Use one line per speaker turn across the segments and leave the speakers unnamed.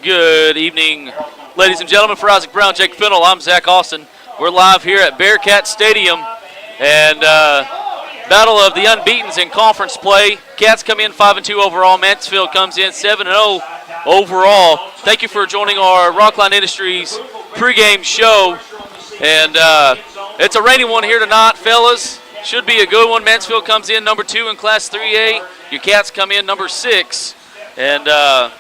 Good evening, ladies and gentlemen. For Isaac Brown, Jake Fennell, I'm Zach Austin. We're live here at Bearcat Stadium, and battle of the unbeatens in conference play. Cats come in 5-2 overall. Mansfield comes in 7-0 overall. Thank you for joining our Rockline Industries pregame show, and it's a rainy one here tonight, fellas. Should be a good one. Mansfield comes in number 2 in Class 3A. Your Cats come in number 6, and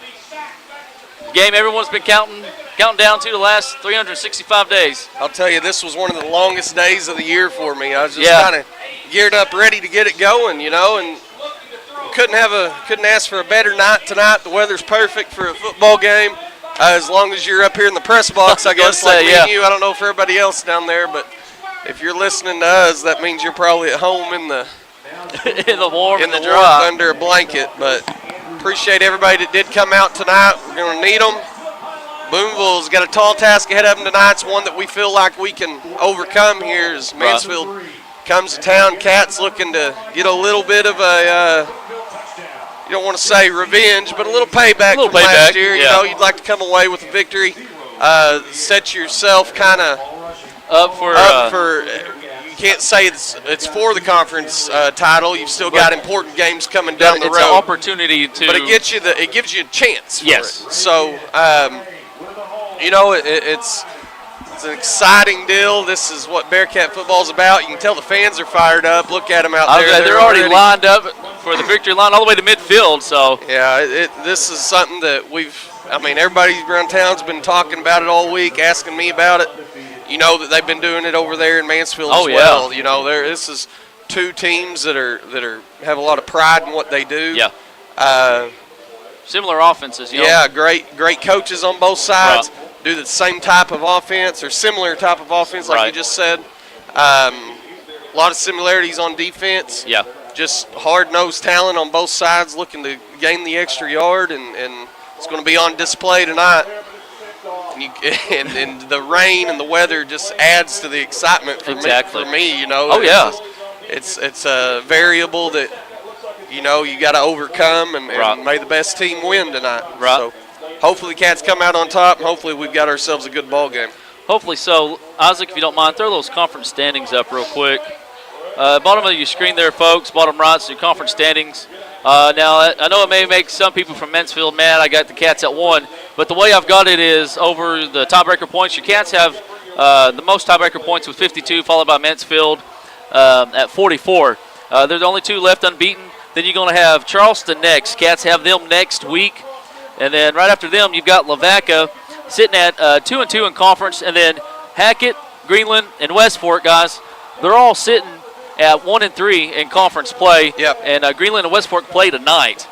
game everyone's been counting down to the last 365 days.
I'll tell you, this was one of the longest days of the year for me. I was just kind of geared up, ready to get it going, you know, and couldn't ask for a better night tonight. The weather's perfect for a football game, as long as you're up here in the press box, I guess, like me and you. I don't know for everybody else down there, but if you're listening to us, that means you're probably at home in the
in the warm,
in the warmth under a blanket. But appreciate everybody that did come out tonight. We're going to need them. Booneville's got a tall task ahead of them tonight. It's one that we feel like we can overcome here as Mansfield comes to town. Cats looking to get a little bit of a, you don't want to say revenge, but a little payback from last year.
Yeah.
You know, you'd like to come away with a victory. Set yourself kind of up for you can't say it's for the conference title. You've still got important games coming down the road.
It's an opportunity to.
But it gives you a chance for
yes.
it. So, you know, it's an exciting deal. This is what Bearcat football's about. You can tell the fans are fired up. Look at them out there.
They're already lined up for the victory line all the way to midfield. So
yeah, this is something that everybody around town's been talking about it all week, asking me about it. You know that they've been doing it over there in Mansfield as well. You know, this is two teams that have a lot of pride in what they do.
Yeah. Similar offenses. You know.
Yeah, great coaches on both sides. Right. Do the same type of offense or similar type of offense, like you just said. A lot of similarities on defense. Yeah. Just hard-nosed talent on both sides, looking to gain the extra yard, and it's going to be on display tonight. And the rain and the weather just adds to the excitement for me, you know.
Oh, yeah.
It's a variable that, you know, you got to overcome, and may the best team win tonight.
Right.
So hopefully the Cats come out on top, and hopefully we've got ourselves a good ball game.
Hopefully so. Isaac, if you don't mind, throw those conference standings up real quick. Bottom of your screen there, folks, bottom right, so your conference standings. Now, I know it may make some people from Mansfield mad. I got the Cats at 1. But the way I've got it is over the tiebreaker points. Your Cats have the most tiebreaker points with 52, followed by Mansfield at 44. They're the only 2 left unbeaten. Then you're going to have Charleston next. Cats have them next week. And then right after them, you've got Lavaca sitting at 2-2 in conference. And then Hackett, Greenland, and West Fork, guys, they're all sitting at 1-3 in conference play.
Yep.
And Greenland and West Fork play tonight.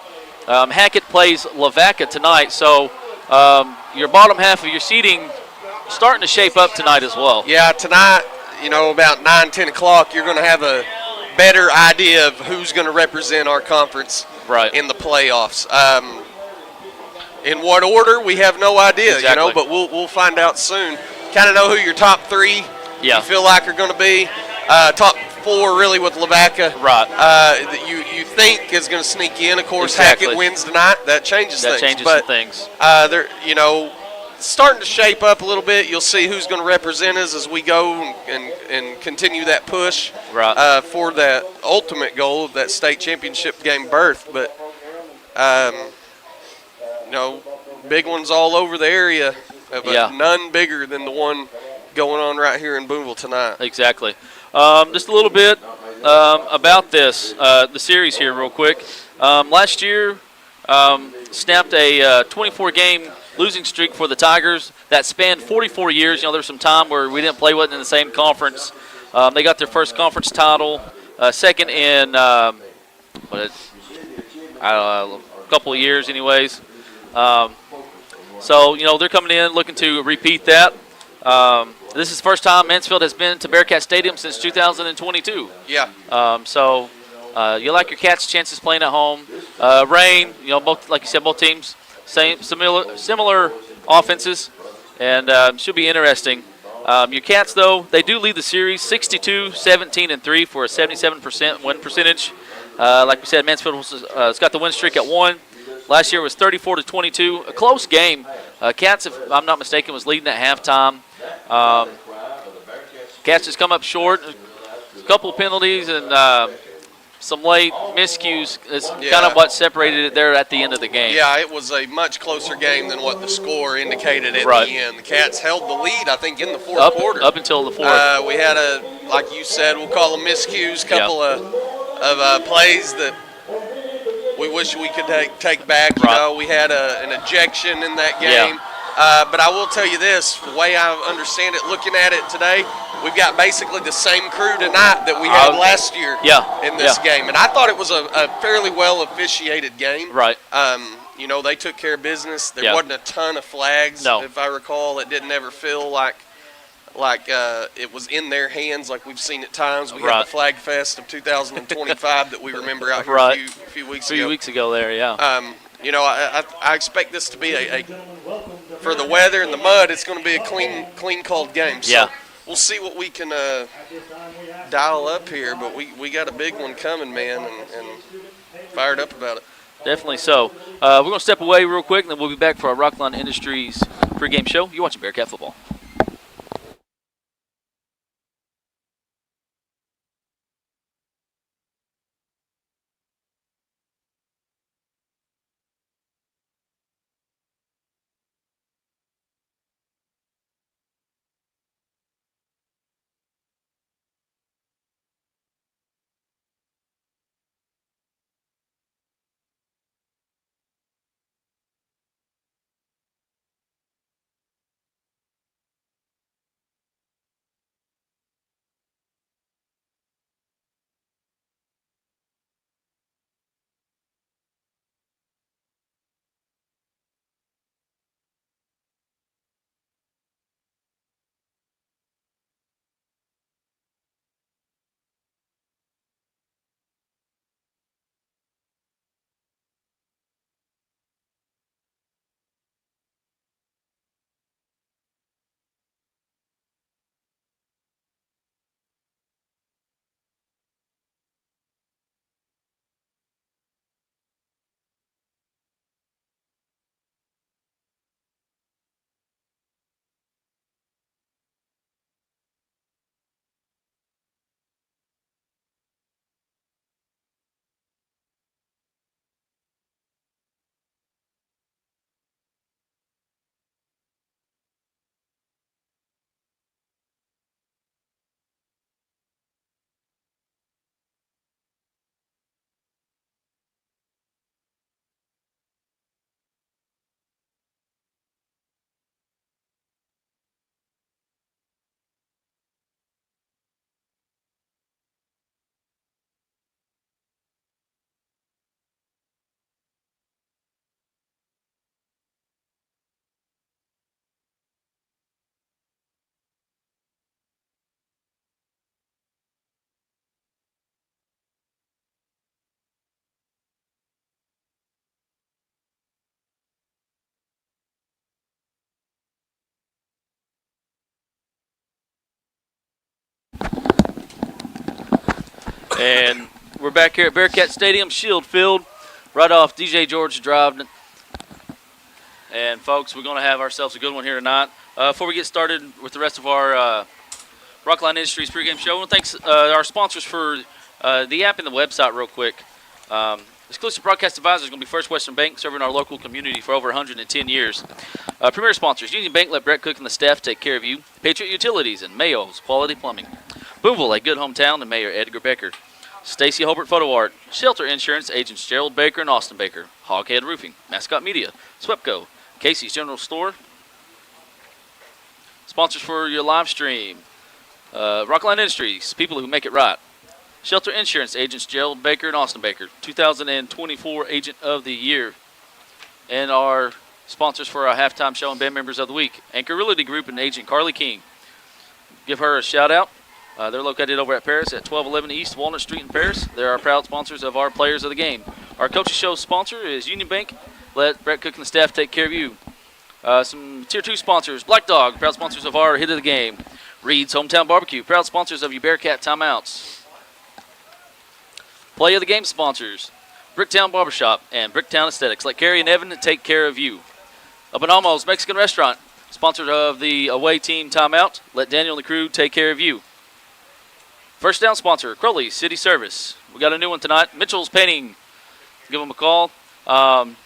Hackett plays Lavaca tonight. So your bottom half of your seeding starting to shape up tonight as well.
Yeah, tonight, you know, about 9, 10 o'clock, you're going to have a better idea of who's going to represent our conference in the playoffs. In what order, we have no idea, you know, but we'll find out soon. Kind of know who your top 3 you feel like are going to be. Top 4 really with Lavaca. Right. That you think is going to sneak in. Of course, Hackett wins tonight. That changes things.
That changes some things.
They're, you know, starting to shape up a little bit. You'll see who's going to represent us as we go and continue that push for that ultimate goal of that state championship game berth. But, you know, big ones all over the area, but none bigger than the one going on right here in Booneville tonight.
Exactly. Just a little bit about the series here real quick. Last year snapped a 24-game losing streak for the Tigers that spanned 44 years. You know, there was some time where we didn't play with in the same conference. They got their first conference title, second in a couple of years anyways. So, you know, they're coming in looking to repeat that. This is the first time Mansfield has been to Bearcat Stadium since 2022.
Yeah.
So you like your Cats' chances playing at home. Rain, you know, both, like you said, both teams similar offenses, and should be interesting. Your Cats, though, they do lead the series 62-17-3 for a 77% win percentage. Like we said, Mansfield has got the win streak at 1. Last year was 34-22, a close game. Cats, if I'm not mistaken, was leading at halftime. Cats just come up short. A couple of penalties and some late miscues is kind of what separated it there at the end of the game.
Yeah, it was a much closer game than what the score indicated at the end. The Cats held the lead, I think, in the fourth quarter.
Up until the fourth.
We had like you said, we'll call them miscues, couple of plays that we wish we could take back. You know, we had an ejection in that game. But I will tell you this, the way I understand it, looking at it today, we've got basically the same crew tonight that we had last year in this game. And I thought it was a fairly well officiated game.
Right.
You know, they took care of business. There wasn't a ton of flags, if I recall. It didn't ever feel like it was in their hands like we've seen at times. We had the Flag Fest of 2025 that we remember out here a few weeks ago.
A few weeks ago there,
you know, I expect this to be for the weather and the mud, it's going to be a clean called game. So we'll see what we can dial up here, but we got a big one coming, man, and fired up about it.
Definitely so. We're going to step away real quick, and then we'll be back for our Rockline Industries pregame show. You're watching Bearcat Football. And we're back here at Bearcat Stadium, Shield Field, right off DJ George Drive. And, folks, we're going to have ourselves a good one here tonight. Before we get started with the rest of our Rockline Industries pregame show, I want to thank our sponsors for the app and the website real quick. Exclusive broadcast advisor is going to be First Western Bank, serving our local community for over 110 years. Premier sponsors, Union Bank, let Brett Cook and the staff take care of you. Patriot Utilities and Mayo's Quality Plumbing. Booneville, a good hometown, and Mayor Edgar Becker. Stacy Holbert Photo Art. Shelter Insurance, agents Jerald Baker and Austin Baker. Hoghead Roofing. Mascot Media. Swepco. Casey's General Store. Sponsors for your live stream. Rockline Industries, people who make it right. Shelter Insurance, agents Jerald Baker and Austin Baker. 2024 Agent of the Year. And our sponsors for our halftime show and band members of the week. Anchor Realty Group and agent Carly King. Give her a shout out. They're located over at Paris at 1211 East Walnut Street in Paris. They're our proud sponsors of our players of the game. Our coaches show sponsor is Union Bank. Let Brett Cook and the staff take care of you. Some Tier 2 sponsors. Black Dog, proud sponsors of our hit of the game. Reed's Hometown Barbecue, proud sponsors of your Bearcat Timeouts. Play of the game sponsors. Bricktown Barbershop and Bricktown Aesthetics. Let Carrie and Evan take care of you. Up in Almost Mexican Restaurant, sponsor of the away team timeout. Let Daniel and the crew take care of you. First down sponsor, Crowley City Service. We got a new one tonight. Mitchell's Painting. Give him a call.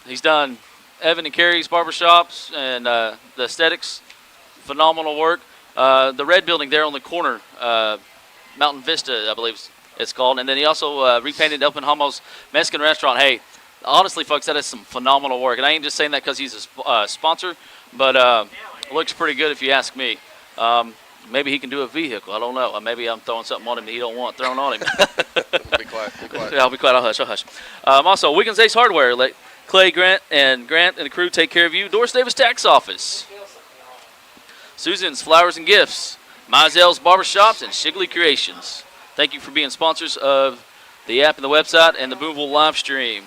He's done Evan and Carrie's barbershops and the aesthetics. Phenomenal work. The red building there on the corner, Mountain Vista, I believe it's called. And then he also repainted Up in Almost Mexican Restaurant. Hey, honestly, folks, that is some phenomenal work. And I ain't just saying that because he's a sponsor, but it looks pretty good if you ask me. Maybe he can do a vehicle. I don't know. Maybe I'm throwing something on him that he don't want thrown on him.
Be quiet. Be quiet.
Yeah, I'll be quiet. I'll hush. Also, Wiggins Ace Hardware. Let Clay, Grant and the crew take care of you. Doris Davis Tax Office. Susan's Flowers and Gifts. Mizell's Barbershops and Shigley Creations. Thank you for being sponsors of the app and the website and the Booneville live stream.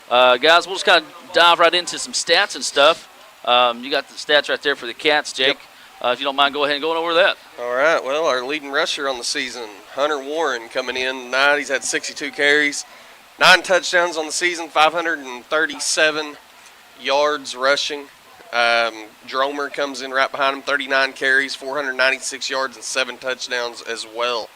Guys, we'll just kind of dive right into some stats and stuff. You got the stats right there for the Cats, Jake. Yep. If you don't mind, go ahead and go over that.
All right. Well, our leading rusher on the season, Hunter Warren, coming in tonight. He's had 62 carries, 9 touchdowns on the season, 537 yards rushing. Dromer comes in right behind him, 39 carries, 496 yards, and 7 touchdowns as well.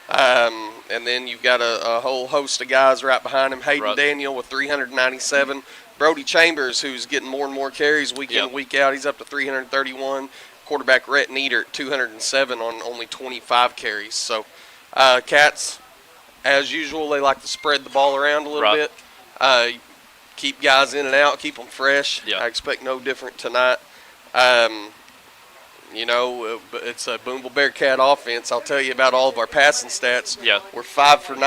And then you've got a whole host of guys right behind him. Hayden Daniel with 397. Brody Chambers, who's getting more and more carries week in, week out. He's up to 331. Quarterback Rhett Nieder at 207 on only 25 carries. So, Cats, as usual, they like to spread the ball around a little bit. Keep guys in and out, keep them fresh. I expect no different tonight. It's a Booneville Bearcat offense. I'll tell you about all of our passing stats. We're 5 for 9,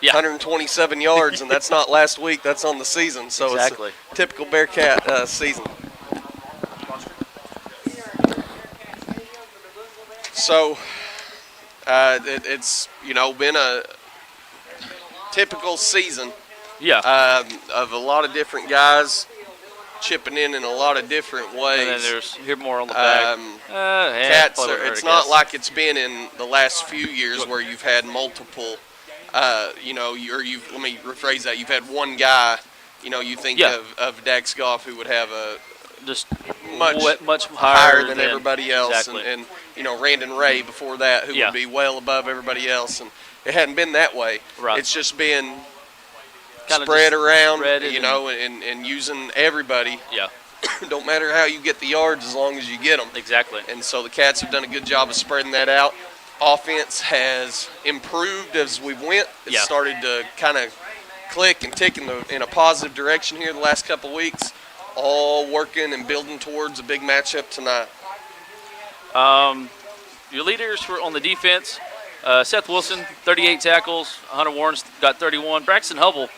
127 yards, and that's not last week. That's on the season. So it's a typical Bearcat season. So it's been a typical season. Of a lot of different guys chipping in a lot of different ways.
And then there's here more on the back.
Cats it's not like it's been in the last few years where you've had multiple. Let me rephrase that. You've had one guy. You think of Dax Goff, who would have a
just
much higher than everybody else, and Randon Ray before that, who would be well above everybody else, and it hadn't been that way. It's just been spread around, and using everybody. Don't matter how you get the yards as long as you get them. And so the Cats have done a good job of spreading that out. Offense has improved as we went. It started to kind of click and tick in a positive direction here the last couple of weeks. All working and building towards a big matchup tonight.
Your leaders on the defense, Seth Wilson, 38 tackles. Hunter Warren's got 31. Braxton Hubble,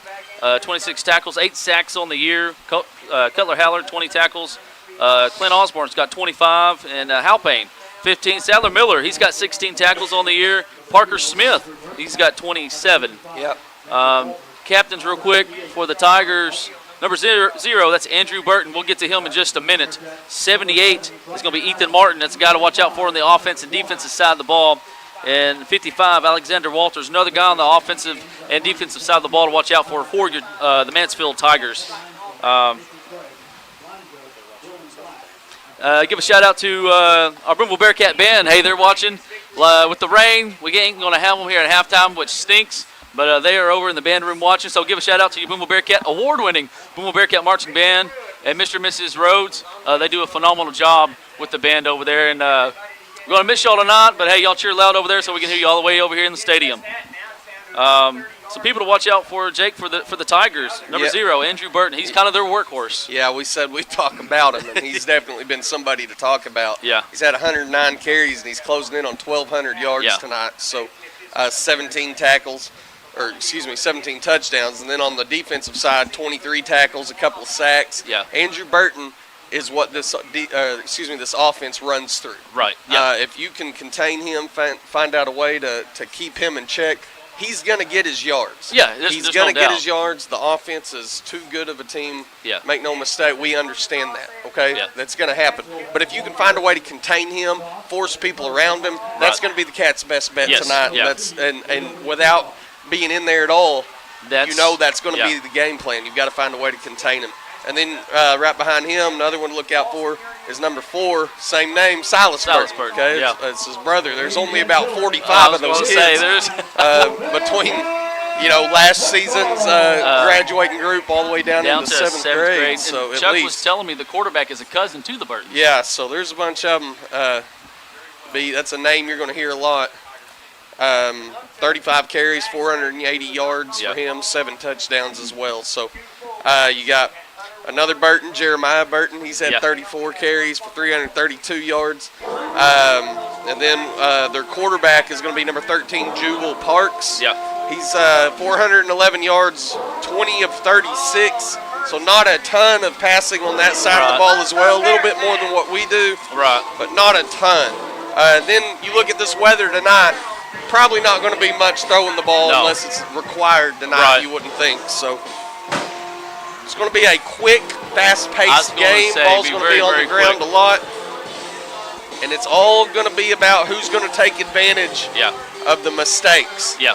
26 tackles, 8 sacks on the year. Cutler Hallard, 20 tackles. Clint Osborne's got 25. And Halpane, 15. Sadler Miller, he's got 16 tackles on the year. Parker Smith, he's got 27. Captains real quick for the Tigers. Number 0, that's Andrew Burton. We'll get to him in just a minute. 78 is going to be Ethan Martin. That's a guy to watch out for on the offense and defensive side of the ball. And 55, Alexander Walters, another guy on the offensive and defensive side of the ball to watch out for the Mansfield Tigers. Give a shout-out to our Booneville Bearcat band. Hey, they're watching. With the rain, we ain't going to have them here at halftime, which stinks. But they are over in the band room watching. So give a shout-out to your Booneville Bearcat, award-winning Booneville Bearcat Marching Band and Mr. and Mrs. Rhodes. They do a phenomenal job with the band over there. And we're going to miss y'all tonight, but, hey, y'all cheer loud over there so we can hear you all the way over here in the stadium. Some people to watch out for, Jake, for the Tigers. Number 0, Andrew Burton. He's kind of their workhorse.
Yeah, we said we'd talk about him, and he's definitely been somebody to talk about. He's had 109 carries, and he's closing in on 1,200 yards tonight. So 17 tackles. 17 touchdowns, and then on the defensive side, 23 tackles, a couple of sacks. Andrew Burton is what this offense runs through. If you can contain him, find out a way to keep him in check, he's going to get his yards. He's going to get his yards. The offense is too good of a team. Make no mistake, we understand that. Okay, that's going to happen. But if you can find a way to contain him, force people around him, that's going to be the Cats' best bet tonight. And without being in there at all, that's going to be the game plan. You've got to find a way to contain him. And then right behind him, another one to look out for is number 4, same name, Silas Burton. Okay,
yeah.
It's his brother. There's only about 45 of those kids between last season's graduating group all the way down into seventh grade. So
Chuck was telling me the quarterback is a cousin to the Burtons.
Yeah, so there's a bunch of them. That's a name you're going to hear a lot. 35 carries, 480 yards for him, 7 touchdowns as well. So you got another Burton, Jeremiah Burton. He's had 34 carries for 332 yards. And then their quarterback is going to be number 13, Jubal Parks.
Yeah.
He's 411 yards, 20 of 36. So not a ton of passing on that side of the ball as well. A little bit more than what we do, but not a ton. Then you look at this weather tonight. Probably not going to be much throwing the ball unless it's required tonight, you wouldn't think. So it's going to be a quick, fast-paced game. Ball's going to be on the ground a lot. And it's all going to be about who's going to take advantage of the mistakes.
Yeah.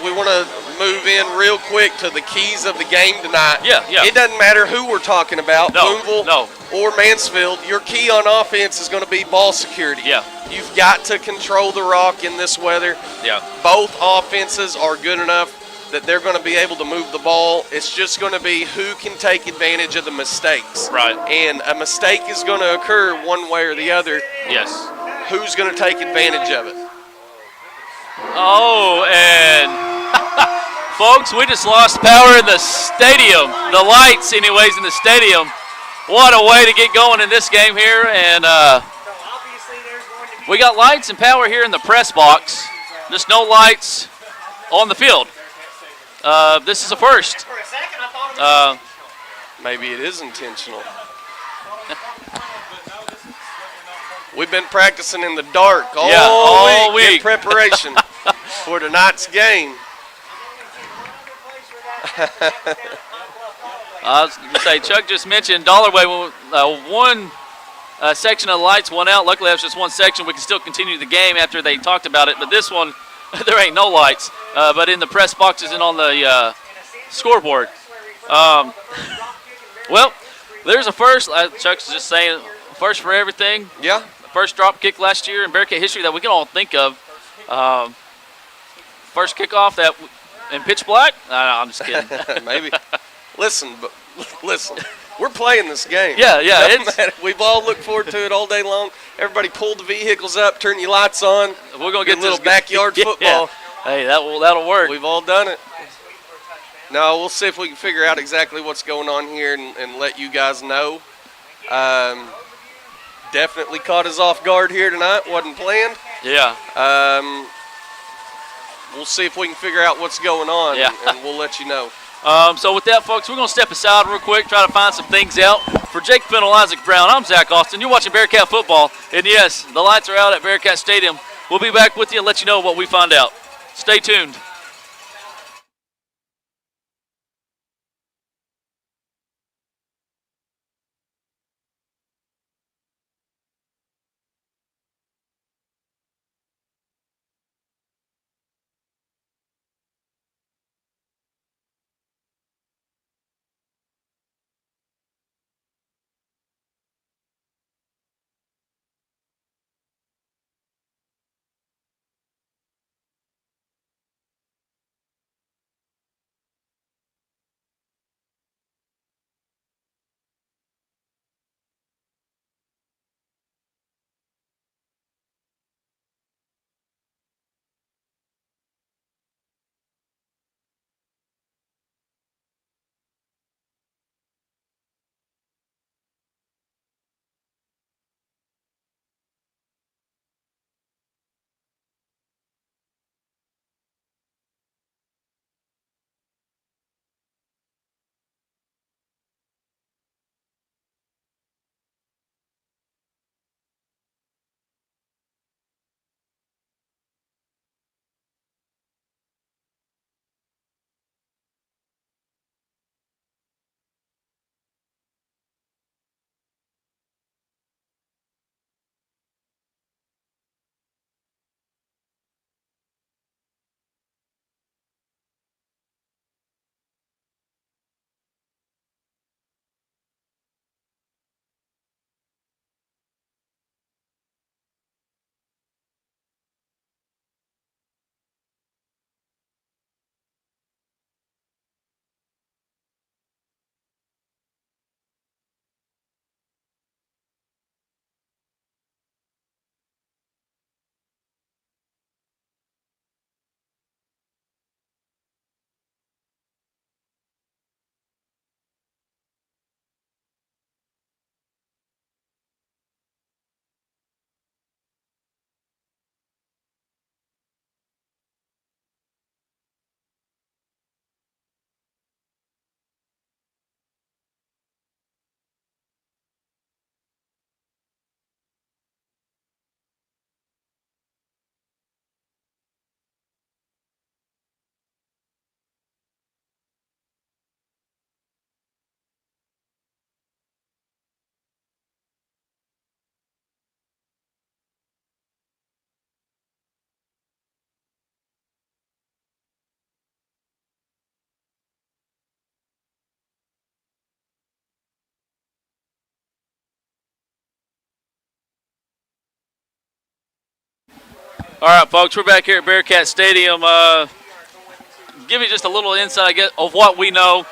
We want to move in real quick to the keys of the game tonight.
Yeah.
It doesn't matter who we're talking about,
Booneville
or Mansfield. Your key on offense is going to be ball security.
Yeah.
You've got to control the rock in this weather.
Yeah.
Both offenses are good enough that they're going to be able to move the ball. It's just going to be who can take advantage of the mistakes.
Right.
And a mistake is going to occur one way or the other.
Yes.
Who's going to take advantage of it?
Oh, and folks, we just lost power in the stadium. The lights, anyways, in the stadium. What a way to get going in this game here. And we got lights and power here in the press box. Just no lights on the field. This is a first.
Maybe it is intentional. We've been practicing in the dark all week in preparation for tonight's game.
I was going to say, Chuck just mentioned Dollarway. One section of the lights went out. Luckily, that was just one section. We can still continue the game after they talked about it. But this one, there ain't no lights. But in the press boxes and on the scoreboard. Well, there's a first. Chuck's just saying, first for everything.
Yeah.
First drop kick last year in Bearcat history that we can all think of. First kickoff that in pitch black? No, I'm just kidding.
Maybe. Listen, we're playing this game.
Yeah.
We've all looked forward to it all day long. Everybody pull the vehicles up, turn your lights on.
We're gonna get
a little backyard football.
Yeah. Hey, that'll work.
We've all done it. No, we'll see if we can figure out exactly what's going on here and let you guys know. Definitely caught us off guard here tonight. Wasn't planned.
Yeah.
We'll see if we can figure out what's going on,
yeah.
and we'll let you know.
So with that, folks, we're going to step aside real quick, try to find some things out. For Jake Fennell, Isaac Brown, I'm Zach Austin. You're watching Bearcat football. And, yes, the lights are out at Bearcat Stadium. We'll be back with you and let you know what we find out. Stay tuned. All right, folks, we're back here at Bearcat Stadium. Give you just a little insight, I guess, of what we know.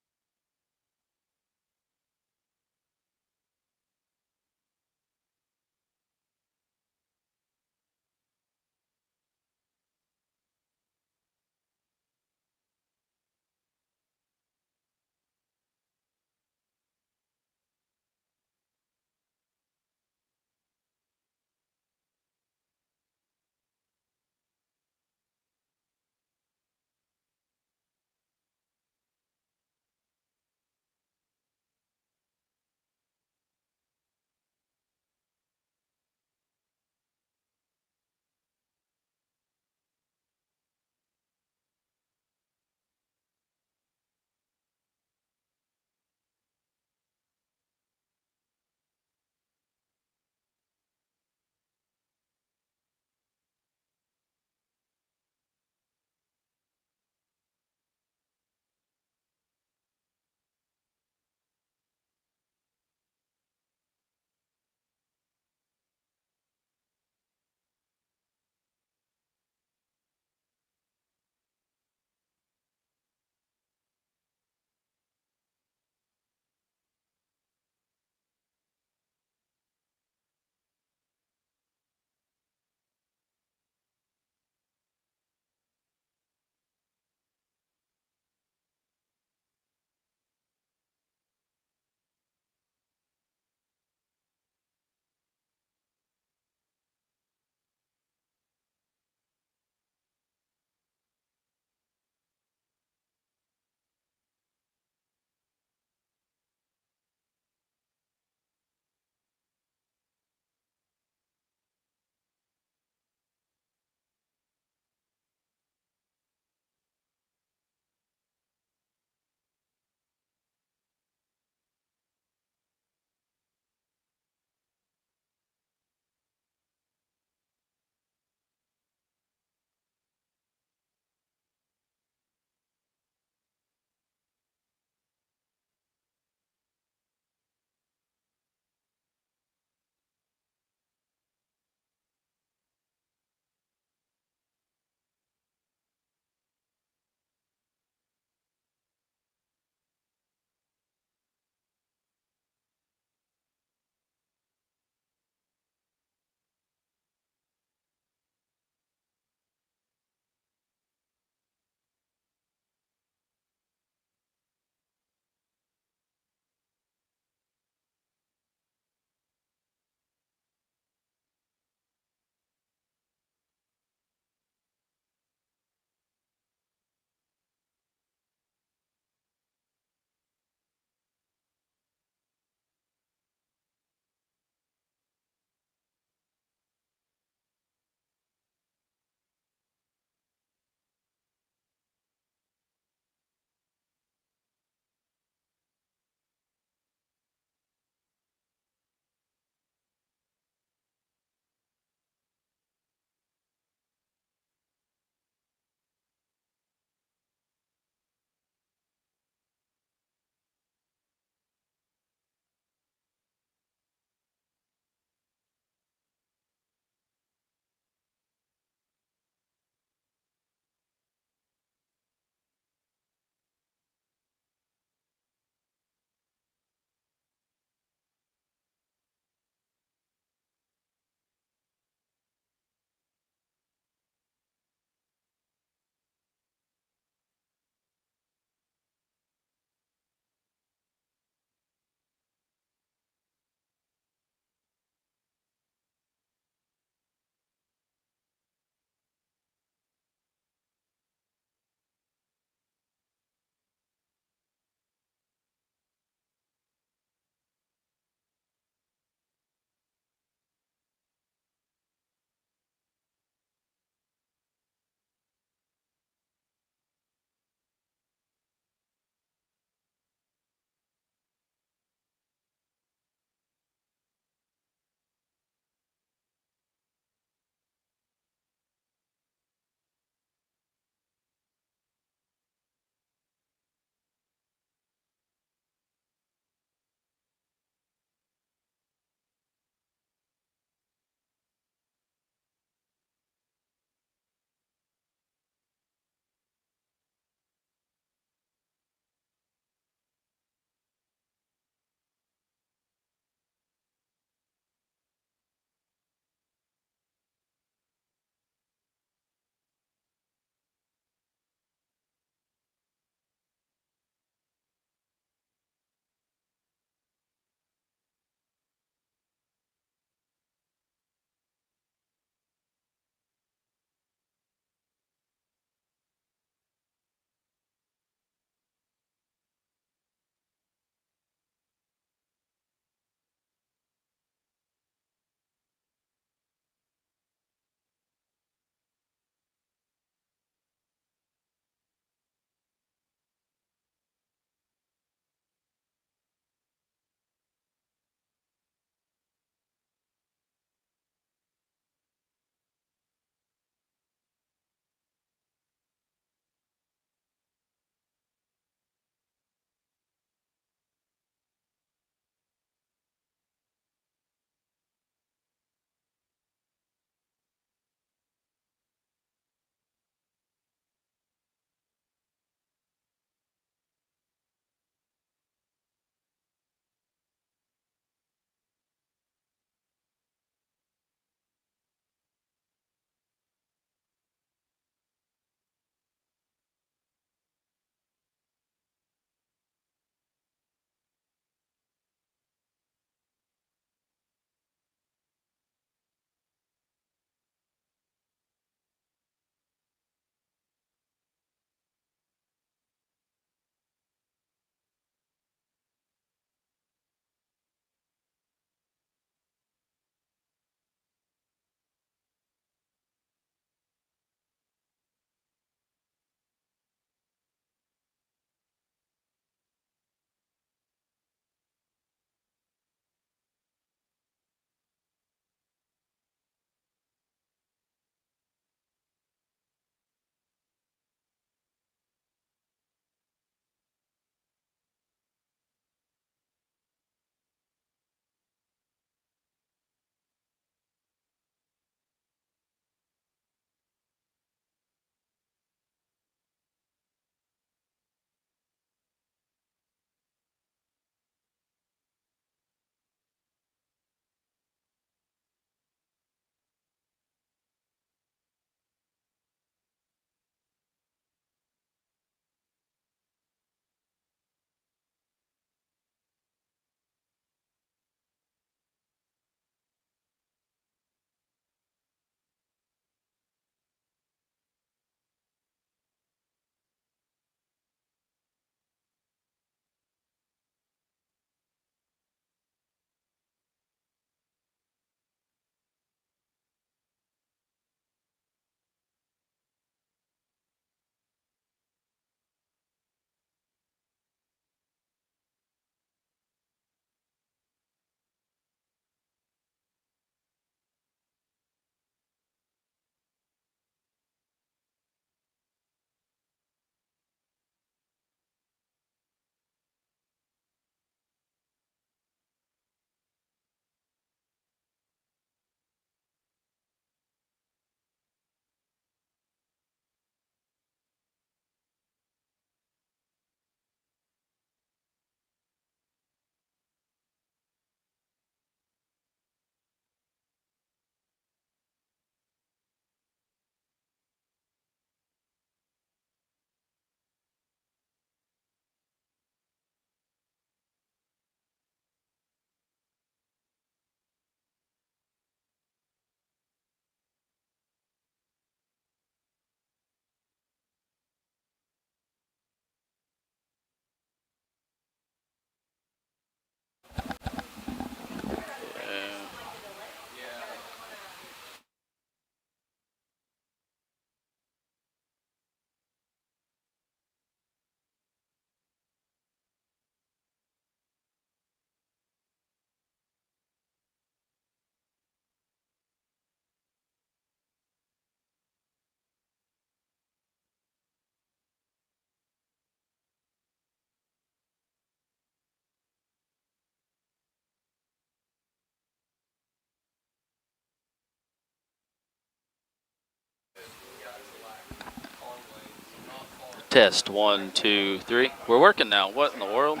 Test 1, 2, 3. We're working now. What in the world?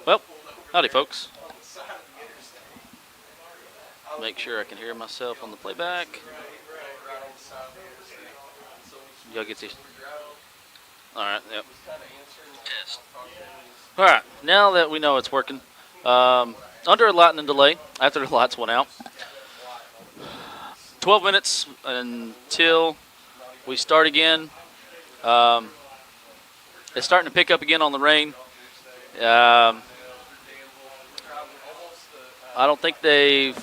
Well, howdy, folks. Make sure I can hear myself on the playback. Y'all get these? All right. Yep. Test. All right. Now that we know it's working, under a lightning delay after the lights went out. 12 minutes until we start again. It's starting to pick up again on the rain. I don't think they've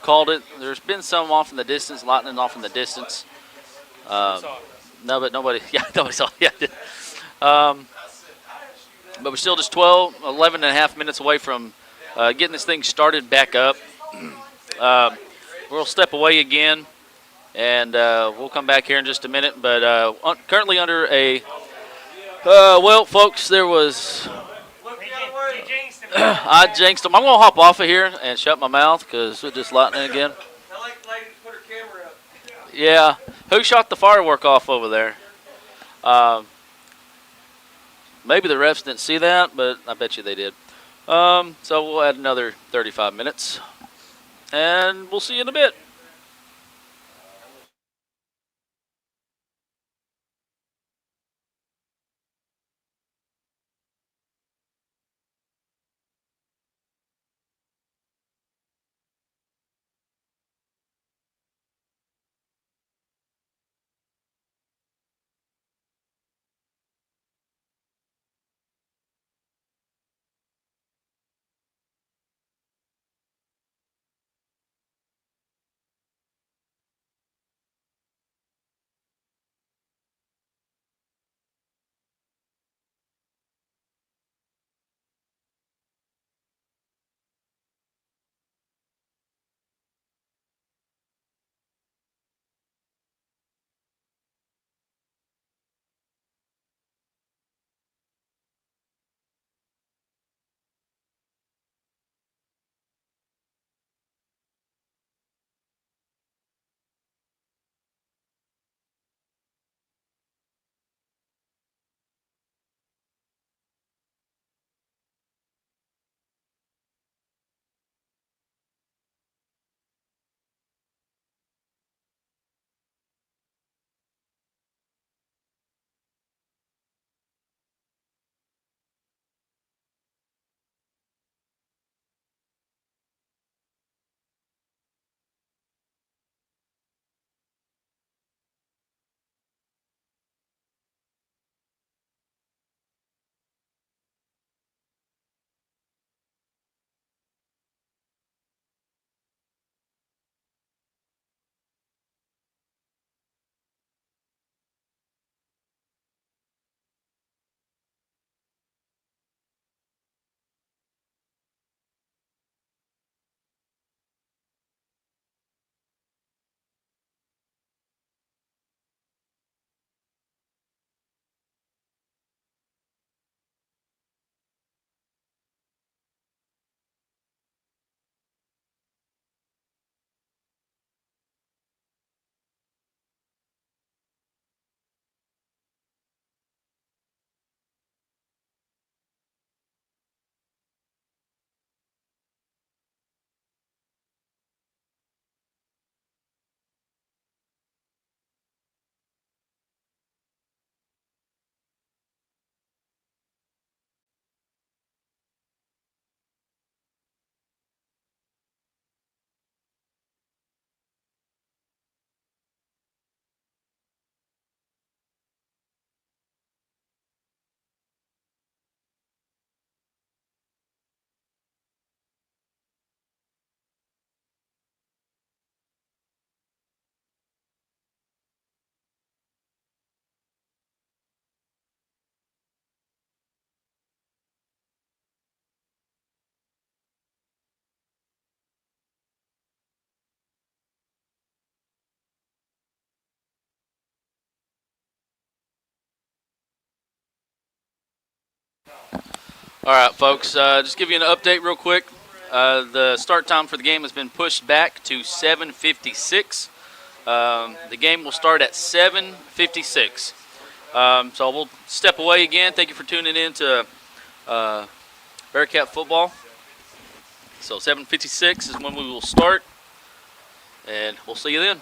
called it. There's been some off in the distance, lightning off in the distance. No, but nobody. Yeah, nobody saw it. Yeah. But we're still just 11 and a half minutes away from getting this thing started back up. We'll step away again, and we'll come back here in just a minute. But currently under a well, folks, there was. I jinxed them. I'm going to hop off of here and shut my mouth because it's just lightning again.
I like the lady to put her camera up.
Yeah. Who shot the firework off over there? Maybe the refs didn't see that, but I bet you they did. So we'll add another 35 minutes, and we'll see you in a bit. All right, folks, just give you an update real quick. The start time for the game has been pushed back to 7:56. The game will start at 7:56. So we'll step away again. Thank you for tuning in to Bearcat football. So 7:56 is when we will start, and we'll see you then.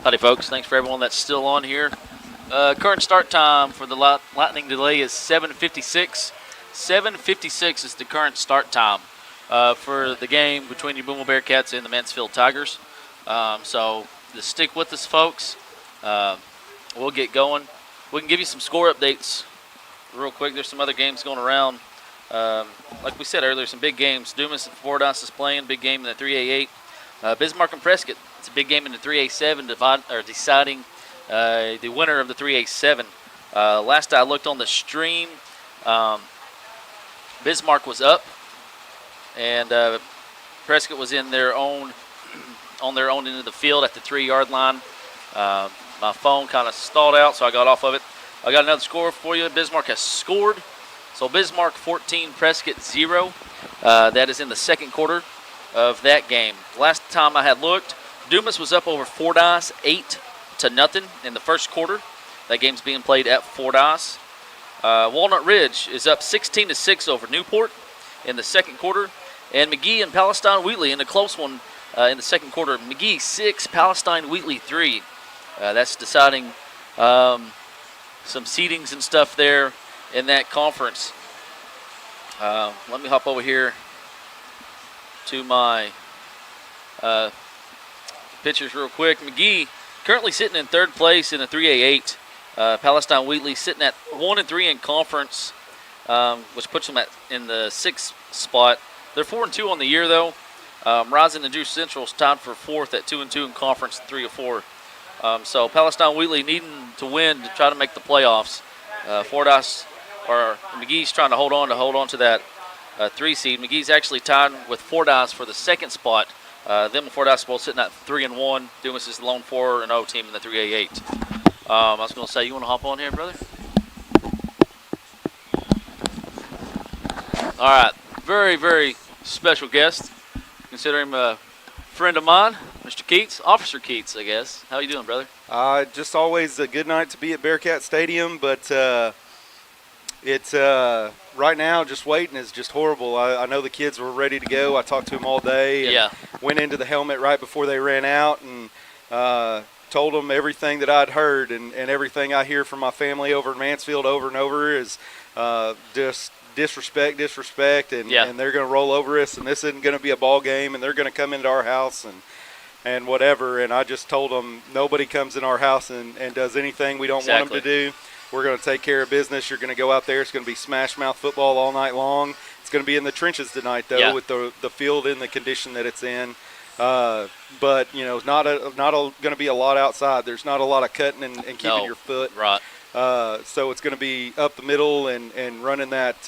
Howdy, folks. Thanks for everyone that's still on here. Current start time for the lightning delay is 7:56. 7:56 is the current start time for the game between your Booneville Bearcats and the Mansfield Tigers. So just stick with us, folks. We'll get going. We can give you some score updates real quick. There's some other games going around. Like we said earlier, some big games. Dumas and Fordyce is playing. Big game in the 3A8. Bismarck and Prescott. It's a big game in the 3A7 deciding the winner of the 3A7. Last I looked on the stream, Bismarck was up, and Prescott was in their own on their own end of the field at the 3-yard line. My phone kind of stalled out, so I got off of it. I got another score for you. Bismarck has scored. So Bismarck 14, Prescott 0. That is in the second quarter of that game. Last time I had looked, Dumas was up over Fordyce 8-0 in the first quarter. That game's being played at Fordyce. Walnut Ridge is up 16-6 over Newport in the second quarter. And McGee and Palestine Wheatley in a close one in the second quarter. McGee 6, Palestine Wheatley 3. That's deciding some seedings and stuff there in that conference. Let me hop over here to my pictures real quick. McGee currently sitting in third place in the 3A8. Palestine Wheatley sitting at 1-3 in conference, which puts them in the 6th spot. They're 4-2 on the year, though. Rising and Drew Central is tied for 4th at 2-2 in conference, 3-4. So Palestine Wheatley needing to win to try to make the playoffs. Fordyce or McGee's trying to hold on to that 3 seed. McGee's actually tied with Fordyce for the 2nd spot. Them and Fordyce both sitting at 3-1. Dumas is the lone 4-0 team in the 3A8. I was going to say, you want to hop on here, brother? All right, very, very special guest. Consider him a friend of mine, Mr. Keats, Officer Keats, I guess. How you doing, brother?
Just always a good night to be at Bearcat Stadium, but it's right now just waiting is just horrible. I know the kids were ready to go. I talked to them all day and went into the helmet right before they ran out and told them everything that I'd heard and everything I hear from my family over in Mansfield over and over is just disrespect, and they're going to roll over us, and this isn't going to be a ball game, and they're going to come into our house and whatever. And I just told them nobody comes in our house and does anything we don't want them to do. We're going to take care of business. You're going to go out there. It's going to be smash mouth football all night long. It's going to be in the trenches tonight, though, with the field in the condition that it's in. But, you know, not going to be a lot outside. There's not a lot of cutting and keeping your foot.
Right.
So it's going to be up the middle and running that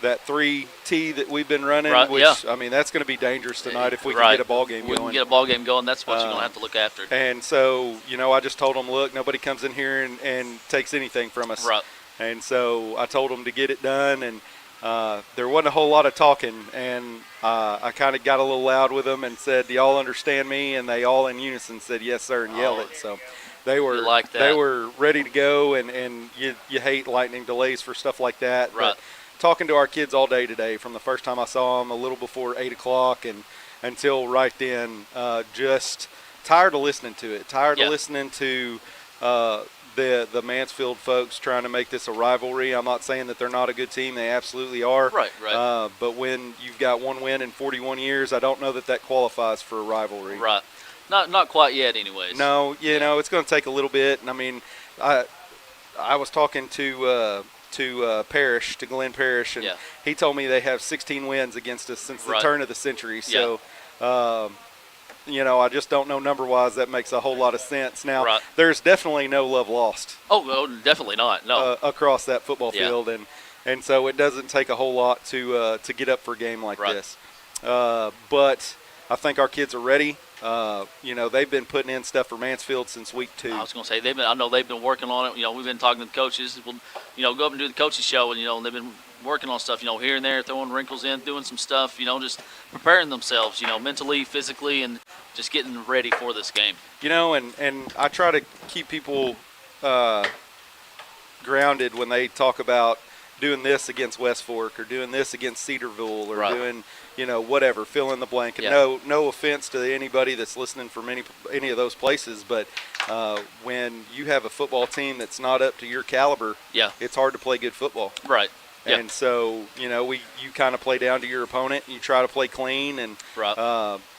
3T that we've been running, which, I mean, that's going to be dangerous tonight if we can get a ball game going.
We can get a ball game going. That's what you're going to have to look after.
And so, you know, I just told them, look, nobody comes in here and takes anything from us.
Right.
And so I told them to get it done, and there wasn't a whole lot of talking, and I kind of got a little loud with them and said, do y'all understand me? And they all in unison said, yes, sir, and yelled it. So they were they were ready to go, and you hate lightning delays for stuff like that.
Right.
But talking to our kids all day today, from the first time I saw them a little before 8 o'clock and until right then, just tired of listening to it, tired of listening to the Mansfield folks trying to make this a rivalry. I'm not saying that they're not a good team. They absolutely are.
Right.
But when you've got one win in 41 years, I don't know that qualifies for a rivalry.
Right. Not quite yet anyways.
No, you know, it's going to take a little bit. And, I mean, I was talking to Glenn Parrish, and he told me they have 16 wins against us since the turn of the century. So, you know, I just don't know number-wise. That makes a whole lot of sense. Now, there's definitely no love lost.
Oh, definitely not. No.
Across that football field, and so it doesn't take a whole lot to get up for a game like this. But I think our kids are ready. You know, they've been putting in stuff for Mansfield since week 2.
I was going to say I know they've been working on it. You know, we've been talking to the coaches. We'll, you know, go up and do the coaches show, and you know, they've been working on stuff. You know, here and there, throwing wrinkles in, doing some stuff. You know, just preparing themselves. You know, mentally, physically, and just getting ready for this game.
You know, and I try to keep people grounded when they talk about doing this against West Fork or doing this against Cedarville or
Right.
doing, whatever, fill in the blank. And
Yeah.
no offense to anybody that's listening from any of those places, but when you have a football team that's not up to your caliber,
Yeah.
it's hard to play good football.
Right. Yeah.
And so, you kind of play down to your opponent and you try to play clean. And
Right.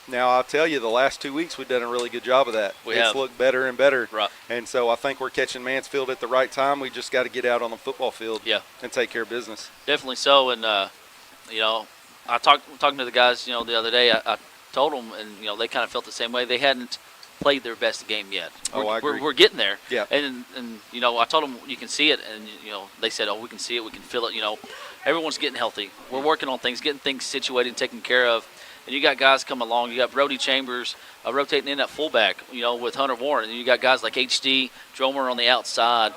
now I'll tell you, the last 2 weeks we've done a really good job of that. It's looked better and better.
Right.
And so I think we're catching Mansfield at the right time. We just got to get out on the football field and take care of business.
Definitely so. And, I talking to the guys, the other day, I told them, and, they kind of felt the same way. They hadn't played their best game yet.
I agree.
We're getting there.
Yeah.
And I told them you can see it, and they said, we can see it, we can feel it. Everyone's getting healthy. We're working on things, getting things situated, and taken care of. And you got guys come along. You got Brody Chambers rotating in at fullback, with Hunter Warren. And you got guys like HD Dromer on the outside.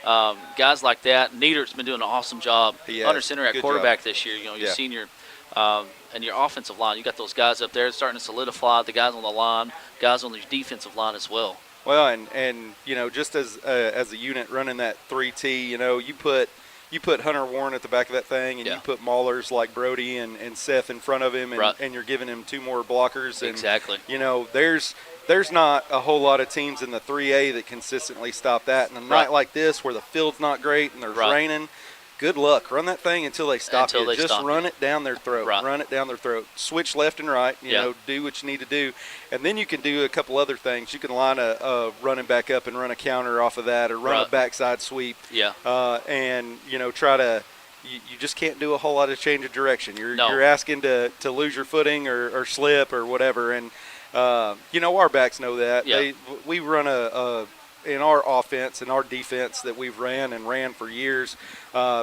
Guys like that. Niedert's been doing an awesome job. Hunter Center at
Good
quarterback
job.
this year. Your senior. And your offensive line, you got those guys up there starting to solidify. The guys on the line, guys on the defensive line as well.
Well, and just as a unit running that 3T, you put Hunter Warren at the back of that thing, and you put maulers like Brody and Seth in front of him, and you're giving him 2 more blockers. And,
exactly.
There's not a whole lot of teams in the 3A that consistently stop that. And a night like this where the field's not great and there's raining, good luck. Run that thing until they stop you. Just run it down their throat.
Right.
Run it down their throat. Switch left and right. Do what you need to do. And then you can do a couple other things. You can line a running back up and run a counter off of that, or run a backside sweep.
Yeah.
And, try to – you just can't do a whole lot of change of direction. You're asking to lose your footing or slip or whatever. And, our backs know that.
Yeah.
We run in our offense and our defense that we've ran for years,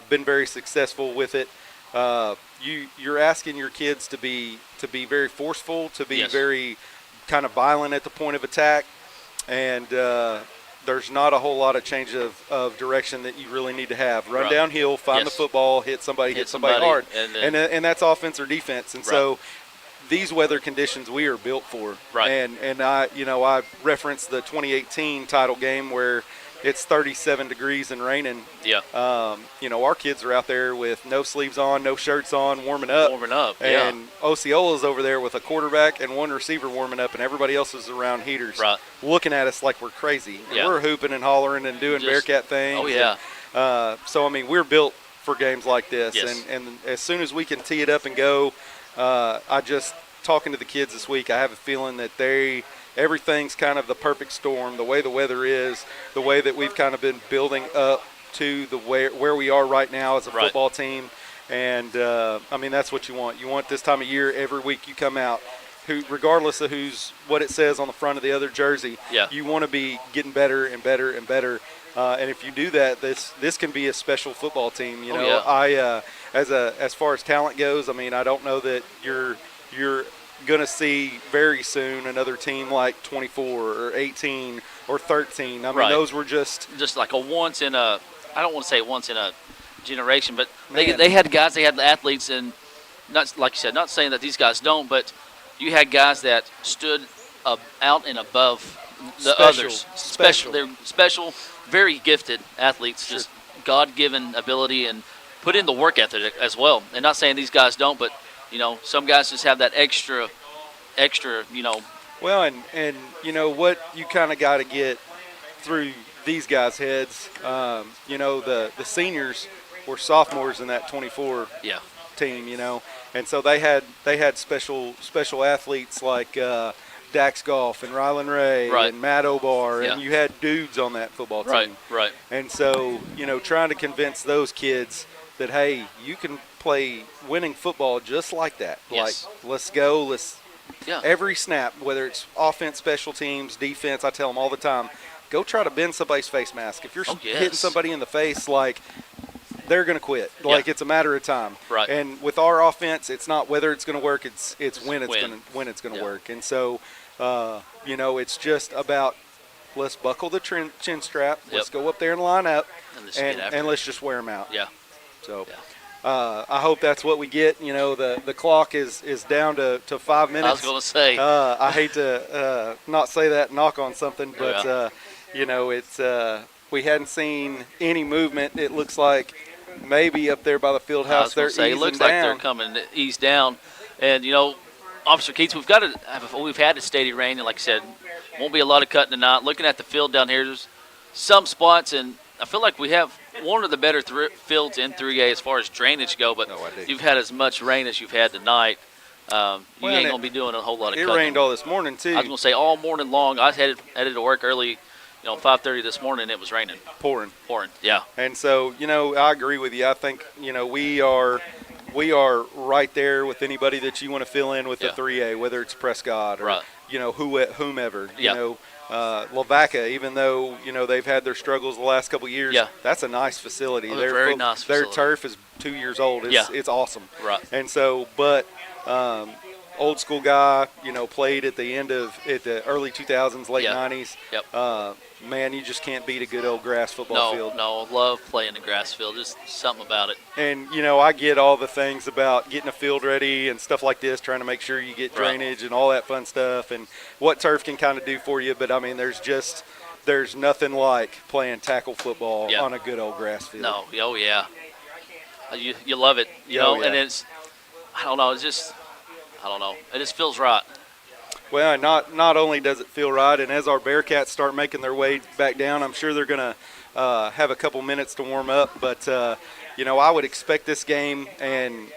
been very successful with it. You're asking your kids to be very forceful, to be very kind of violent at the point of attack, and there's not a whole lot of change of direction that you really need to have. Run downhill, find the football, hit somebody hard, and that's offense or defense. And so these weather conditions we are built for.
Right.
And I referenced the 2018 title game where it's 37 degrees and raining.
Yeah.
Our kids are out there with no sleeves on, no shirts on, warming up. And Osceola's over there with a quarterback and 1 receiver warming up, and everybody else is around heaters looking at us like we're crazy. And we're hooping and hollering and doing Bearcat things.
Oh, yeah.
And, we're built for games like this.
Yes.
And as soon as we can tee it up and go, talking to the kids this week, I have a feeling that everything's kind of the perfect storm, the way the weather is, the way that we've kind of been building up to where we are right now as a football team. And, that's what you want. You want this time of year, every week you come out, regardless of what it says on the front of the other jersey, you want to be getting better and better and better. And if you do that, this can be a special football team. As far as talent goes, I don't know that you're going to see very soon another team like 24 or 18 or 13. Those were just
like a once in a – I don't want to say once in a generation, but they had guys, they had athletes, and not like you said, not saying that these guys don't, but you had guys that stood out and above the others. Special. They're special, very gifted athletes, just God-given ability and put in the work ethic as well. And not saying these guys don't, but some guys just have that extra.
Well, and what you kind of got to get through these guys' heads. The seniors were sophomores in that 24 team. And so they had special athletes like Dax Goff and Rylan Ray and Matt Obar, and you had dudes on that football team.
Right.
And so trying to convince those kids that, hey, you can play winning football just like that.
Yes.
Like, let's go. Every snap, whether it's offense, special teams, defense, I tell them all the time, go try to bend somebody's face mask. If you're hitting somebody in the face, they're going to quit. It's a matter of time.
Right.
And with our offense, it's not whether it's going to work, it's when it's going to work. And so, it's just about let's buckle the chin strap. Let's go up there and line up, and let's just wear them out.
Yeah.
So I hope that's what we get. The clock is down to 5 minutes.
I was going to say.
I hate to not say that, knock on something, but it's we hadn't seen any movement. It looks like maybe up there by the field house.
I was going to say, it looks like they're coming to ease down. And, Officer Keats, we've had a steady rain, and like I said, won't be a lot of cutting tonight. Looking at the field down here, there's some spots, and I feel like we have one of the better fields in 3A as far as drainage go, but you've had as much rain as you've had tonight. You ain't going to be doing a whole lot of cutting.
It rained all this morning, too.
I was going to say all morning long. I was headed to work early, 5:30 this morning, it was raining.
Pouring,
yeah.
And so, I agree with you. I think, we are right there with anybody that you want to fill in with the 3A, whether it's Prescott or, whomever. Lavaca, even though, they've had their struggles the last couple of years, that's a nice facility.
Oh, very nice
facility.
Their
turf is 2 years old. It's awesome.
Right.
And so, but old school guy, played at the early 2000s, late 90s.
Yep.
Man, you just can't beat a good old grass football field.
No, love playing the grass field. Just something about it.
And, I get all the things about getting a field ready and stuff like this, trying to make sure you get drainage and all that fun stuff and what turf can kind of do for you. But, I mean, there's nothing like playing tackle football on a good old grass field.
No, oh, yeah. You love it, and it's, I don't know, it just feels right.
Well, not only does it feel right, and as our Bearcats start making their way back down, I'm sure they're going to have a couple minutes to warm up. But, I would expect this game, and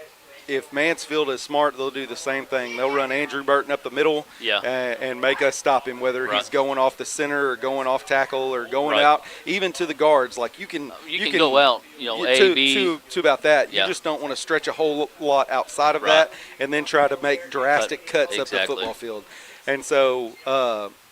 if Mansfield is smart, they'll do the same thing. They'll run Andrew Burton up the middle and make us stop him, whether he's going off the center or going off tackle or going out, even to the guards. Like you can
go out, A, B.
To about that. You just don't want to stretch a whole lot outside of that and then try to make drastic cuts up the football field. And so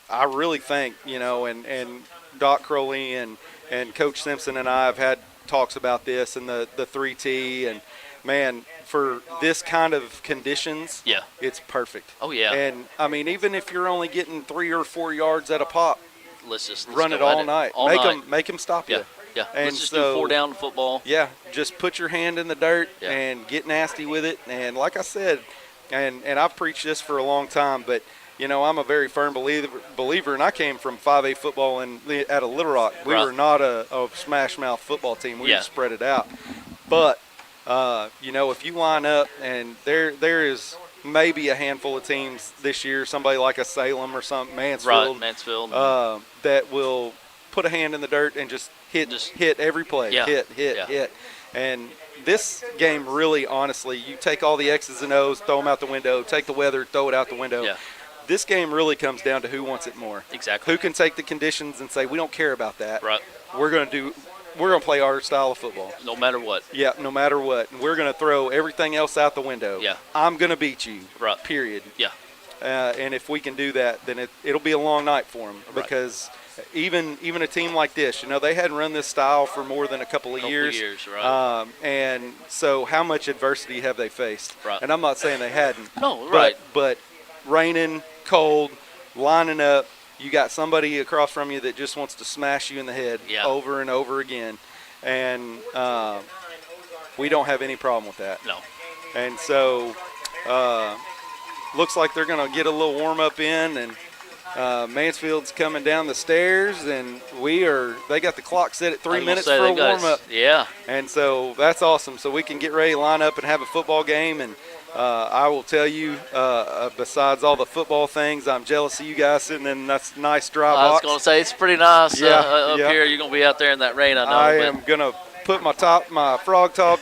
I really think, and Doc Crowley and Coach Simpson and I have had talks about this and the 3T, and, man, for this kind of conditions, it's perfect.
Oh, yeah.
And, I mean, even if you're only getting 3 or 4 yards at a pop,
let's
run it all night. Make them stop you.
Yeah,
and
let's just do 4 down football.
Yeah, just put your hand in the dirt and get nasty with it. And like I said, and I've preached this for a long time, but, I'm a very firm believer, and I came from 5A football at a Little Rock. We were not a smash mouth football team. We just spread it out. But, if you line up, and there is maybe a handful of teams this year, somebody like a Salem or Mansfield, that will put a hand in the dirt and just hit every play, hit. And this game really, honestly, you take all the X's and O's, throw them out the window, take the weather, throw it out the window.
Yeah.
This game really comes down to who wants it more.
Exactly.
Who can take the conditions and say, we don't care about that.
Right.
We're going to play our style of football.
No matter what.
Yeah, no matter what. And we're going to throw everything else out the window.
Yeah.
I'm going to beat you.
Right.
Period.
Yeah.
And if we can do that, then it'll be a long night for them. Right. Because even a team like this, they hadn't run this style for more than a couple of years.
Right.
And so how much adversity have they faced?
Right.
And I'm not saying they hadn't.
No, right.
But raining, cold, lining up, you got somebody across from you that just wants to smash you in the head over and over again. And we don't have any problem with that.
No.
And so looks like they're going to get a little warm-up in, and Mansfield's coming down the stairs, and they got the clock set at 3 minutes for a warm-up.
Yeah.
And so that's awesome. So we can get ready to line up and have a football game. And I will tell you, besides all the football things, I'm jealous of you guys sitting in that nice dry box.
I was going to say, it's pretty nice up here. You're going to be out there in that rain, I know.
I am going to put my frog top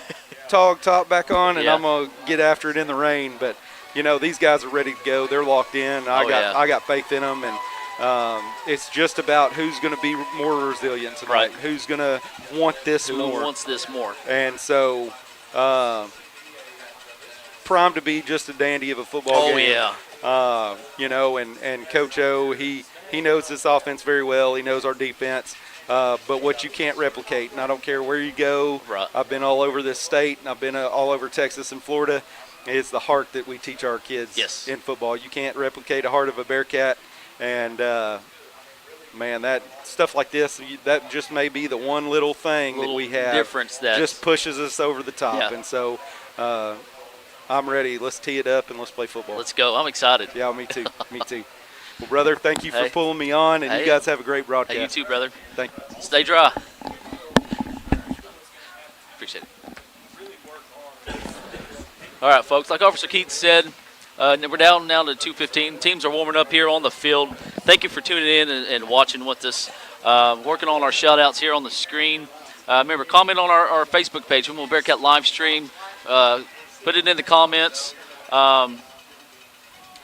back on, and I'm going to get after it in the rain. But, these guys are ready to go. They're locked in. I got faith in them, and it's just about who's going to be more resilient tonight.
Right.
Who's going to want this more.
Who wants this more.
And so primed to be just a dandy of a football game.
Oh,
yeah. And Coach O, he knows this offense very well. He knows our defense. But what you can't replicate, and I don't care where you go.
Right.
I've been all over this state, and I've been all over Texas and Florida. It's the heart that we teach our kids in football. You can't replicate a heart of a Bearcat. And, man, that stuff like this, that just may be the one little thing that we have.
Difference that
just pushes us over the top.
Yeah.
And so I'm ready. Let's tee it up and let's play football.
Let's go. I'm excited.
Yeah, me too. Me too. Well, brother, thank you for pulling me on, and you guys have a great broadcast.
Hey, you too, brother.
Thank you.
Stay dry. Appreciate it. All right, folks. Like Officer Keith said, we're down now to 2:15. Teams are warming up here on the field. Thank you for tuning in and watching with us. Working on our shout-outs here on the screen. Remember, comment on our Facebook page, Booneville Bearcat live stream. Put it in the comments.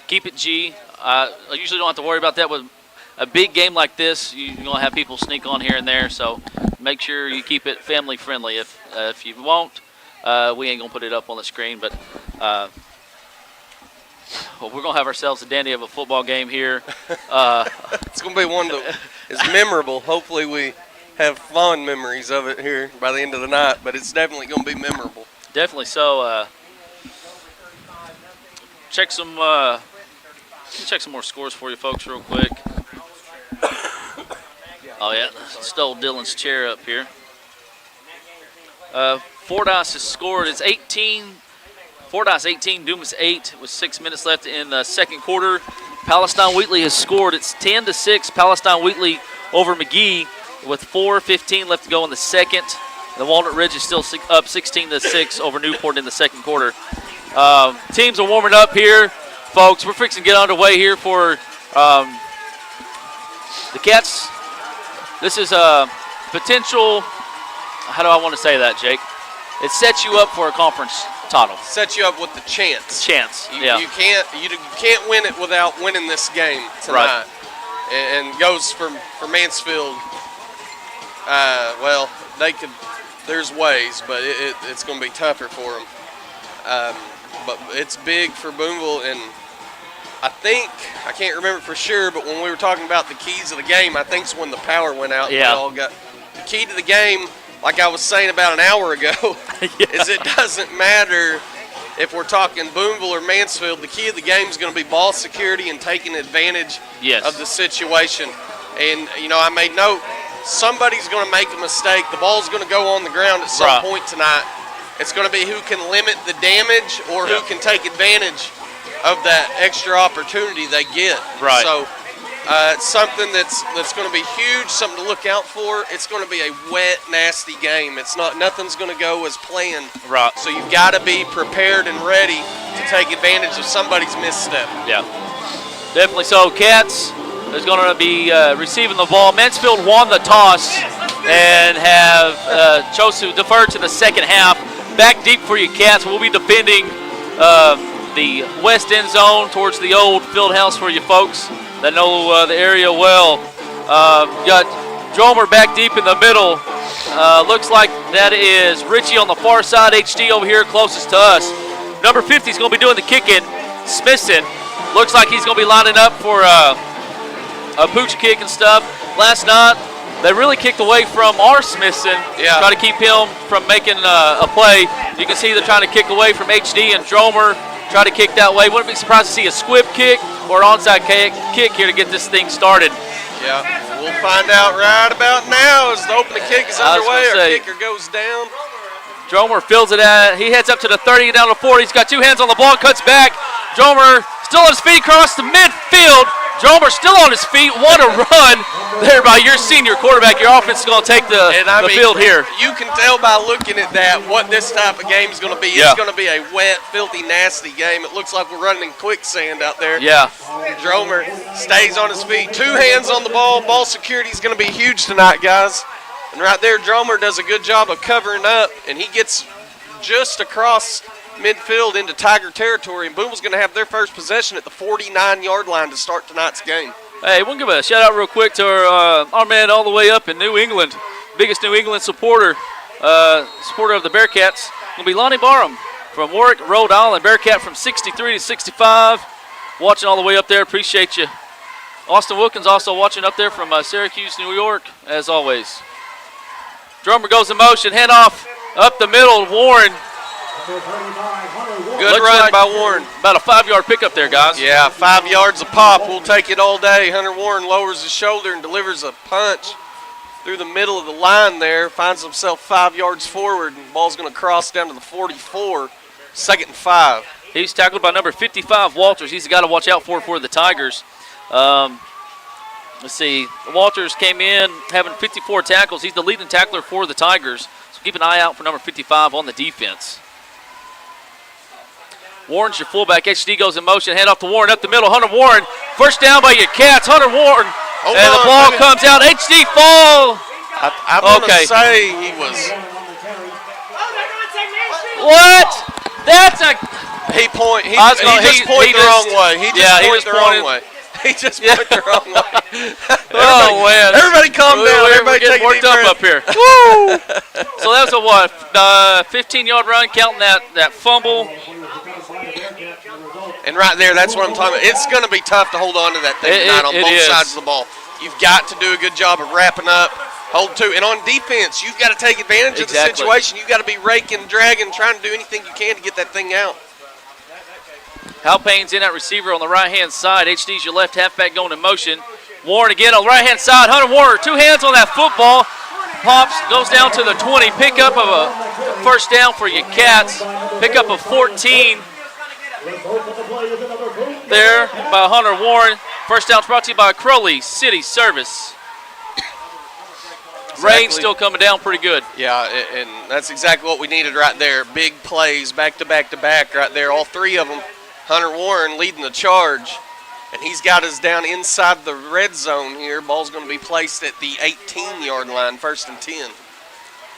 Keep it G. I usually don't have to worry about that with a big game like this. You're going to have people sneak on here and there, so make sure you keep it family friendly. If you won't, we ain't going to put it up on the screen, but well, we're going to have ourselves a dandy of a football game here.
It's going to be one that is memorable. Hopefully we have fond memories of it here by the end of the night, but it's definitely going to be memorable.
Definitely so. Check some more scores for you folks real quick. Oh, yeah, stole Dylan's chair up here. Fordyce has scored. It's 18. Fordyce 18, Dumas 8 with 6 minutes left in the second quarter. Palestine Wheatley has scored. It's 10-6. Palestine Wheatley over McGee with 4:15 left to go in the second. The Walnut Ridge is still up 16-6 over Newport in the second quarter. Teams are warming up here, folks. We're fixing to get underway here for the Cats. This is a potential, how do I want to say that, Jake? It sets you up for a conference title.
Sets you up with the chance.
Yeah.
You can't win it without winning this game tonight. Right. And goes for Mansfield. Well, they could. There's ways, but it's going to be tougher for them. But it's big for Booneville, and I can't remember for sure, but when we were talking about the keys of the game, I think it's when the power went out.
Yeah.
We all got the key to the game. Like I was saying about an hour ago, is it doesn't matter if we're talking Booneville or Mansfield. The key of the game is going to be ball security and taking advantage of the situation. And, I made note, somebody's going to make a mistake. The ball's going to go on the ground at some point tonight. It's going to be who can limit the damage or who can take advantage of that extra opportunity they get.
Right.
So it's something that's going to be huge, something to look out for. It's going to be a wet, nasty game. Nothing's going to go as planned.
Right.
So you've got to be prepared and ready to take advantage of somebody's misstep.
Yeah. Definitely so. Cats is going to be receiving the ball. Mansfield won the toss and have chose to defer to the second half. Back deep for you, Cats. We'll be defending the west end zone towards the old field house for you folks that know the area well. Got Dromer back deep in the middle. Looks like that is Richie on the far side. HD over here closest to us. Number 50 is going to be doing the kicking. Smithson looks like he's going to be lining up for a pooch kick and stuff. Last night, they really kicked away from our Smithson.
Yeah.
Try to keep him from making a play. You can see they're trying to kick away from HD and Dromer. Try to kick that way. Wouldn't be surprised to see a squib kick or an onside kick here to get this thing started.
Yeah, we'll find out right about now as the opening kick is underway. Our kicker goes down.
Dromer fills it at. He heads up to the 30, down to 40. He's got two hands on the ball, cuts back. Dromer still on his feet across the midfield. Dromer still on his feet. What a run there by your senior quarterback. Your offense is going to take the field here.
You can tell by looking at that what this type of game is going to be.
Yeah.
It's going to be a wet, filthy, nasty game. It looks like we're running in quicksand out there.
Yeah.
Dromer stays on his feet. Two hands on the ball. Ball security is going to be huge tonight, guys. And right there, Dromer does a good job of covering up, and he gets just across midfield into Tiger territory, and Booneville's going to have their first possession at the 49-yard line to start tonight's game.
Hey, we'll give a shout-out real quick to our man all the way up in New England, biggest New England supporter of the Bearcats. Going to be Lonnie Barham from Warwick, Rhode Island. Bearcat from 63 to 65. Watching all the way up there. Appreciate you. Austin Wilkins also watching up there from Syracuse, New York, as always. Dromer goes in motion. Handoff up the middle. Warren.
Good run by Warren.
About a 5-yard pickup there, guys.
Yeah, 5 yards a pop. We'll take it all day. Hunter Warren lowers his shoulder and delivers a punch through the middle of the line there. Finds himself 5 yards forward, and the ball's going to cross down to the 44. 2nd and 5.
He's tackled by number 55, Walters. He's the guy to watch out for the Tigers. Let's see. Walters came in having 54 tackles. He's the leading tackler for the Tigers. So keep an eye out for number 55 on the defense. Warren's your fullback. HD goes in motion. Hand off to Warren up the middle. Hunter Warren. First down by your Cats. Hunter Warren. And the ball comes out. HD fall.
I want to say he was.
What? That's a.
He just pointed the wrong way. He just pointed the wrong way. He just pointed the wrong way.
Oh, man.
Everybody calm down. Everybody
getting
take a deep
worked up
breath.
up here. Woo! So that was a what? 15-yard run, counting that fumble.
And right there, that's what I'm talking about. It's going to be tough to hold on to that thing tonight on both sides of the ball. You've got to do a good job of wrapping up, hold to. And on defense, you've got to take advantage of the situation. You've got to be raking, dragging, trying to do anything you can to get that thing out.
Hal Payne's in at receiver on the right-hand side. HD's your left halfback going in motion. Warren again on the right-hand side. Hunter Warren, 2 hands on that football. Pops, goes down to the 20. Pickup of a first down for your Cats. Pickup of 14 there by Hunter Warren. First down's brought to you by Crowley City Service. Rain still coming down pretty good.
Yeah, and that's exactly what we needed right there. Big plays, back to back to back right there. All 3 of them. Hunter Warren leading the charge, and he's got us down inside the red zone here. Ball's going to be placed at the 18-yard line, 1st and 10.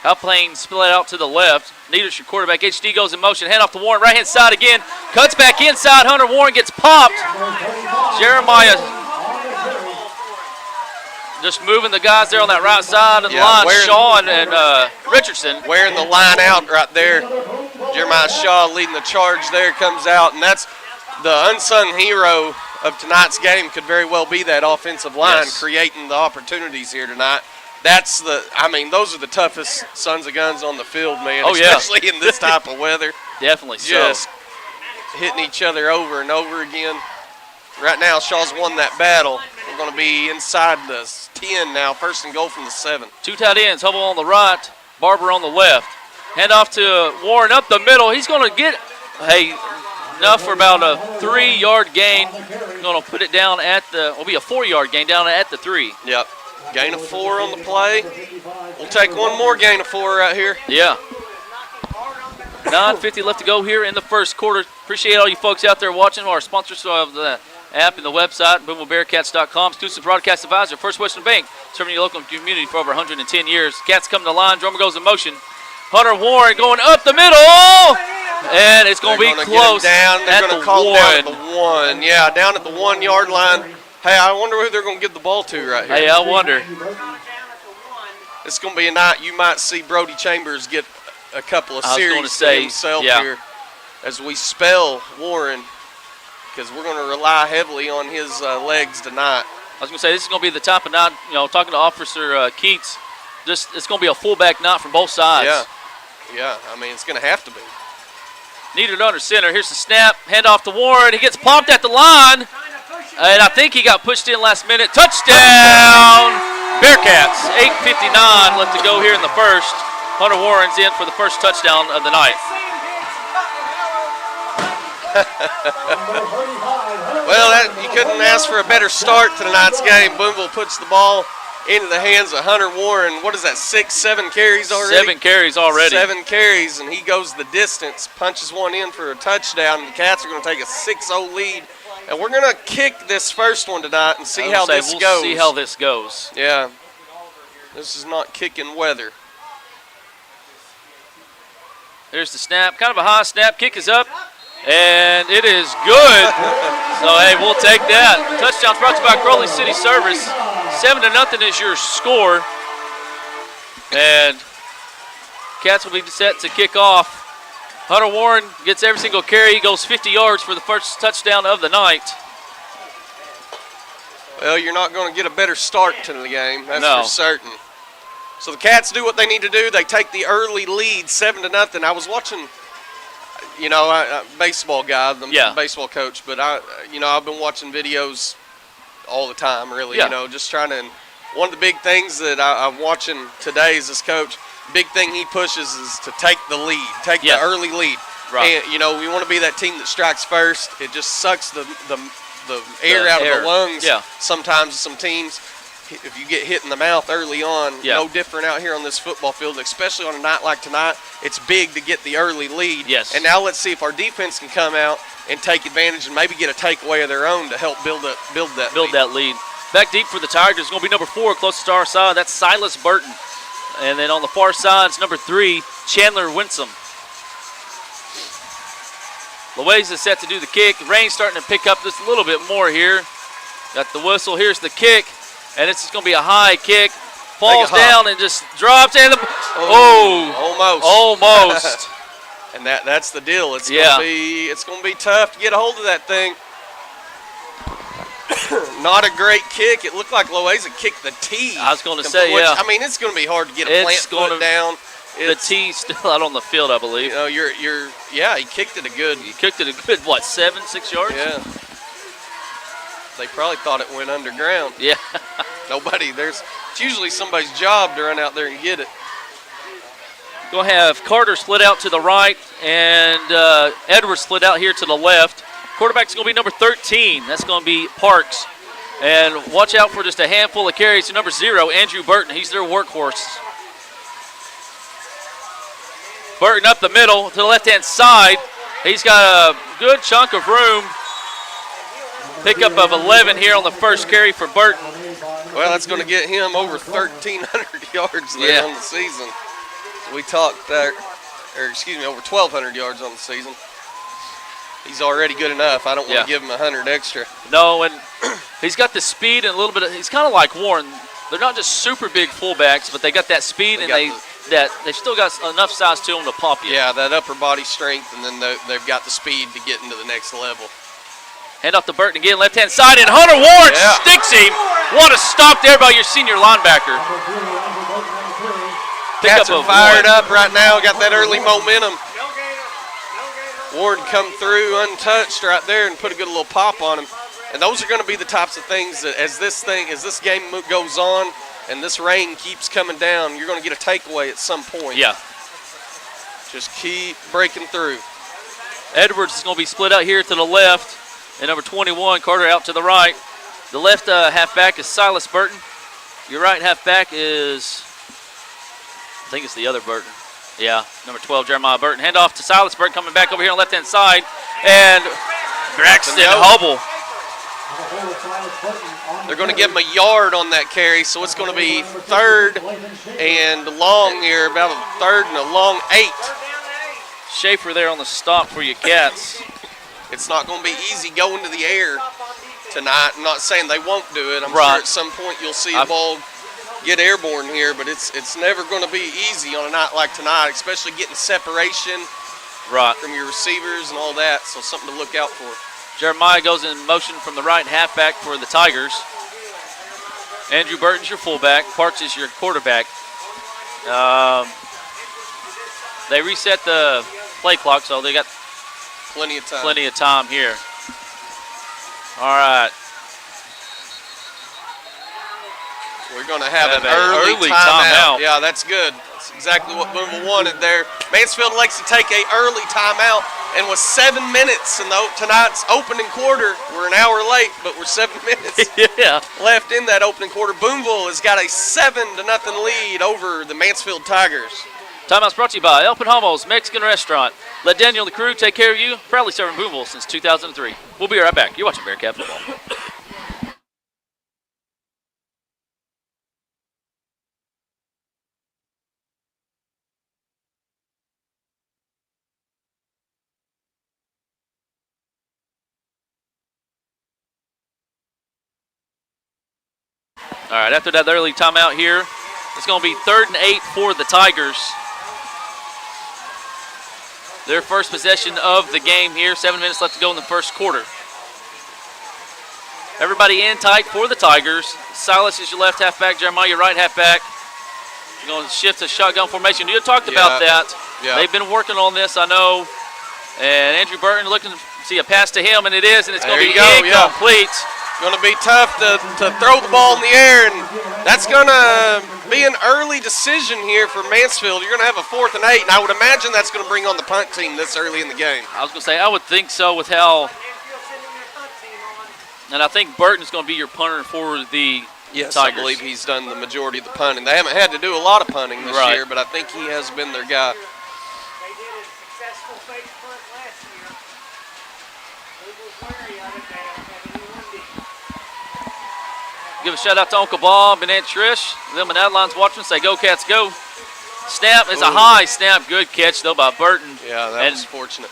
Hal Payne split out to the left. Needles your quarterback. HD goes in motion. Hand off to Warren. Right-hand side again. Cuts back inside. Hunter Warren gets popped. Jeremiah just moving the guys there on that right side of the line. Shaw and Richardson.
Wearing the line out right there. Jeremiah Shaw leading the charge there, comes out, and that's the unsung hero of tonight's game. Could very well be that offensive line creating the opportunities here tonight. Those are the toughest sons of guns on the field, man, especially in this type of weather.
Definitely
just hitting each other over and over again. Right now, Shaw's won that battle. We're going to be inside the 10 now, 1st and goal from the 7.
2 tight ends, Hubble on the right, Barber on the left. Hand off to Warren up the middle. He's going to get, enough for about a 3-yard gain. Going to put it down at will be a 4-yard gain down at the 3.
Yep. Gain of 4 on the play. We'll take one more gain of 4 right here.
Yeah. 9:50 left to go here in the first quarter. Appreciate all you folks out there watching. Our sponsors of the app and the website, BoonevilleBearcats.com. Exclusive broadcast advisor, First Western Bank, serving your local community for over 110 years. Cats come to the line. Drummer goes in motion. Hunter Warren going up the middle, and it's going to be close.
They're going to call down at the 1. Yeah, down at the 1-yard line. Hey, I wonder who they're going to give the ball to right here.
Hey, I wonder.
It's going to be a night you might see Brody Chambers get a couple of series to himself here as we spell Warren, because we're going to rely heavily on his legs tonight.
I was going to say, this is going to be the type of night, talking to Officer Keats, it's going to be a fullback night from both sides.
Yeah, it's going to have to be.
Needed under center. Here's the snap. Hand off to Warren. He gets popped at the line. And I think he got pushed in last minute. Touchdown, Bearcats. 8:59 left to go here in the first. Hunter Warren's in for the first touchdown of the night.
Well, you couldn't ask for a better start to tonight's game. Booneville puts the ball into the hands of Hunter Warren. What is that, 7 carries already?
7 carries already.
7 carries, and he goes the distance, punches one in for a touchdown, and the Cats are going to take a 6-0 lead. And we're going to kick this first one tonight and see how this goes.
We'll see how this goes.
Yeah. This is not kicking weather.
There's the snap. Kind of a high snap. Kick is up. And it is good. So, hey, we'll take that. Touchdown brought to you by Crowley City Service. 7-0 is your score. And Cats will be set to kick off. Hunter Warren gets every single carry. He goes 50 yards for the first touchdown of the night.
Well, you're not going to get a better start to the game. That's for certain. So the Cats do what they need to do. They take the early lead, 7-0. I was watching, baseball guy, the baseball coach, but I've been watching videos all the time, really. Just trying to. One of the big things that I'm watching today is this coach. Big thing he pushes is to take the lead, take the early lead. Right. And, we want to be that team that strikes first. It just sucks the air out of the lungs sometimes some teams. if you get hit in the mouth early on, no different out here on this football field, especially on a night like tonight. It's big to get the early lead.
Yes.
And now let's see if our defense can come out and take advantage and maybe get a takeaway of their own to help build that lead.
Back deep for the Tigers is going to be number 4, closest to our side. That's Silas Burton. And then on the far side, it's number 3, Chandler Winsome. Louise is set to do the kick. Rain's starting to pick up just a little bit more here. Got the whistle. Here's the kick. And it's going to be a high kick. Falls down and just drops. And almost.
And that's the deal. It's gonna be tough to get a hold of that thing. Not a great kick. It looked like Loaiza kicked the tee.
I was going to say, yeah.
I mean, it's going to be hard to get a plant foot down.
The tee's still out on the field, I believe.
You know, he kicked it a good.
What, 7-6 yards?
Yeah. They probably thought it went underground.
Yeah.
It's usually somebody's job to run out there and get it.
Going to have Carter split out to the right and Edwards split out here to the left. Quarterback's going to be number 13. That's going to be Parks. And watch out for just a handful of carries to number 0, Andrew Burton. He's their workhorse. Burton up the middle to the left-hand side. He's got a good chunk of room. Pickup of 11 here on the first carry for Burton.
Well, that's going to get him over 1,300 yards there on the season. We talked there, over 1,200 yards on the season. He's already good enough. I don't want to give him 100 extra.
No, and he's got the speed and a little bit he's kind of like Warren. They're not just super big fullbacks, but they got that speed they've still got enough size to them to pump you.
Yeah, that upper body strength, and then they've got the speed to get into the next level.
Hand off to Burton again, left-hand side, and Hunter Warren sticks him. What a stop there by your senior linebacker.
Cats are fired up right now, got that early momentum. Warren come through untouched right there and put a good little pop on him. And those are going to be the types of things that as this game goes on and this rain keeps coming down, you're going to get a takeaway at some point.
Yeah.
Just keep breaking through.
Edwards is going to be split out here to the left. And number 21, Carter out to the right. The left halfback is Silas Burton. Your right halfback is, I think it's the other Burton. Yeah, number 12, Jeremiah Burton. Hand off to Silas Burton coming back over here on the left-hand side. And Braxton Hubble.
They're going to give him a yard on that carry, so it's going to be 3rd and long here, about a 3rd and a long 8.
Schaefer there on the stop for you Cats.
It's not going to be easy going to the air tonight. I'm not saying they won't do it. I'm sure at some point you'll see a ball get airborne here, but it's never going to be easy on a night like tonight, especially getting separation from your receivers and all that, so something to look out for.
Jeremiah goes in motion from the right halfback for the Tigers. Andrew Burton's your fullback. Parks is your quarterback. They reset the play clock, so they got
plenty of time.
Plenty of time here. All right.
We're going to have an early timeout. Yeah, that's good. That's exactly what Booneville wanted there. Mansfield elects to take an early timeout, and with 7 minutes in tonight's opening quarter, we're an hour late, but we're 7 minutes left in that opening quarter. Booneville has got a 7-0 lead over the Mansfield Tigers.
Timeout's brought to you by El Panjamos Mexican Restaurant. Let Daniel and the crew take care of you. Proudly serving Booneville since 2003. We'll be right back. You're watching Bearcat Football. All right, after that early timeout here, it's going to be 3rd and 8 for the Tigers. Their first possession of the game here. 7 minutes left to go in the first quarter. Everybody in tight for the Tigers. Silas is your left halfback. Jeremiah, your right halfback. You're going to shift to shotgun formation. You talked about that. Yeah. They've been working on this, I know. And Andrew Burton looking to see a pass to him, and it is, and it's going to be incomplete.
Going to be tough to throw the ball in the air, and that's going to be an early decision here for Mansfield. You're going to have a 4th and 8, and I would imagine that's going to bring on the punt team this early in the game.
I was going to say, I would think so with how, and I think Burton's going to be your punter for the
Yes,
Tigers.
I believe he's done the majority of the punting. They haven't had to do a lot of punting this year, but I think he has been their guy.
They did a successful fake punt last year. Who was wary of it? They don't have anyone deep.
Give a shout out to Uncle Bob and Aunt Trish. Them and Adeline's watching. Say, go, Cats, go. Snap is a high snap. Good catch, though, by Burton.
Yeah, that was fortunate.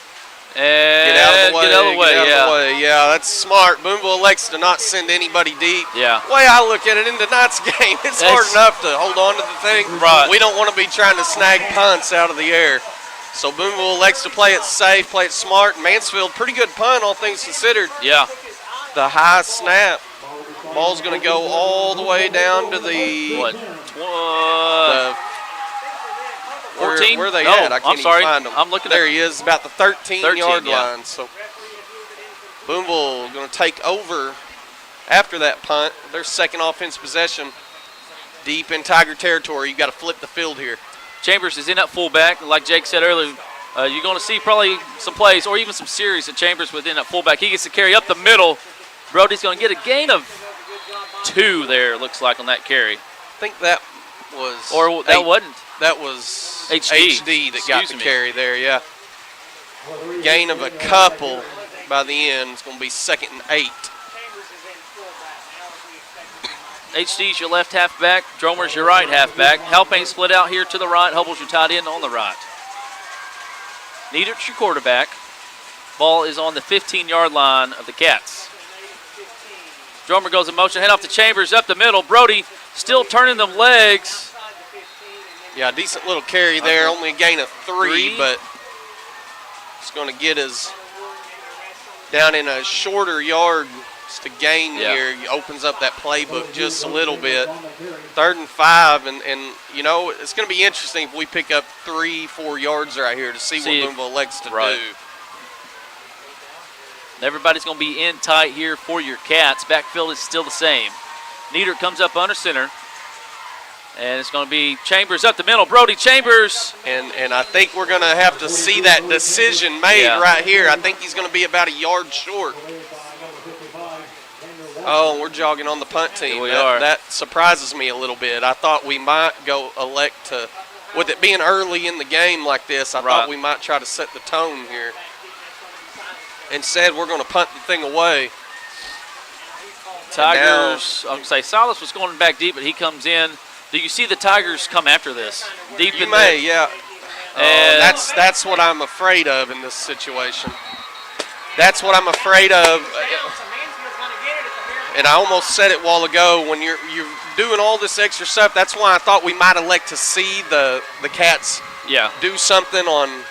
And
get out of the way.
Get out of the way,
Get out of the way. Yeah, that's smart. Booneville elects to not send anybody deep.
Yeah.
The way I look at it in tonight's game, it's hard enough to hold on to the thing.
Right.
We don't want to be trying to snag punts out of the air. So Booneville elects to play it safe, play it smart. Mansfield, pretty good punt, all things considered.
Yeah.
The high snap. Ball's going to go all the way down to the...
What?
14? Where are they
no,
at? I can't
I'm sorry.
even find them.
I'm looking
there
at
he is, about the 13-yard
yeah.
line. So Booneville going to take over after that punt. Their second offense possession. Deep in Tiger territory. You got to flip the field here.
Chambers is in at fullback. Like Jake said earlier, you're going to see probably some plays or even some series that Chambers within at fullback. He gets to carry up the middle. Brody's going to get a gain of 2 there, looks like, on that carry.
I think that was...
Or that wasn't.
That was
HD
that got the carry there, yeah. Gain of a couple by the end. It's going to be 2nd and 8.
HD's your left halfback. Dromer's your right halfback. Halpane split out here to the right. Hubble's your tight end on the right. Niedert's your quarterback. Ball is on the 15-yard line of the Cats. Dromer goes in motion. Head off to Chambers up the middle. Brody still turning them legs.
Yeah, decent little carry there. Only a gain of 3, but it's going to get us down in a shorter yard to gain here. He opens up that playbook just a little bit. 3rd and 5, and you know, it's going to be interesting if we pick up 3-4 yards right here to see what Booneville elects to do.
Everybody's going to be in tight here for your Cats. Backfield is still the same. Niedert comes up under center. And it's going to be Chambers up the middle. Brody Chambers.
And I think we're going to have to see that decision made right here. I think he's going to be about a yard short. Oh, we're jogging on the punt team.
We are.
That surprises me a little bit. I thought we might elect to, with it being early in the game like this, I thought we might try to set the tone here. Instead, we're going to punt the thing away.
Tigers, I'm going to say Silas was going back deep, but he comes in. Do you see the Tigers come after this? Deep in there?
Yeah.
And
that's what I'm afraid of in this situation. That's what I'm afraid of. And I almost said it a while ago, when you're doing all this extra stuff, that's why I thought we might elect to see the Cats do something on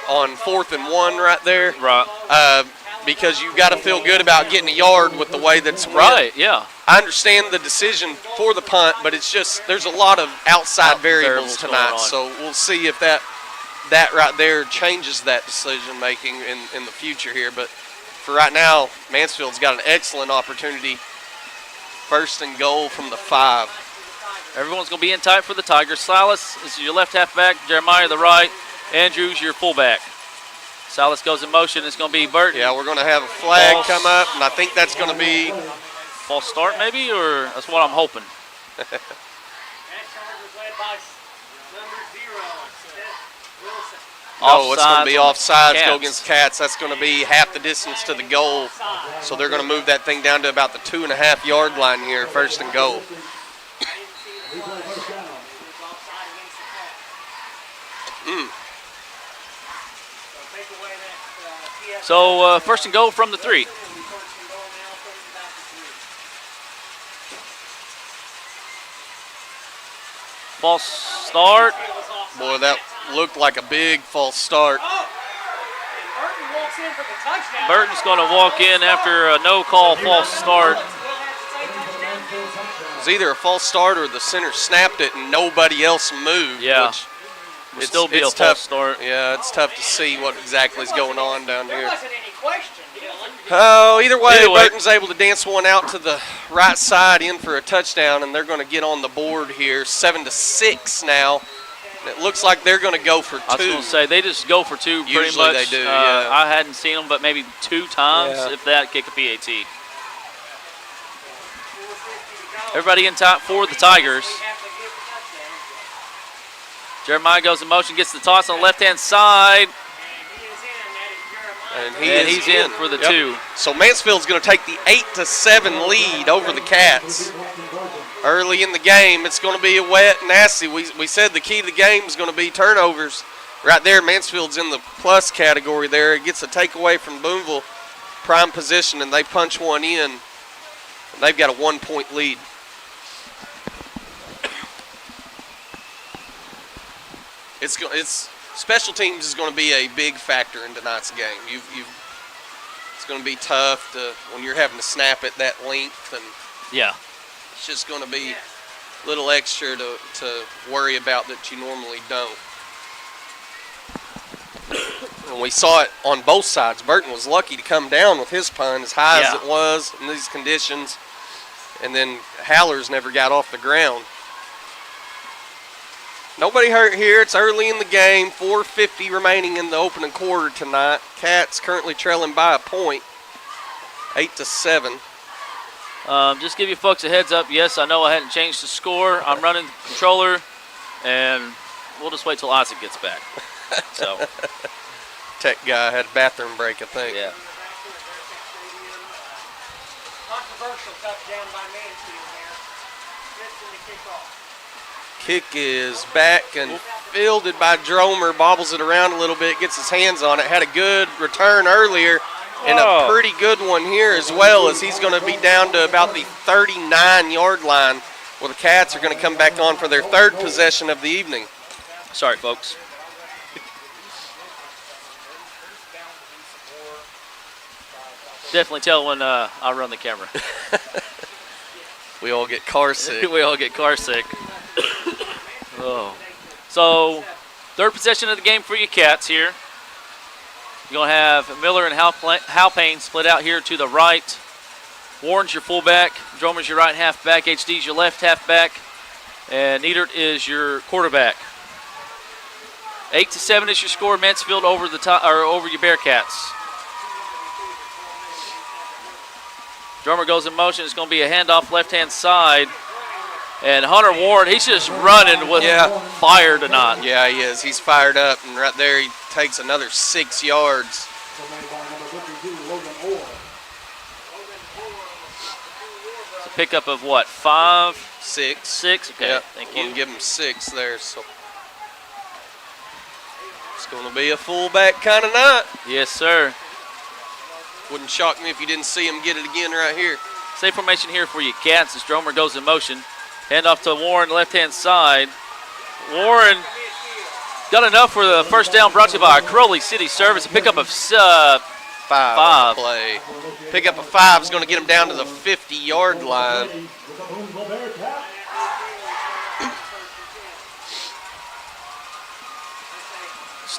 4th and 1 right there.
Right.
Because you've got to feel good about getting a yard with the way that's went.
Right, yeah.
I understand the decision for the punt, but it's just there's a lot of outside variables tonight. So we'll see if that right there changes that decision making in the future here. But for right now, Mansfield's got an excellent opportunity. 1st and goal from the 5.
Everyone's going to be in tight for the Tigers. Silas is your left halfback. Jeremiah the right. Andrews your fullback. Silas goes in motion. It's going to be Burton.
Yeah, we're going to have a flag come up, and I think that's going to be
false start maybe, or that's what I'm hoping.
No, it's going to be offsides, go against Cats. That's going to be half the distance to the goal. So they're going to move that thing down to about the 2.5-yard line here, 1st and goal.
So 1st and goal from the 3. False start.
Boy, that looked like a big false start.
Burton's going to walk in after a no-call false start.
It was either a false start or the center snapped it and nobody else moved.
Yeah.
Which
Would still be a false start.
Yeah, it's tough to see what exactly is going on down here. Oh, either way, Burton's able to dance one out to the right side in for a touchdown, and they're going to get on the board here, 7-6 now. And it looks like they're going to go for 2.
I was going to say, they just go for 2 pretty much.
Usually they do, yeah.
I hadn't seen them, but maybe 2 times, if that, kick a PAT. Everybody in time for the Tigers. Jeremiah goes in motion, gets the toss on the left-hand side.
And
he's in for the 2.
So Mansfield's going to take the 8-7 lead over the Cats. Early in the game, it's going to be a wet, nasty. We said the key to the game is going to be turnovers. Right there, Mansfield's in the plus category there. It gets a takeaway from Booneville, prime position, and they punch one in. And they've got a 1-point lead. It's special teams is going to be a big factor in tonight's game. It's going to be tough when you're having to snap it that length, and it's just going to be a little extra to worry about that you normally don't. And we saw it on both sides. Burton was lucky to come down with his punt as high as it was in these conditions, and then Hallers never got off the ground. Nobody hurt here. It's early in the game. 4:50 remaining in the opening quarter tonight. Cats currently trailing by a point, 8-7.
Just give you folks a heads up. Yes, I know I hadn't changed the score. I'm running the controller, and we'll just wait till Isaac gets back. So,
tech guy had a bathroom break, I think.
Yeah.
Controversial touchdown by Mansfield there. Missing the kickoff.
Kick is back and fielded by Dromer. Bobbles it around a little bit, gets his hands on it. Had a good return earlier and a pretty good one here as well, as he's going to be down to about the 39-yard line, where the Cats are going to come back on for their 3rd possession of the evening.
Sorry, folks. Definitely tell when I run the camera.
We all get car sick.
We all get car sick. Oh. So, 3rd possession of the game for you Cats here. You're going to have Miller and Halpane split out here to the right. Warren's your fullback. Dromer's your right halfback. HD's your left halfback. And Niedert is your quarterback. 8-7 is your score. Mansfield over over your Bearcats. Dromer goes in motion. It's going to be a handoff left-hand side. And Hunter Warren, he's just running with fire tonight.
Yeah, he is. He's fired up, and right there he takes another 6 yards.
It's a pickup of what, 5?
6.
6? Okay,
yep.
Thank you.
We'll give him 6 there. So it's going to be a fullback kind of night.
Yes, sir.
Wouldn't shock me if you didn't see him get it again right here.
Same formation here for you Cats as Dromer goes in motion. Hand off to Warren, left-hand side. Warren got enough for the first down, brought to you by Crowley City Service. A pickup of 5.
Play. Pickup of 5 is going to get him down to the 50-yard line.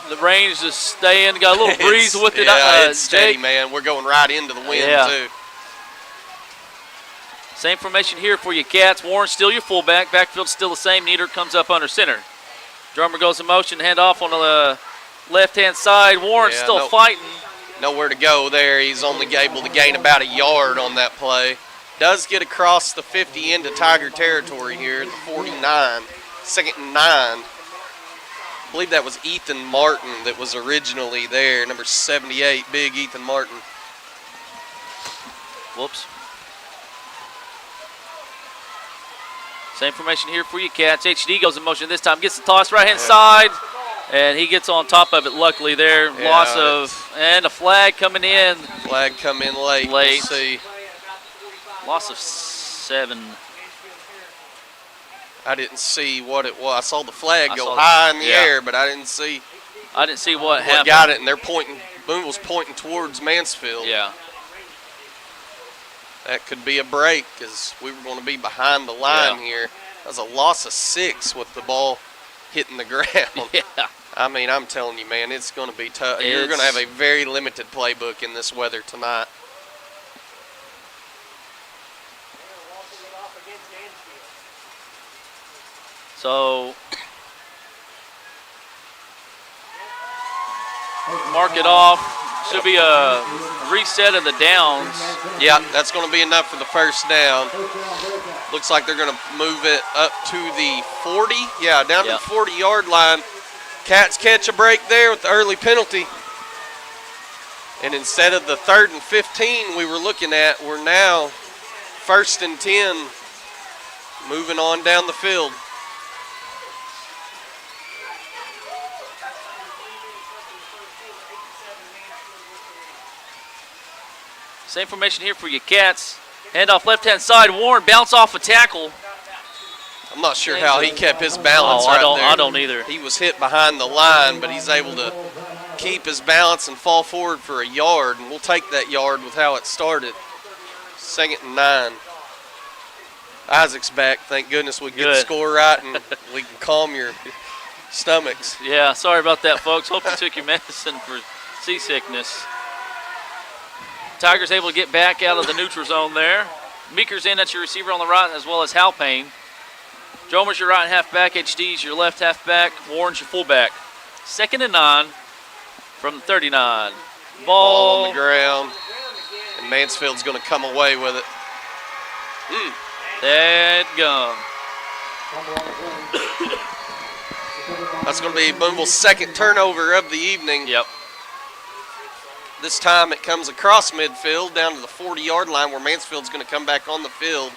The rain's just staying. Got a little breeze with it.
It's steady, man. We're going right into the wind, too.
Same formation here for you Cats. Warren still your fullback. Backfield still the same. Niedert comes up under center. Dromer goes in motion. Hand off on the left-hand side. Warren still fighting.
Nowhere to go there. He's only able to gain about a yard on that play. Does get across the 50 into Tiger territory here, the 49. 2nd and 9. I believe that was Ethan Martin that was originally there. Number 78, big Ethan Martin.
Whoops. Same formation here for you Cats. HD goes in motion this time. Gets the toss right-hand side. And he gets on top of it luckily there. And a flag coming in.
Flag come in late. We'll see.
Loss of 7.
I didn't see what it was. I saw the flag go high in the air, but I didn't see
what happened.
Got it, and they're pointing. Booneville's pointing towards Mansfield.
Yeah.
That could be a break because we were going to be behind the line here. That was a loss of 6 with the ball hitting the ground.
Yeah.
I mean, I'm telling you, man, it's going to be tough. You're going to have a very limited playbook in this weather tonight.
So, mark it off. Should be a reset of the downs.
Yeah, that's going to be enough for the first down. Looks like they're going to move it up to the 40. Yeah, down to the 40-yard line. Cats catch a break there with the early penalty. And instead of the 3rd and 15 we were looking at, we're now 1st and 10, moving on down the field.
Same formation here for you Cats. Hand off left-hand side. Warren bounce off a tackle.
I'm not sure how he kept his balance right there.
I don't either.
He was hit behind the line, but he's able to keep his balance and fall forward for a yard, and we'll take that yard with how it started. 2nd and 9. Isaac's back. Thank goodness we get the score right and we can calm your stomachs.
Yeah, sorry about that, folks. Hope you took your medicine for seasickness. Tigers able to get back out of the neutral zone there. Meeker's in at your receiver on the right, as well as Halpayne. Dromer's your right halfback. HD's your left halfback. Warren's your fullback. 2nd and 9 from the 39.
Ball on the ground, and Mansfield's going to come away with it.
Dead gum.
That's going to be Booneville's 2nd turnover of the evening.
Yep.
This time it comes across midfield down to the 40-yard line where Mansfield's going to come back on the field.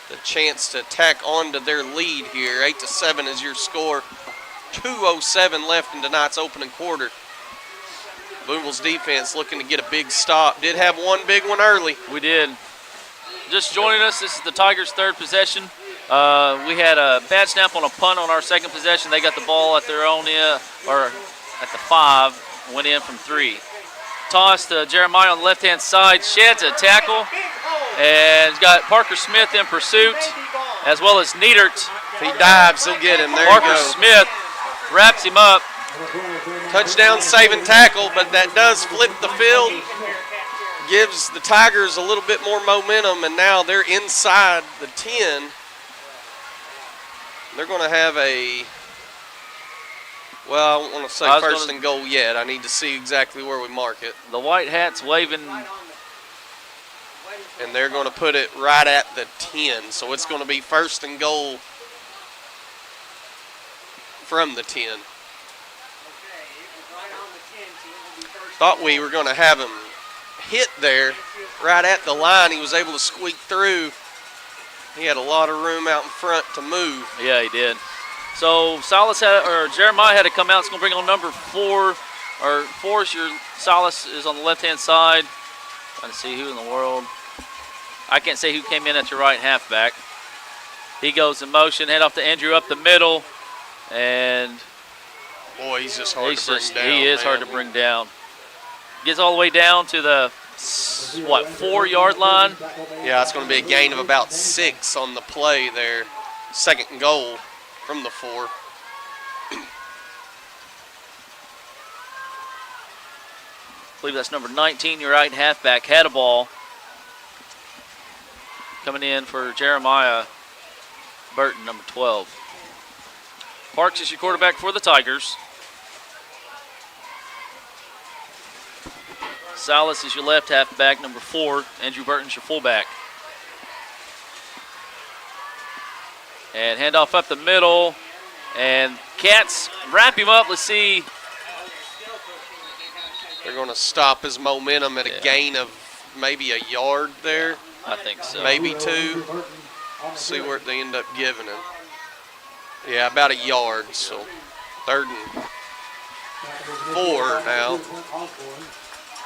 The chance to tack on to their lead here. 8-7 is your score. 2:07 left in tonight's opening quarter. Booneville's defense looking to get a big stop. Did have one big one early.
We did. Just joining us, this is the Tigers' 3rd possession. We had a bad snap on a punt on our 2nd possession. They got the ball at their own or at the 5, went in from 3. Toss to Jeremiah on the left-hand side, sheds a tackle, and he's got Parker Smith in pursuit, as well as Niedert.
If he dives, he'll get him. There
Parker
you go.
Smith wraps him up.
Touchdown saving tackle, but that does flip the field. Gives the Tigers a little bit more momentum, and now they're inside the 10. They're going to have a, well, I don't want to say first and goal yet. I need to see exactly where we mark it.
The white hat's waving.
And they're going to put it right at the 10. So it's going to be 1st and goal from the 10. Thought we were going to have him hit there right at the line. He was able to squeak through. He had a lot of room out in front to move.
Yeah, he did. So Jeremiah had to come out. It's going to bring on number 4. Or 4 is your Silas is on the left-hand side. Trying to see who in the world. I can't say who came in at your right halfback. He goes in motion, head off to Andrew up the middle, and
boy, he's just hard to bring down.
He is hard to bring down. Gets all the way down to the 4-yard line.
Yeah, it's going to be a gain of about 6 on the play there. 2nd and goal from the 4.
I believe that's number 19, your right halfback, had a ball. Coming in for Jeremiah Burton, number 12. Parks is your quarterback for the Tigers. Silas is your left halfback, number 4. Andrew Burton's your fullback. And handoff up the middle. And Cats wrap him up. Let's see.
They're going to stop his momentum at a gain of maybe a yard there.
I think so.
Maybe 2. See where they end up giving him. Yeah, about a yard. So 3rd and 4 now.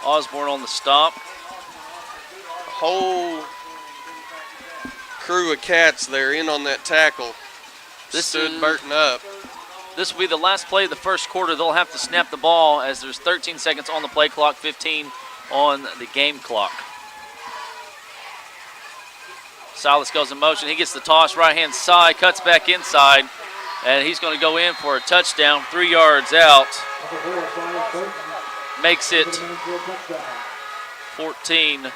Osborne on the stop.
A whole crew of Cats there in on that tackle. This stood Burton up.
This will be the last play of the first quarter. They'll have to snap the ball as there's 13 seconds on the play clock, 15 on the game clock. Silas goes in motion. He gets the toss right-hand side, cuts back inside, and he's going to go in for a touchdown 3 yards out. Makes it 14-7.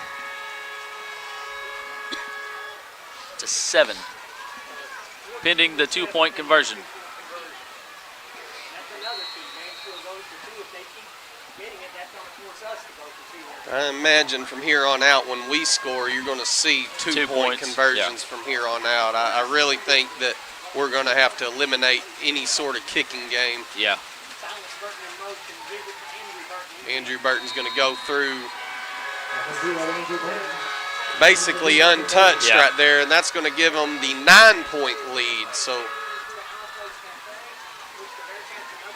Pending the 2-point conversion.
I imagine from here on out, when we score, you're going to see two-point conversions from here on out. I really think that we're going to have to eliminate any sort of kicking game.
Yeah.
Andrew Burton's going to go through basically untouched right there, and that's going to give them the 9-point lead. So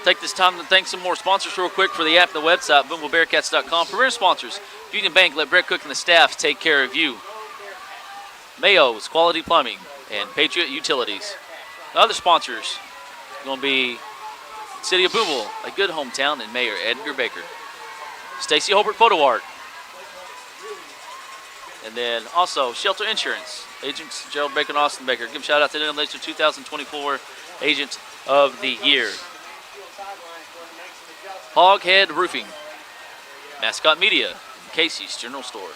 take this time to thank some more sponsors real quick for the app and the website, BoonevilleBearcats.com. Premier sponsors, Union Bank, let Brett Cook and the staff take care of you. Mayo's Quality Plumbing and Patriot Utilities. The other sponsors going to be City of Booneville, a good hometown, and Mayor Edgar Baker. Stacy Holbert Photo Art. And then also Shelter Insurance, agents Jerald Baker and Austin Baker. Give a shout out to them, Laser 2024 Agent of the Year. Hoghead Roofing, Mascot Media, and Casey's General Store.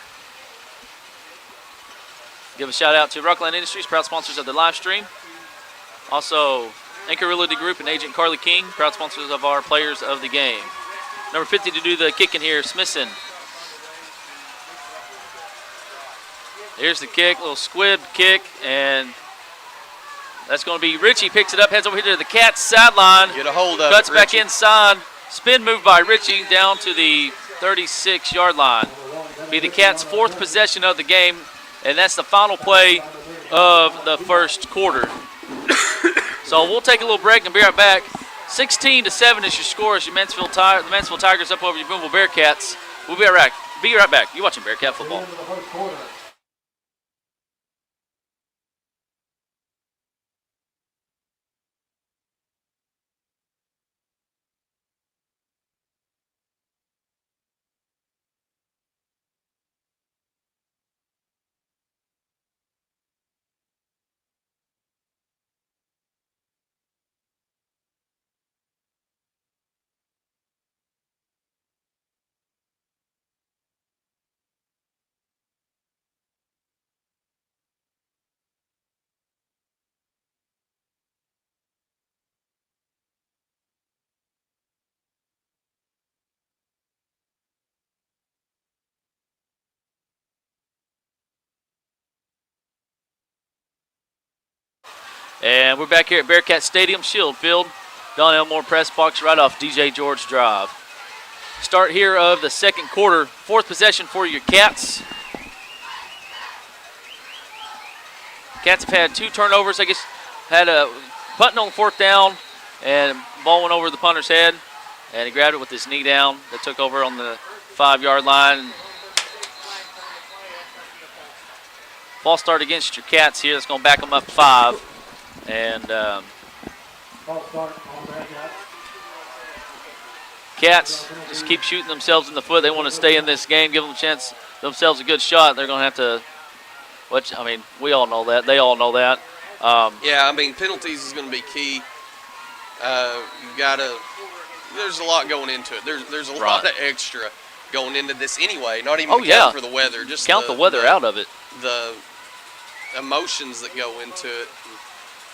Give a shout out to Rockland Industries, proud sponsors of the live stream. Also, Anchor Realty Group and Agent Carly King, proud sponsors of our players of the game. Number 50 to do the kicking here, Smithson. Here's the kick, little squib kick, and that's going to be Richie. Picks it up, heads over here to the Cats sideline.
Get a hold of
cuts
it,
back
Richie.
inside. Spin move by Richie down to the 36-yard line. Be the Cats' 4th possession of the game, and that's the final play of the first quarter. So we'll take a little break and be right back. 16-7 is your score as your the Mansfield Tigers up over your Booneville Bearcats. We'll be right back. Be right back. You're watching Bearcat football. And we're back here at Bearcat Stadium, Shield Field. Don Elmore press box right off DJ George Drive. Start here of the second quarter. 4th possession for your Cats. Cats have had 2 turnovers. I guess had a punting on 4th down, and ball went over the punter's head, and he grabbed it with his knee down. They took over on the 5-yard line. Ball start against your Cats here. That's going to back them up 5. And Cats just keep shooting themselves in the foot. They want to stay in this game, give them a chance, themselves a good shot. They're going to have to, which, I mean, we all know that. They all know that.
Yeah, I mean, penalties is going to be key. You got to, there's a lot going into it. There's a lot of extra going into this anyway, not even for the weather. Just
count the weather out of it.
The emotions that go into it.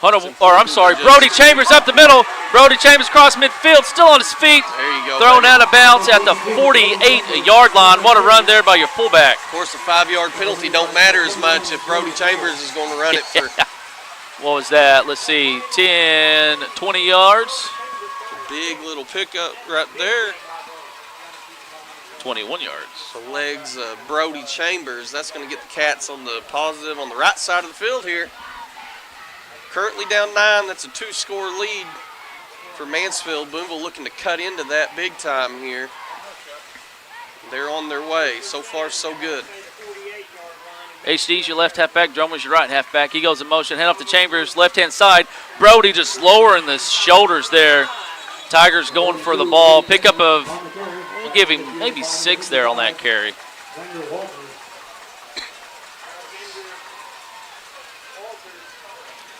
Brody Chambers up the middle. Brody Chambers across midfield, still on his feet.
There you go.
Thrown out of bounds at the 48-yard line. What a run there by your fullback.
Of course, the 5-yard penalty don't matter as much if Brody Chambers is going to run it for.
What was that? Let's see, 10, 20 yards.
Big little pickup right there.
21 yards.
The legs of Brody Chambers. That's going to get the Cats on the positive on the right side of the field here. Currently down 9. That's a 2-score lead for Mansfield. Booneville looking to cut into that big time here. They're on their way. So far, so good.
HD's your left halfback. Drummond's your right halfback. He goes in motion. Hand off to Chambers, left-hand side. Brody just lowering the shoulders there. Tigers going for the ball. Pickup of, we'll give him maybe 6 there on that carry.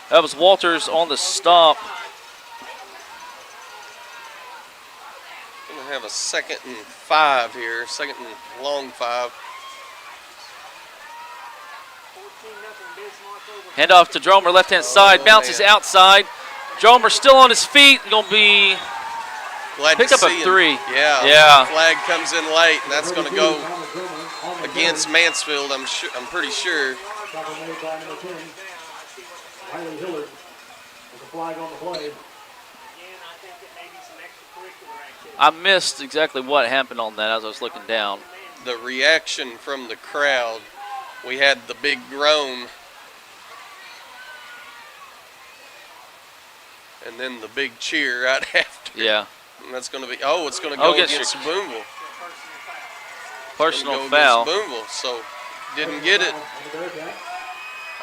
That was Walters on the stop.
Going to have a 2nd and 5 here. 2nd and long 5.
Hand off to Dromer, left-hand side. Bounces outside. Dromer still on his feet. Going to be
Glad
Picked
to
up a
see him.
3.
Yeah.
Yeah.
Flag comes in late, and that's going to go against Mansfield. I'm pretty sure.
I missed exactly what happened on that as I was looking down.
The reaction from the crowd. We had the big groan. And then the big cheer right after.
Yeah.
And that's going to be, it's going to go against Booneville.
Personal foul.
Booneville, so didn't get it.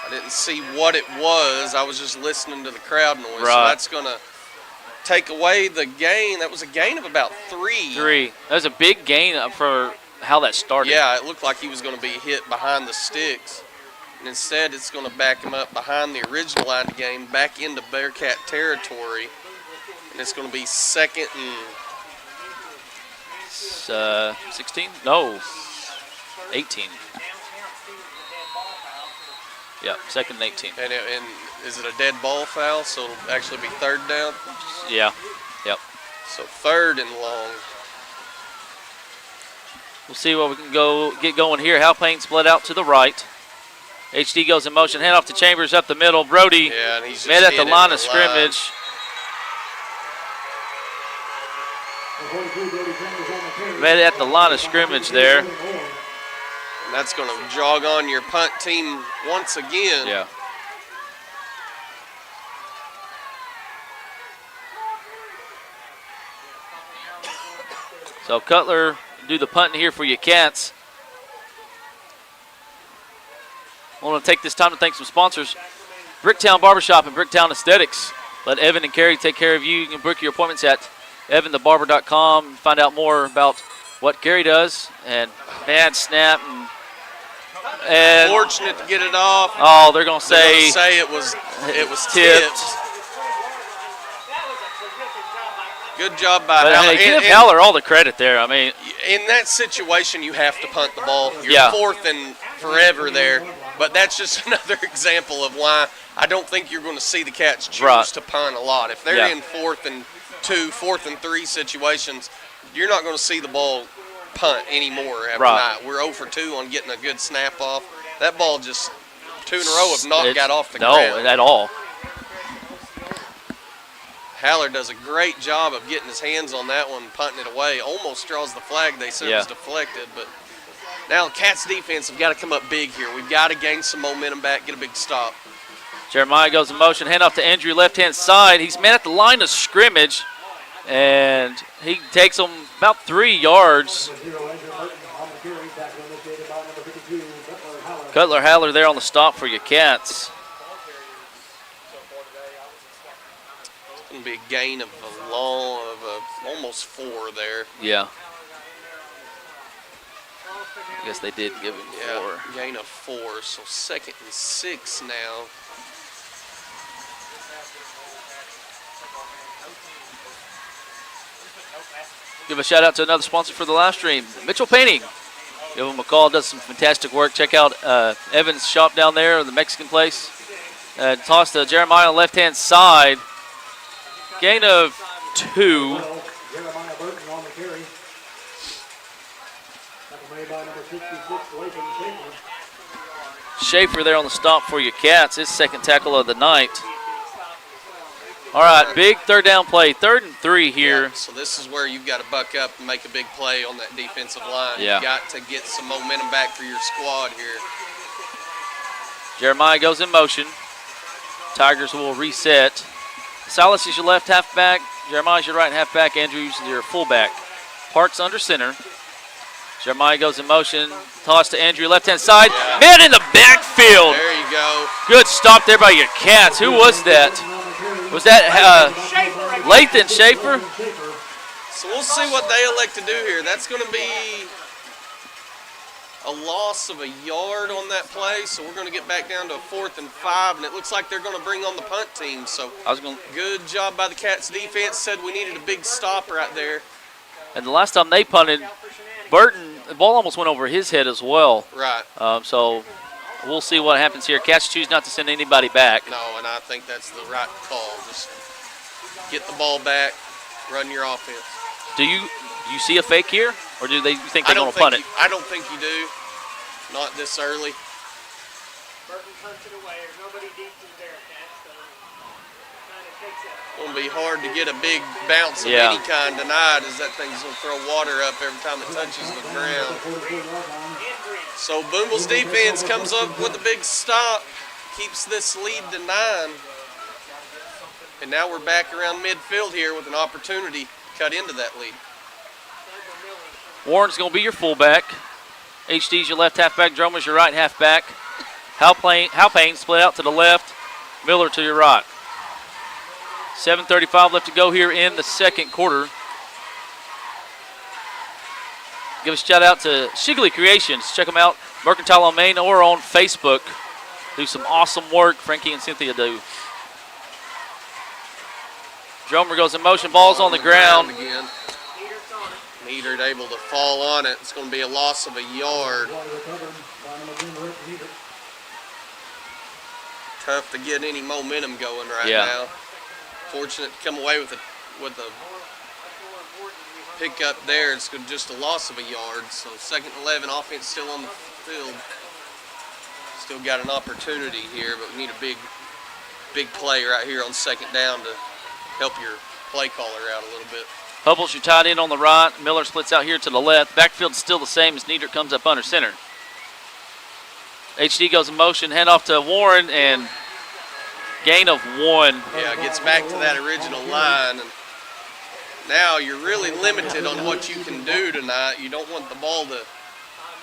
I didn't see what it was. I was just listening to the crowd noise.
Right.
So that's going to take away the gain. That was a gain of about 3.
3. That was a big gain for how that started.
Yeah, it looked like he was going to be hit behind the sticks. And instead, it's going to back him up behind the original line of game, back into Bearcat territory. And it's going to be 2nd and
16? No, 18. Yeah, 2nd and 18.
And is it a dead ball foul? So it'll actually be 3rd down?
Yeah, yep.
So 3rd and long.
We'll see what we can get going here. Hal Payne split out to the right. HD goes in motion, hand off to Chambers up the middle. Brody
and he's
met at the line of scrimmage. Met at the line of scrimmage there.
And that's going to jog on your punt team once again.
Yeah. So Cutler do the punting here for you Cats. I want to take this time to thank some sponsors. Bricktown Barbershop and Bricktown Aesthetics. Let Evan and Carrie take care of you. You can book your appointments at evanthebarber.com. Find out more about what Gary does. And bad snap. And
fortunate to get it off.
Oh, they're going to say
it was tipped. Good job by Haller.
Hey, give Haller all the credit there. I mean,
in that situation, you have to punt the ball. You're
yeah.
4th and forever there. But that's just another example of why I don't think you're going to see the Cats choose to punt a lot. If they're in 4th and 2, 4th and 3 situations, you're not going to see the ball punt anymore every night. We're 0 for 2 on getting a good snap off. That ball just 2 in a row have not got off the ground.
No, at all.
Haller does a great job of getting his hands on that one, punting it away. Almost draws the flag. They said it was deflected, but now the Cats defense have got to come up big here. We've got to gain some momentum back, get a big stop.
Jeremiah goes in motion, hand off to Andrew, left-hand side. He's met at the line of scrimmage, and he takes him about 3 yards. Cutler Haller there on the stop for your Cats.
It's going to be a gain of almost 4 there.
Yeah. I guess they did give him 4.
Gain of 4, so 2nd and 6 now.
Give a shout out to another sponsor for the live stream, Mitchell Painting. Give him a call, does some fantastic work. Check out Evan's shop down there, the Mexican place. Toss to Jeremiah on the left-hand side. Gain of 2. Schaefer there on the stop for your Cats, his 2nd tackle of the night. All right, big 3rd down play, 3rd and 3 here.
Yeah, so this is where you've got to buck up and make a big play on that defensive line.
Yeah.
You've got to get some momentum back for your squad here.
Jeremiah goes in motion. Tigers will reset. Silas is your left halfback. Jeremiah's your right halfback. Andrews is your fullback. Parks under center. Jeremiah goes in motion. Toss to Andrew, left-hand side. Yeah. Man in the backfield.
There you go.
Good stop there by your Cats. Who was that? Was that Lathan Schaefer?
So we'll see what they elect to do here. That's going to be a loss of a yard on that play, so we're going to get back down to a 4th and 5, and it looks like they're going to bring on the punt team. So good job by the Cats defense. Said we needed a big stop right there.
And the last time they punted, Burton, the ball almost went over his head as well.
Right.
So we'll see what happens here. Cats choose not to send anybody back.
No, and I think that's the right call. Just get the ball back, run your offense.
Do you see a fake here, or do they think they're going to punt it?
I don't think you do. Not this early.
Burton punts it away. There's nobody deep to the Bearcats, so kind of takes it.
It's going to be hard to get a big bounce of any kind tonight, as that thing's going to throw water up every time it touches the ground. So Booneville's defense comes up with a big stop, keeps this lead to 9. And now we're back around midfield here with an opportunity to cut into that lead.
Warren's going to be your fullback. HD's your left halfback. Dromer's your right halfback. Halpayne split out to the left. Miller to your right. 7:35 left to go here in the second quarter. Give a shout out to Shigley Creations. Check them out. Mercantile on Main or on Facebook. Do some awesome work Frankie and Cynthia do. Dromer goes in motion. Ball's on the ground.
Again. Needard able to fall on it. It's going to be a loss of a yard. Tough to get any momentum going right now. Fortunate to come away with a pickup there. It's just a loss of a yard. So 2nd and 11, offense still on the field. Still got an opportunity here, but we need a big play right here on 2nd down to help your play caller out a little bit.
Hubbles, your tight end on the right. Miller splits out here to the left. Backfield's still the same as Neidert comes up under center. HD goes in motion, hand off to Warren, and gain of 1.
Yeah, gets back to that original line. And now you're really limited on what you can do tonight. You don't want the ball to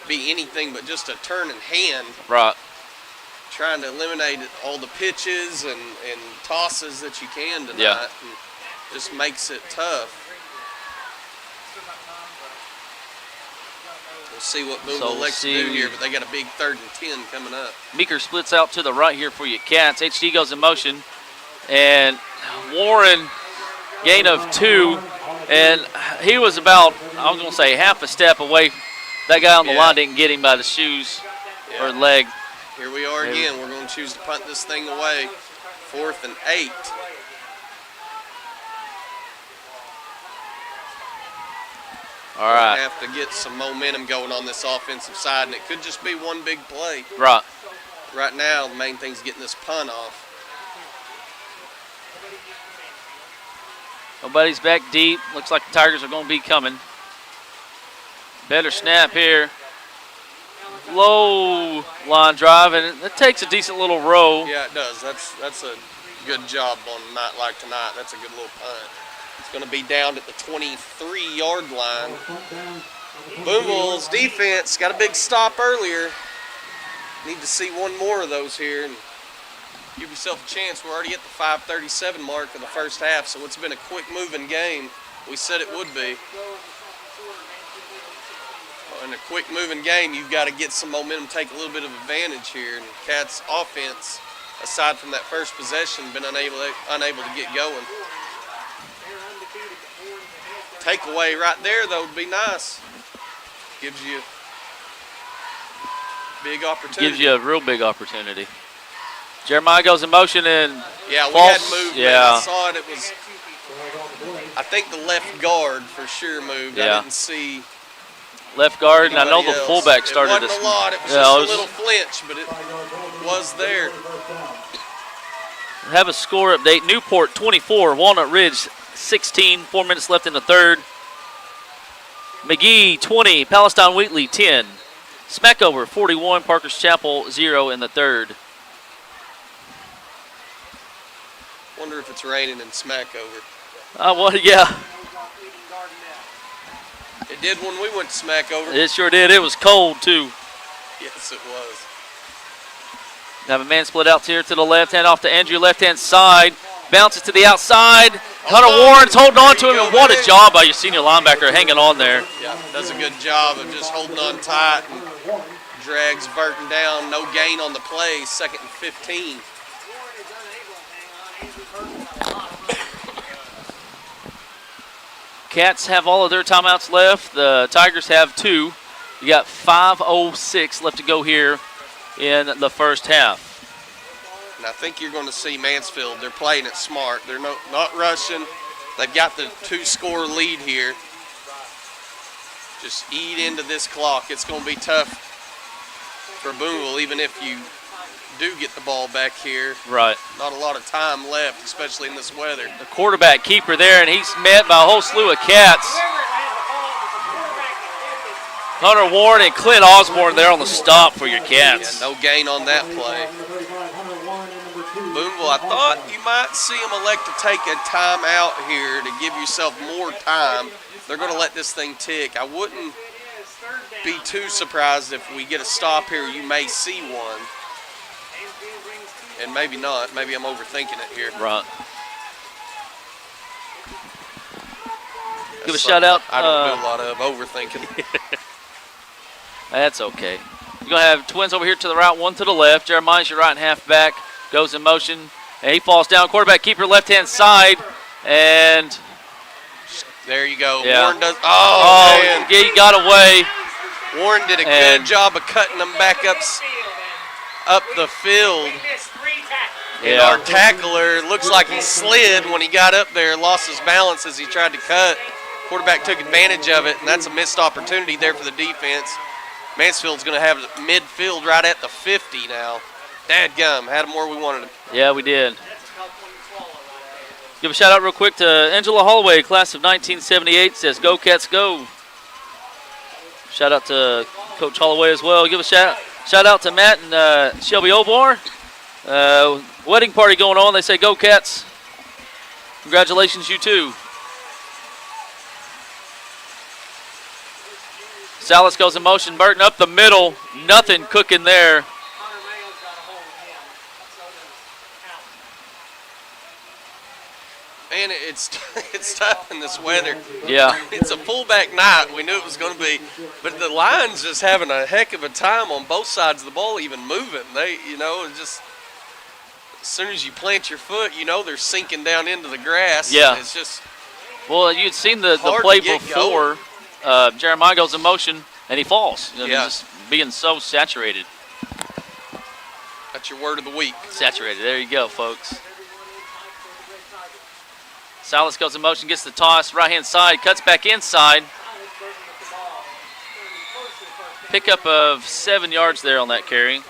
be anything but just a turn in hand.
Right.
Trying to eliminate all the pitches and tosses that you can tonight.
Yeah.
And just makes it tough. We'll see what Booneville elects to do here, but they got a big 3rd and 10 coming up.
Meeker splits out to the right here for you Cats. HD goes in motion, and Warren gain of 2, and he was about, I was going to say, half a step away. That guy on the line didn't get him by the shoes or leg.
Here we are again. We're going to choose to punt this thing away. 4th and 8.
All right.
Have to get some momentum going on this offensive side, and it could just be one big play.
Right.
Right now, the main thing's getting this punt off.
Nobody's back deep. Looks like the Tigers are going to be coming. Better snap here. Low line drive, and it takes a decent little row.
Yeah, it does. That's a good job on a night like tonight. That's a good little punt. It's going to be down at the 23-yard line. Booneville's defense got a big stop earlier. Need to see one more of those here and give yourself a chance. We're already at the 5:37 mark of the first half, so it's been a quick-moving game. We said it would be. In a quick-moving game, you've got to get some momentum, take a little bit of advantage here. And Cats' offense, aside from that first possession, been unable to get going. Takeaway right there, though, would be nice. Gives you a big opportunity.
Gives you a real big opportunity. Jeremiah goes in motion and
we
false.
had movement.
Yeah.
I saw it. It was, I think the left guard for sure moved.
Yeah.
I didn't see
left guard, and I know the
else.
fullback started
It wasn't a lot. It was just a little flinch, but it was there.
Have a score update. Newport 24, Walnut Ridge 16, 4 minutes left in the third. McGee 20, Palestine Wheatley 10. Smackover 41, Parker's Chapel 0 in the third.
Wonder if it's raining in Smackover.
Yeah.
It did when we went to Smackover.
It sure did. It was cold, too.
Yes, it was.
Have a man split out here to the left, hand off to Andrew, left-hand side. Bounces to the outside. Hunter Warren's holding on to him, and what a job by your senior linebacker hanging on there.
Yeah, does a good job of just holding on tight and drags Burton down. No gain on the play, 2nd and 15.
Cats have all of their timeouts left. The Tigers have 2. You got 5:06 left to go here in the first half.
And I think you're going to see Mansfield. They're playing it smart. They're not rushing. They've got the 2-score lead here. just eat into this clock. It's going to be tough for Booneville, even if you do get the ball back here.
Right.
Not a lot of time left, especially in this weather.
The quarterback keeper there, and he's met by a whole slew of Cats. Hunter Warren and Clint Osborne there on the stop for your Cats.
Yeah, no gain on that play. Booneville, I thought you might see them elect to take a timeout here to give yourself more time. They're going to let this thing tick. I wouldn't be too surprised if we get a stop here. You may see one. And maybe not. Maybe I'm overthinking it here.
Right. Give a shout out.
I don't do a lot of overthinking.
That's okay. You're going to have twins over here to the right, one to the left. Jeremiah's your right half back. Goes in motion. And he falls down. Quarterback keeper left-hand side. And
there you go.
Yeah.
Warren does. Oh, man.
Yeah, he got away.
Warren did a good job of cutting them back up the field. And our tackler looks like he slid when he got up there, lost his balance as he tried to cut. Quarterback took advantage of it, and that's a missed opportunity there for the defense. Mansfield's going to have midfield right at the 50 now. Dadgum, had him where we wanted him.
Yeah, we did. Give a shout out real quick to Angela Holloway, class of 1978, says go Cats go. Shout out to Coach Holloway as well. Give a shout out to Matt and Shelby Obar. Wedding party going on. They say go Cats. Congratulations, you too. Salas goes in motion. Burton up the middle. Nothing cooking there.
Man, it's tough in this weather.
Yeah.
It's a fullback night. We knew it was going to be. But the Lions just having a heck of a time on both sides of the ball, even moving. They, just as soon as you plant your foot, they're sinking down into the grass.
Yeah.
It's just
well, you'd seen the play before. Jeremiah goes in motion, and he falls. Just being so saturated.
That's your word of the week.
Saturated. There you go, folks. Salas goes in motion, gets the toss, right-hand side, cuts back inside. Pickup of 7 yards there on that carry.
I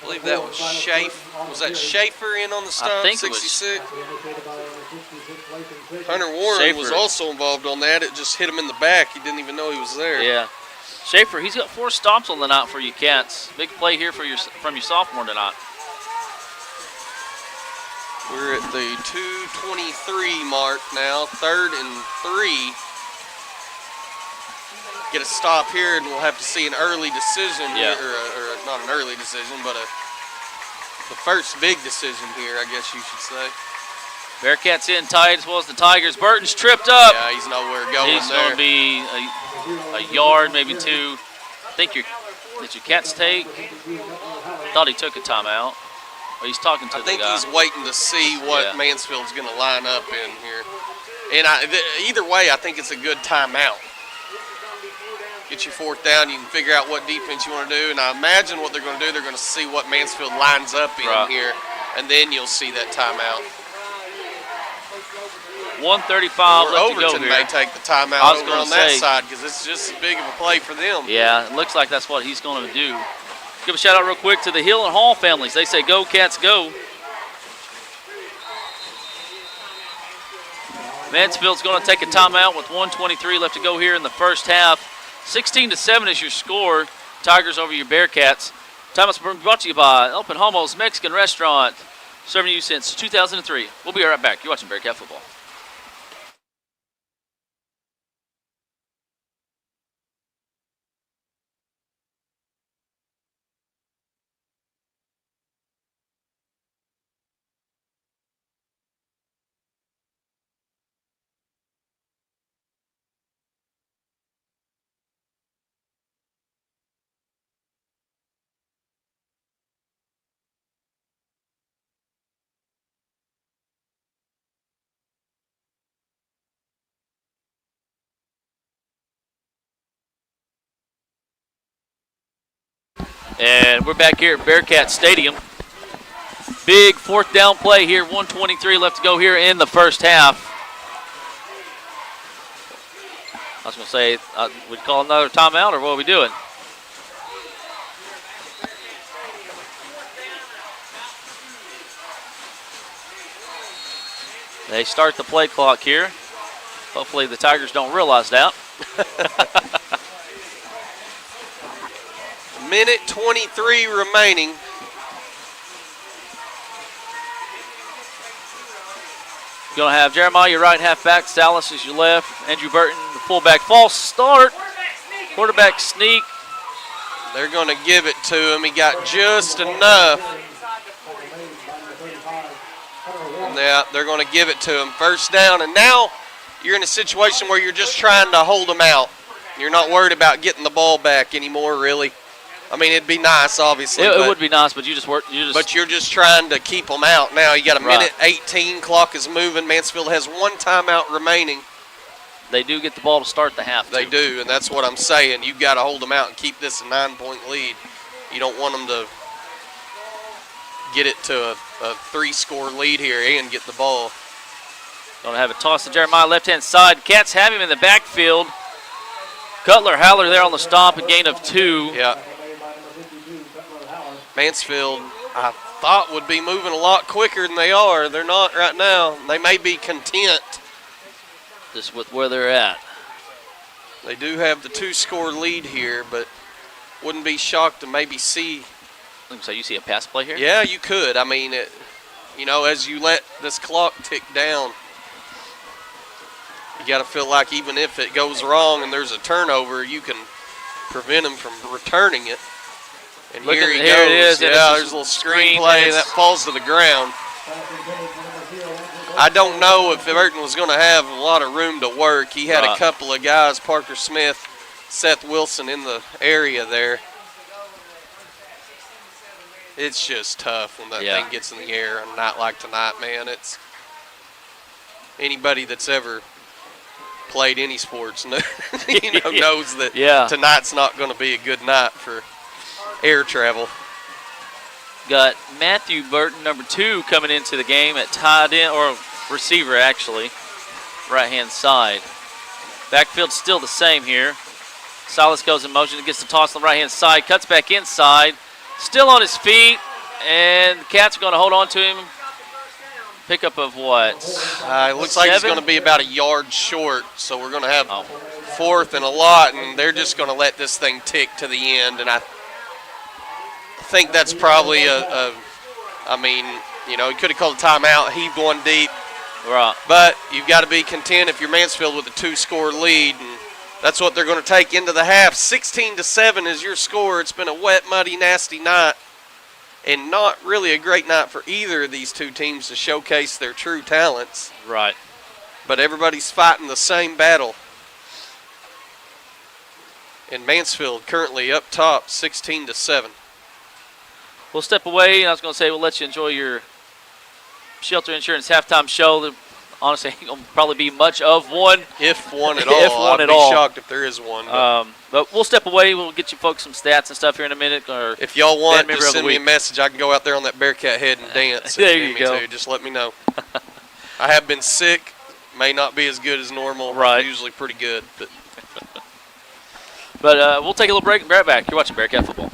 believe that was Schaefer. Was that Schaefer in on the stump?
I think
66. Hunter Warren was also involved on that. It just hit him in the back. He didn't even know he was there.
Yeah. Schaefer, he's got 4 stops on the night for you Cats. Big play here from your sophomore tonight.
We're at the 2:23 mark now, 3rd and 3. Get a stop here, and we'll have to see an early decision here, or not an early decision, but the first big decision here, I guess you should say.
Bearcats in tight as well as the Tigers. Burton's tripped up.
Yeah, he's nowhere going
He's
there.
going to be a yard, maybe 2. I think did your Cats take? Thought he took a timeout. Well, he's talking to the guy.
I think he's waiting to see what Mansfield's going to line up in here. And either way, I think it's a good timeout. Get your 4th down. You can figure out what defense you want to do. And I imagine what they're going to do, they're going to see what Mansfield lines up in here. And then you'll see that timeout.
1:35 left to go
Overton
here.
may take the timeout over on that side because it's just as big of a play for them.
Yeah, it looks like that's what he's going to do. Give a shout out real quick to the Hill and Hall families. They say go Cats go. Mansfield's going to take a timeout with 1:23 left to go here in the first half. 16-7 is your score. Tigers over your Bearcats. Timeout's brought to you by Open Homos Mexican Restaurant, serving you since 2003. We'll be right back. You're watching Bearcat football. And we're back here at Bearcat Stadium. Big 4th down play here. 1:23 left to go here in the first half. was going to say, we'd call another timeout, or what are we doing? They start the play clock here. Hopefully the Tigers don't realize that.
Minute 23 remaining.
You're going to have Jeremiah, your right halfback, Salas is your left, Andrew Burton, the fullback. False start. Quarterback sneak.
They're going to give it to him. He got just enough. Yeah, they're going to give it to him. First down, and now you're in a situation where you're just trying to hold them out. You're not worried about getting the ball back anymore, really. I mean, it'd be nice, obviously.
It would be nice, but
but you're just trying to keep them out. Now you got a minute 18. Clock is moving. Mansfield has one timeout remaining.
They do get the ball to start the half.
They do, and that's what I'm saying. You've got to hold them out and keep this a 9-point lead. You don't want them to get it to a 3-score lead here and get the ball.
Going to have a toss to Jeremiah, left-hand side. Cats have him in the backfield. Cutler, Haller there on the stop, a gain of 2.
Yeah. Mansfield, I thought, would be moving a lot quicker than they are. They're not right now. They may be content.
Just with where they're at.
They do have the 2-score lead here, but wouldn't be shocked to maybe see.
So you see a pass play here?
Yeah, you could. I mean, as you let this clock tick down, you got to feel like even if it goes wrong and there's a turnover, you can prevent them from returning it. And here he goes.
It is.
Yeah, there's a little screen play that falls to the ground. I don't know if Burton was going to have a lot of room to work. He had a couple of guys, Parker Smith, Seth Wilson, in the area there. It's just tough when that thing gets in the air on a night like tonight, man. It's anybody that's ever played any sports knows that tonight's not going to be a good night for air travel.
Got Matthew Burton, number 2, coming into the game at tight end, or receiver actually, right-hand side. Backfield still the same here. Silas goes in motion, gets the toss on the right-hand side, cuts back inside, still on his feet, and the Cats are going to hold on to him. Pickup of what?
It looks like he's going to be about a yard short, so we're going to have 4th and a lot, and they're just going to let this thing tick to the end, and I think that's probably he could have called a timeout, heaved one deep.
Right.
But you've got to be content if you're Mansfield with a 2-score lead, and that's what they're going to take into the half. 16-7 is your score. It's been a wet, muddy, nasty night, and not really a great night for either of these two teams to showcase their true talents.
Right.
But everybody's fighting the same battle. And Mansfield currently up top, 16-7.
We'll step away, and I was going to say we'll let you enjoy your Shelter Insurance halftime show. There honestly ain't going to probably be much of one.
If one at all. I'd be shocked if there is one.
But we'll step away. We'll get you folks some stats and stuff here in a minute. Or
if y'all want, just send me a message. I can go out there on that Bearcat head and dance.
There you go.
Just let me know. I have been sick. May not be as good as normal.
Right.
I'm usually pretty good.
But we'll take a little break and be right back. You're watching Bearcat Football.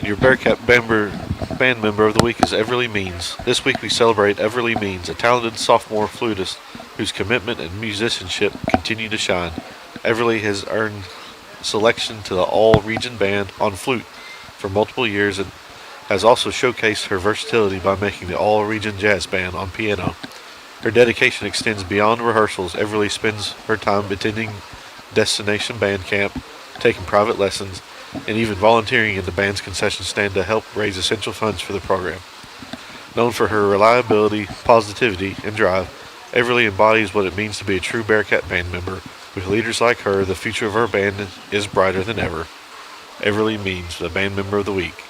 Your Bearcat band member of the week is Everly Means. This week we celebrate Everly Means, a talented sophomore flutist whose commitment and musicianship continue to shine. Everly has earned selection to the all-region band on flute for multiple years and has also showcased her versatility by making the all-region jazz band on piano. Her dedication extends beyond rehearsals. Everly spends her time attending destination band camp, taking private lessons, and even volunteering in the band's concession stand to help raise essential funds for the program. Known for her reliability, positivity, and drive, Everly embodies what it means to be a true Bearcat band member. With leaders like her, the future of our band is brighter than ever. Everly Means, the band member of the week.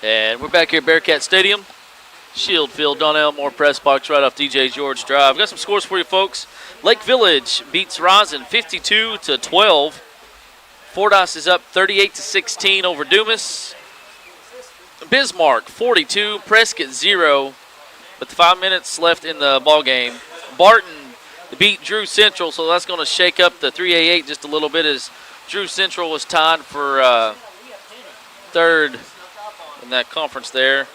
And we're back here at Bearcat Stadium. Shield Field, Donnell Moore Press Box right off DJ George Drive. Got some scores for you folks. Lake Village beats Rosin 52-12. Fordyce is up 38-16 over Dumas. Bismarck 42, Prescott 0. With 5 minutes left in the ball game. Barton beat Drew Central, so that's going to shake up the 3A8 just a little bit as Drew Central was tied for third in that conference there.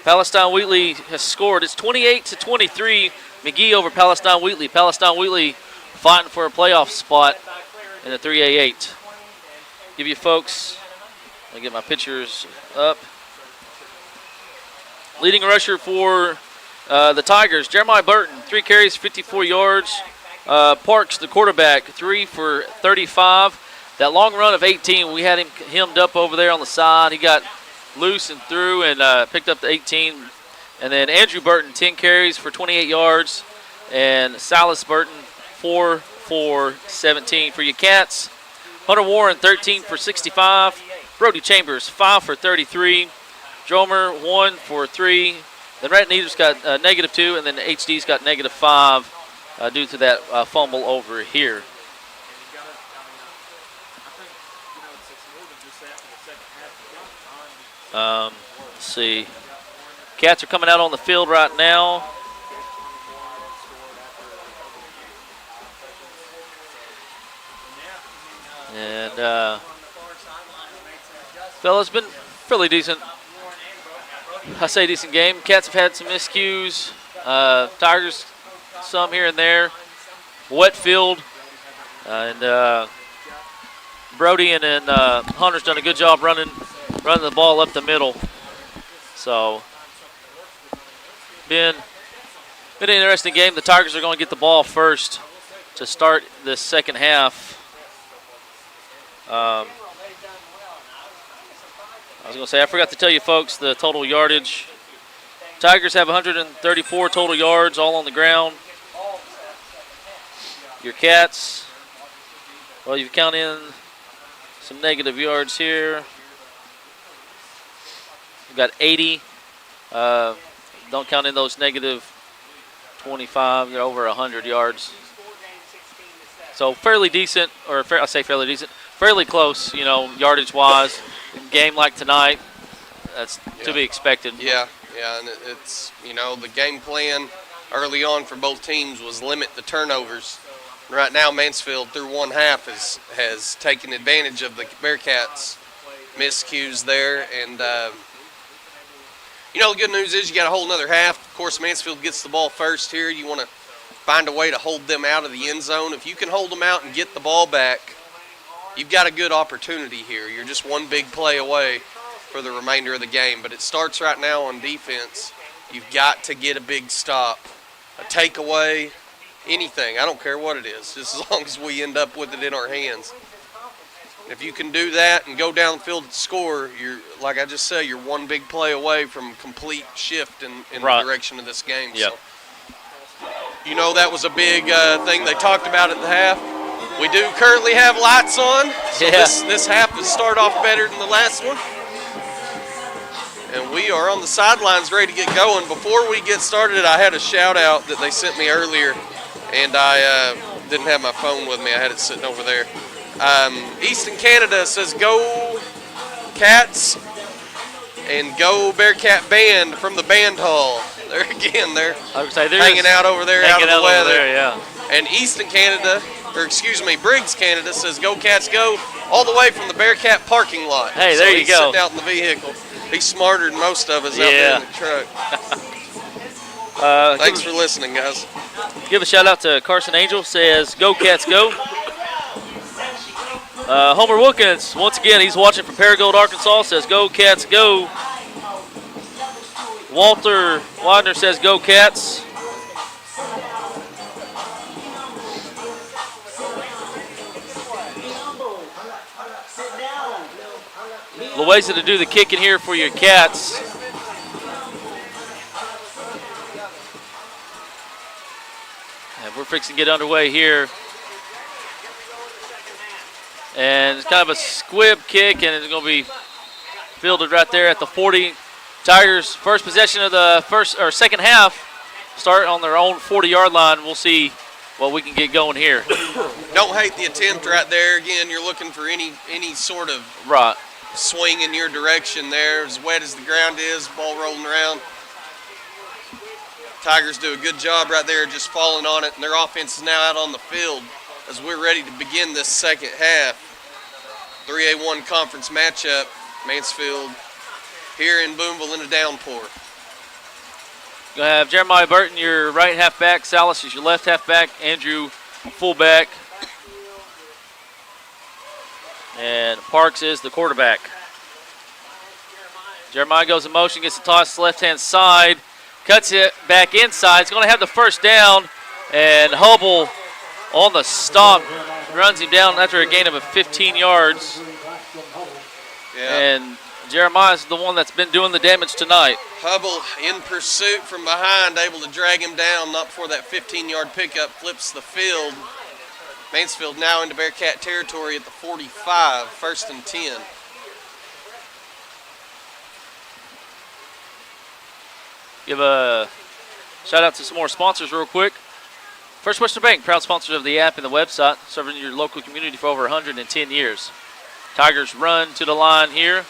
Palestine Wheatley has scored. It's 28-23. McGee over Palestine Wheatley. Palestine Wheatley fighting for a playoff spot in the 3A8. Give you folks, I'll get my pictures up. Leading rusher for the Tigers, Jeremiah Burton, 3 carries, 54 yards. Parks, the quarterback, 3 for 35. That long run of 18, we had him hemmed up over there on the side. He got loose and threw and picked up the 18. And then Andrew Burton, 10 carries for 28 yards. And Silas Burton, 4 for 17. For your Cats, Hunter Warren, 13 for 65. Brody Chambers, 5 for 33. Dromer, 1 for 3. Then Rat Needham's got -2, and then HD's got -5 due to that fumble over here. Let's see. Cats are coming out on the field right now. And, fellas, been fairly decent. I say decent game. Cats have had some miscues. Tigers, some here and there. Wet field. And Brody and then Hunter's done a good job running the ball up the middle. So, been an interesting game. The Tigers are going to get the ball first to start the second half. I was going to say, I forgot to tell you folks the total yardage. Tigers have 134 total yards, all on the ground. Your Cats, well, you count in some negative yards here. You've got 80. Don't count in those negative 25. You're over 100 yards. So fairly decent, or I say fairly decent, fairly close, yardage-wise. Game like tonight, that's to be expected.
Yeah, and it's, the game plan early on for both teams was limit the turnovers. Right now, Mansfield, through one half, has taken advantage of the Bearcats' miscues there. And, the good news is you got a whole another half. Of course, Mansfield gets the ball first here. You want to find a way to hold them out of the end zone. If you can hold them out and get the ball back, you've got a good opportunity here. You're just one big play away for the remainder of the game. But it starts right now on defense. You've got to get a big stop, a takeaway, anything. I don't care what it is, just as long as we end up with it in our hands. If you can do that and go down the field and score, you're, like I just said, you're one big play away from complete shift in the direction of this game.
Yep.
So, that was a big thing they talked about at the half. We do currently have lights on, so this half has started off better than the last one. And we are on the sidelines ready to get going. Before we get started, I had a shout out that they sent me earlier, and I didn't have my phone with me. I had it sitting over there. Easton Canada says, "Go Cats and go Bearcat Band" from the band hall. There again, they're hanging out over there out of the weather.
There,
And Easton Canada, Briggs Canada says, "Go Cats, go," all the way from the Bearcat parking lot.
Hey, there you go.
He's sitting out in the vehicle. He's smarter than most of us out there in the truck. Thanks for listening, guys.
Give a shout out to Carson Angel, says, "Go Cats, go." Homer Wilkins, once again, he's watching from Paragould, Arkansas, says, "Go Cats, go." Walter Widener says, "Go Cats." Loaiza to do the kicking here for your Cats. And we're fixing to get underway here. And it's kind of a squib kick, and it's going to be fielded right there at the 40. Tigers first possession of the second half start on their own 40-yard line. We'll see what we can get going here.
Don't hate the attempt right there. Again, you're looking for any sort of swing in your direction there. As wet as the ground is, ball rolling around. Tigers do a good job right there just falling on it, and their offense is now out on the field as we're ready to begin this second half. 3A1 conference matchup, Mansfield here in Booneville in a downpour.
You'll have Jeremiah Burton, your right halfback. Salas is your left halfback. Andrew, fullback. And Parks is the quarterback. Jeremiah goes in motion, gets the toss left-hand side, cuts it back inside. It's going to have the first down, and Hubble on the stop runs him down after a gain of 15 yards.
Yeah.
And Jeremiah's the one that's been doing the damage tonight.
Hubble in pursuit from behind, able to drag him down, not before that 15-yard pickup flips the field. Mansfield now into Bearcat territory at the 45, 1st and 10.
Give a shout out to some more sponsors real quick. First Western Bank, proud sponsors of the app and the website, serving your local community for over 110 years. Tigers run to the line here.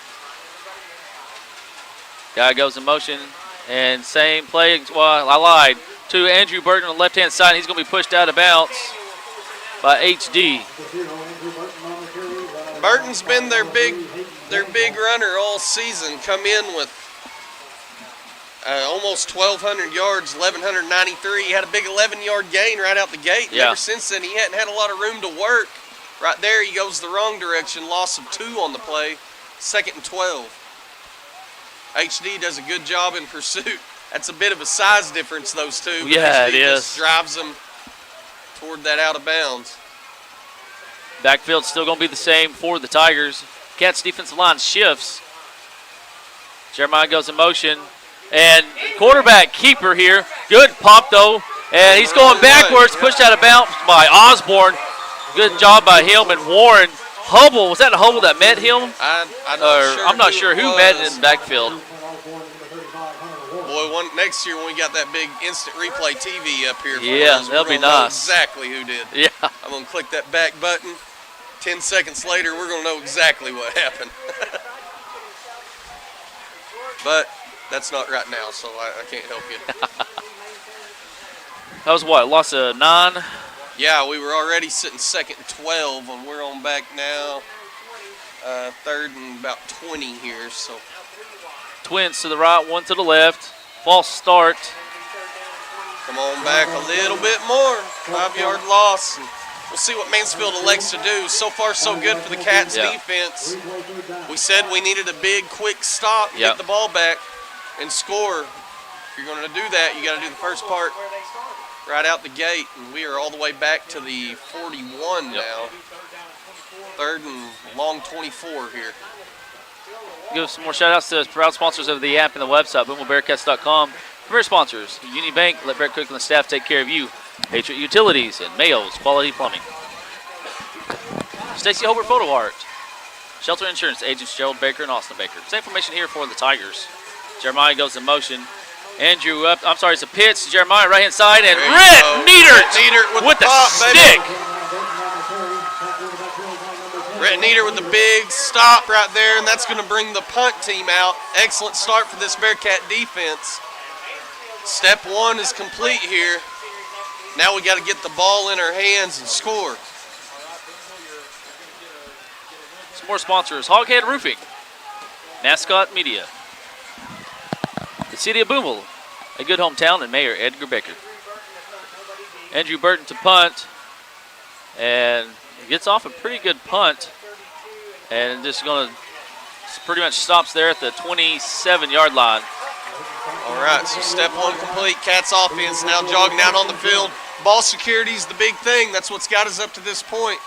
Guy goes in motion, and same play. Well, I lied. To Andrew Burton on the left-hand side. He's going to be pushed out of bounds by HD.
Burton's been their big runner all season. Come in with almost 1,200 yards, 1,193. He had a big 11-yard gain right out the gate.
Yeah.
Ever since then, he hadn't had a lot of room to work. Right there, he goes the wrong direction. Loss of 2 on the play. 2nd and 12. HD does a good job in pursuit. That's a bit of a size difference, those two.
Yeah, it is.
Just drives them toward that out of bounds.
Backfield's still going to be the same for the Tigers. Cats defensive line shifts. Jeremiah goes in motion. And quarterback keeper here. Good pop, though. And he's going backwards, pushed out of bounds by Osborne. Good job by him and Warren. Hubble, was that a Hubble that met him? I'm not sure who met in the backfield.
Boy, next year when we got that big instant replay TV up here,
that'll be nice.
Exactly who did.
Yeah.
I'm gonna click that back button. 10 seconds later, we're gonna know exactly what happened. But that's not right now, so I can't help you.
That was what, loss of 9?
Yeah, we were already sitting 2nd and 12, and we're on back now. 3rd and about 20 here, so.
Twins to the right, one to the left. False start.
Come on back a little bit more. 5-yard loss. And we'll see what Mansfield elects to do. So far, so good for the Cats defense. We said we needed a big, quick stop, get the ball back, and score. If you're going to do that, you got to do the first part right out the gate. And we are all the way back to the 41 now. 3rd and long 24 here.
Give some more shout outs to proud sponsors of the app and the website, BoonevilleBearcats.com. Premier sponsors, Union Bank, let Brett Cook and the staff take care of you. Patriot Utilities and Mayo's Quality Plumbing. Stacy Hobart Photo Art. Shelter Insurance Agents Jerald Baker and Austin Baker. Same information here for the Tigers. Jeremiah goes in motion. Andrew up. I'm sorry, it's a pitch. Jeremiah right hand side and Rhett Niedert with the stick.
Rhett Niedert with the big stop right there, and that's going to bring the punt team out. Excellent start for this Bearcat defense. Step 1 is complete here. Now we got to get the ball in our hands and score.
Some more sponsors: Hoghead Roofing, Mascot Media, the City of Booneville, a good hometown, and Mayor Edgar Baker. Andrew Burton to punt, and gets off a pretty good punt, and just going to pretty much stops there at the 27-yard line.
All right, so step 1 complete. Cats offense now jogging out on the field. Ball security is the big thing. That's what's got us up to this point.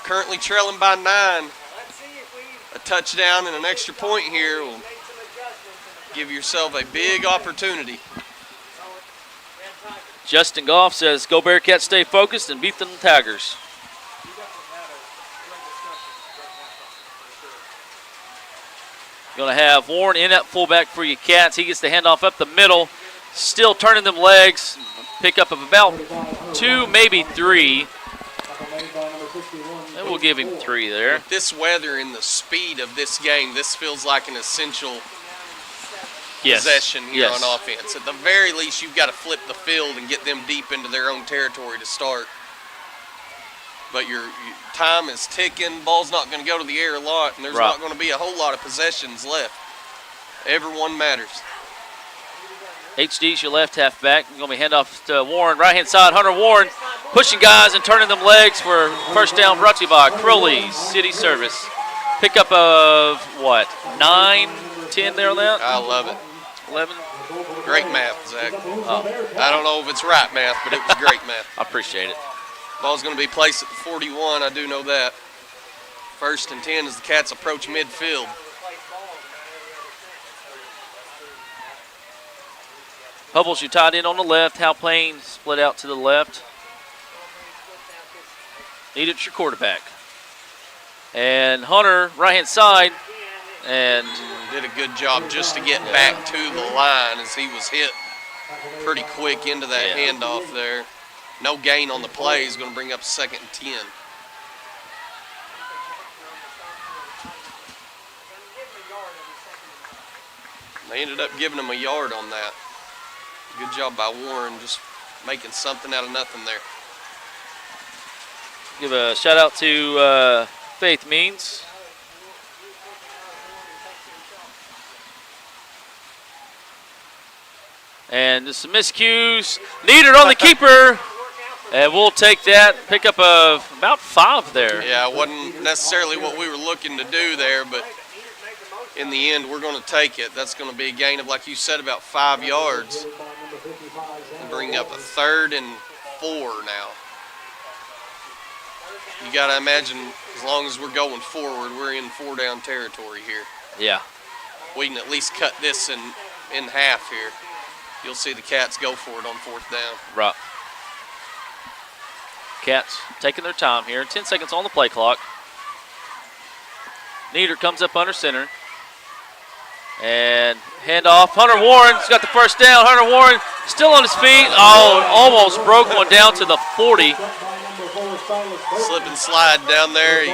Currently trailing by 9. A touchdown and an extra point here will give yourself a big opportunity.
Justin Goff says, "Go Bearcats, stay focused and beat them Tigers." Going to have Warren in at fullback for your Cats. He gets the handoff up the middle. Still turning them legs. Pickup of about 2, maybe 3. And we'll give him 3 there.
With this weather and the speed of this game, this feels like an essential possession here on offense. At the very least, you've got to flip the field and get them deep into their own territory to start. But your time is ticking. Ball's not going to go to the air a lot, and there's not going to be a whole lot of possessions left. Every one matters.
HD's your left halfback. Going to be handoff to Warren. Right-hand side, Hunter Warren pushing guys and turning them legs for first down, brought to you by Crowley City Service. Pickup of, what, 9, 10 there on that?
I love it.
11?
Great math, Zach.
Oh.
I don't know if it's right math, but it was great math.
I appreciate it.
Ball's going to be placed at the 41. I do know that. 1st and 10 as the Cats approach midfield.
Hubbles, you tied in on the left. Hal Payne split out to the left. Needed your quarterback. And Hunter, right-hand side. And
did a good job just to get back to the line as he was hit pretty quick into that handoff there. No gain on the play is going to bring up 2nd and 10. They ended up giving him a yard on that. Good job by Warren, just making something out of nothing there.
Give a shout out to Faith Means. And just some miscues. Needed on the keeper. And we'll take that. Pickup of about 5 there.
Yeah, it wasn't necessarily what we were looking to do there, but in the end, we're going to take it. That's going to be a gain of, like you said, about 5 yards. And bring up a 3rd and 4 now. You got to imagine, as long as we're going forward, we're in 4-down territory here.
Yeah.
We can at least cut this in half here. You'll see the Cats go for it on 4th down.
Right. Cats taking their time here. 10 seconds on the play clock. Nieder comes up under center. And handoff. Hunter Warren's got the first down. Hunter Warren still on his feet. Oh, almost broke one down to the 40.
Slip and slide down there. He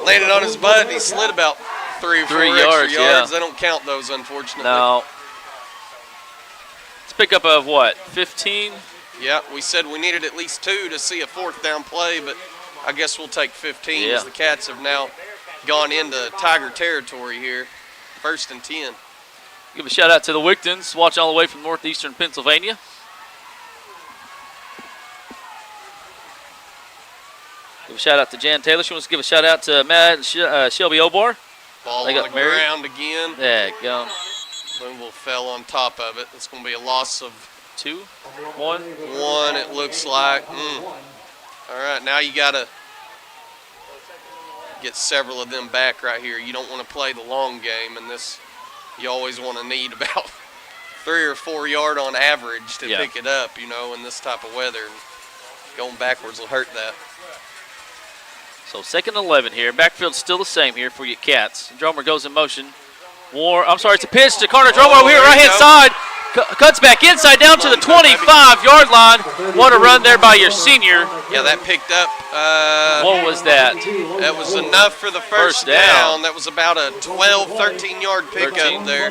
landed on his butt and he slid about 3 or 4 extra yards.
Yeah.
They don't count those, unfortunately.
No. It's a pickup of what, 15?
Yeah, we said we needed at least 2 to see a 4th down play, but I guess we'll take 15 as the Cats have now gone into Tiger territory here. 1st and 10.
Give a shout out to the Wigtons, watching all the way from northeastern Pennsylvania. Give a shout out to Jan Taylor. She wants to give a shout out to Matt and Shelby Obar.
Ball on the ground again.
There you go.
Booneville fell on top of it. It's going to be a loss of
2, 1.
1, it looks like. All right, now you got to get several of them back right here. You don't want to play the long game, and this you always want to need about 3 or 4 yard on average to pick it up, you know, in this type of weather. And going backwards will hurt that.
So 2nd and 11 here. Backfield's still the same here for your Cats. Dromer goes in motion. It's a pitch to Carter Dromer over here, right-hand side. Cuts back inside down to the 25-yard line. What a run there by your senior.
Yeah, that picked up.
What was that?
That was enough for the first down. That was about a 12, 13-yard pickup there.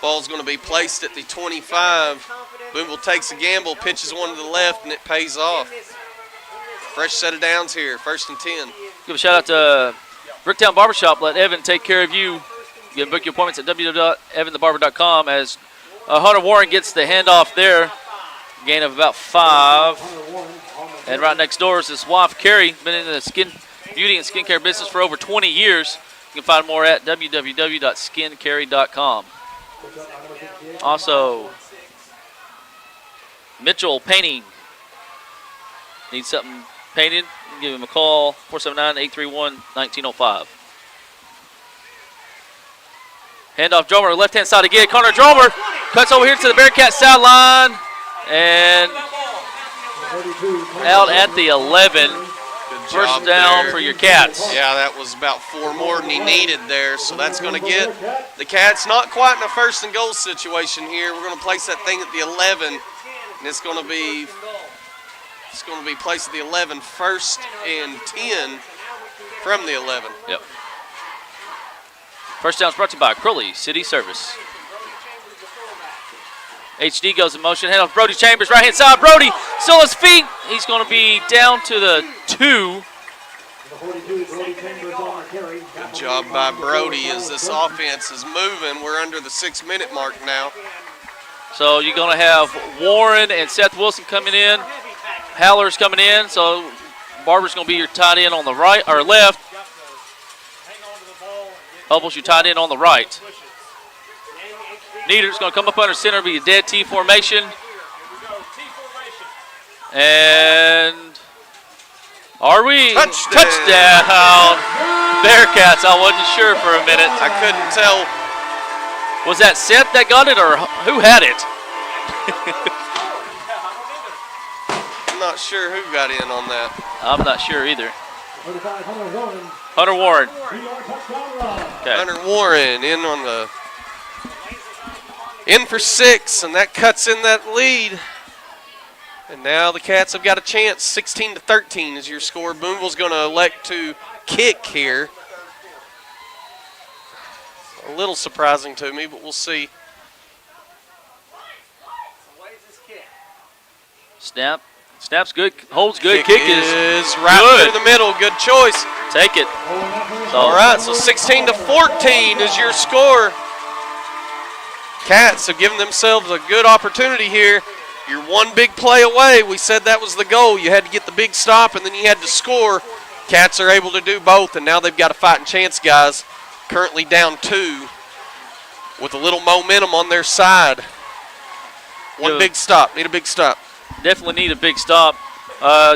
Ball's going to be placed at the 25. Booneville takes a gamble, pitches one to the left, and it pays off. Fresh set of downs here, 1st and 10.
Give a shout out to Bricktown Barbershop. Let Evan take care of you. You can book your appointments at www.evanthebarber.com as Hunter Warren gets the handoff there. Gain of about 5. And right next door is his wife, Carrie. Been in the skin beauty and skincare business for over 20 years. You can find more at www.skincarrie.com. Also, Mitchell Painting. Need something painted? Give him a call, 479-831-1905. Handoff Dromer, left-hand side again. Connor Dromer cuts over here to the Bearcat sideline and out at the 11.
Good
First down for your Cats.
Yeah, that was about 4 more than he needed there, so that's going to get the Cats not quite in a first and goal situation here. We're going to place that thing at the 11, and it's going to be placed at the 11, first and 10 from the 11.
Yep. First down is brought to you by Crowley City Service. HD goes in motion. Hand off Brody Chambers, right-hand side. Brody still on his feet. He's going to be down to the 2.
Good job by Brody as this offense is moving. We're under the 6-minute mark now.
So you're going to have Warren and Seth Wilson coming in. Haller's coming in. So Barber's going to be your tight end on the right or left. Hubble's your tight end on the right. Nieder's going to come up under center, be a dead T formation. And are we? Touchdown. Bearcats. I wasn't sure for a minute.
I couldn't tell.
Was that Seth that got it or who had it?
I'm not sure who got in on that.
I'm not sure either. Hunter Warren. Okay.
Hunter Warren in for 6, and that cuts in that lead. And now the Cats have got a chance. 16-13 is your score. Booneville's going to elect to kick here. A little surprising to me, but we'll see.
Snap. Snap's good. Holds good. Kick is
right
good.
through the middle. Good choice.
Take it.
All right, so 16-14 is your score. Cats have given themselves a good opportunity here. You're one big play away. We said that was the goal. You had to get the big stop, and then you had to score. Cats are able to do both, and now they've got a fighting chance, guys. Currently down 2 with a little momentum on their side. One big stop. Need a big stop.
Definitely need a big stop.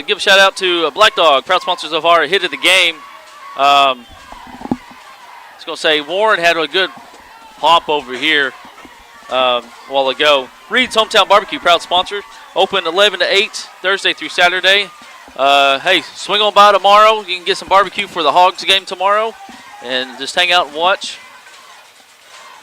Give a shout out to Black Dog, proud sponsors of our hit of the game. I was going to say Warren had a good pop over here a while ago. Reed's Hometown Barbecue, proud sponsor. Open 11 to 8 Thursday through Saturday. Hey, swing on by tomorrow. You can get some barbecue for the Hogs game tomorrow and just hang out and watch.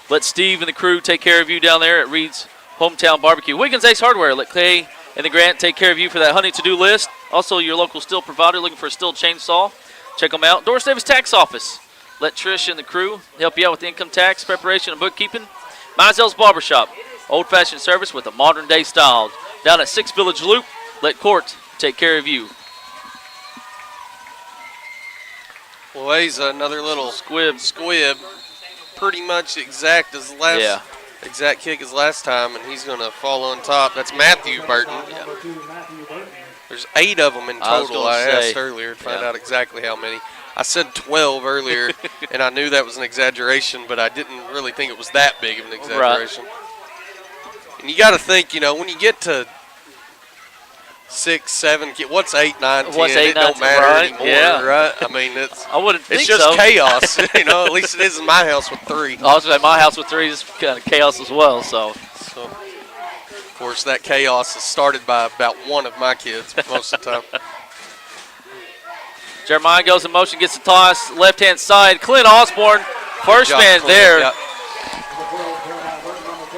Let Steve and the crew take care of you down there at Reed's Hometown Barbecue. Wiggins Ace Hardware. Let Clay and the Grant take care of you for that hunting to-do list. Also, your local steel provider looking for a steel chainsaw. Check them out. Doris Davis Tax Office. Let Trish and the crew help you out with income tax preparation and bookkeeping. Mizell's Barbershop. Old-fashioned service with a modern-day style. Down at 6 Village Loop. Let Court take care of you.
Well, he's another little squib. Pretty much exact as last. Exact kick as last time, and he's going to fall on top. That's Matthew Burton. Yeah. There's 8 of them in total. I asked earlier to find out exactly how many. I said 12 earlier, and I knew that was an exaggeration, but I didn't really think it was that big of an exaggeration. Right. And you got to think, you know, when you get to 6, 7, what's 8, 9, 10? It don't matter anymore, right? I mean, it's just chaos. You know, at least it is in my house with 3.
Also, at my house with 3 is kind of chaos as well. So,
of course, that chaos is started by about one of my kids most of the time.
Jeremiah goes in motion, gets the toss, left-hand side. Clint Osborne, first man there.
Yep.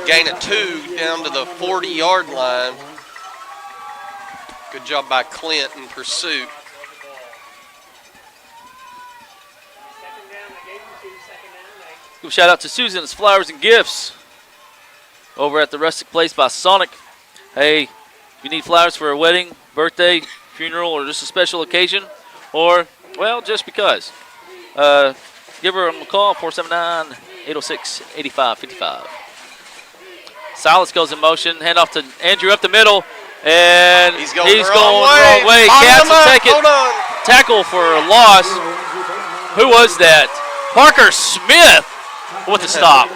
Gain of 2 down to the 40-yard line. Good job by Clint in pursuit.
Give a shout out to Susan's Flowers and Gifts over at the Rustic Place by Sonic. Hey, if you need flowers for a wedding, birthday, funeral, or just a special occasion, or, well, just because, give her a call, 479-806-8555. Silas goes in motion, hand off to Andrew up the middle. And
he's going the
wrong way. Cats will take it. Tackle for a loss. Who was that? Parker Smith with the stop.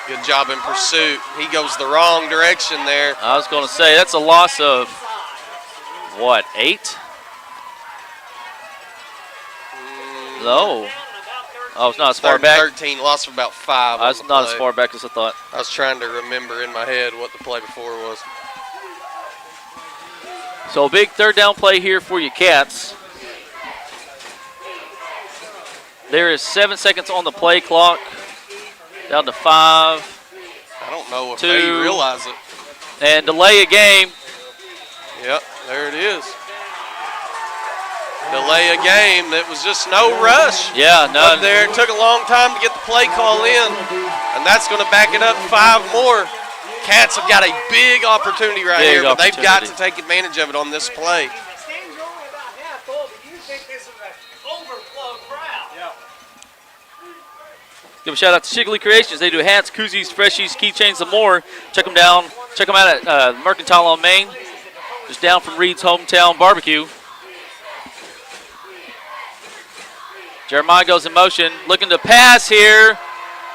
Good job in pursuit. He goes the wrong direction there.
I was going to say, that's a loss of, what, 8? No. Oh, it's not as far back.
13, loss of about 5.
It's not as far back as I thought.
I was trying to remember in my head what the play before was.
So a big third down play here for you Cats. There is 7 seconds on the play clock. Down to 5.
I don't know if
2,
they realize it.
And delay a game.
Yep, there it is. Delay a game. That was just no rush.
Yeah, none.
Up there. It took a long time to get the play call in, and that's going to back it up 5 more. Cats have got a big opportunity right here, but they've got to take advantage of it on this play.
The stands are only about half full, but you think this is an overflow crowd. Yeah.
Give a shout out to Shigley Creations. They do hats, koozies, freshies, keychains, and more. Check them out at Mercantile on Main, just down from Reed's Hometown Barbecue. Jeremiah goes in motion, looking to pass here,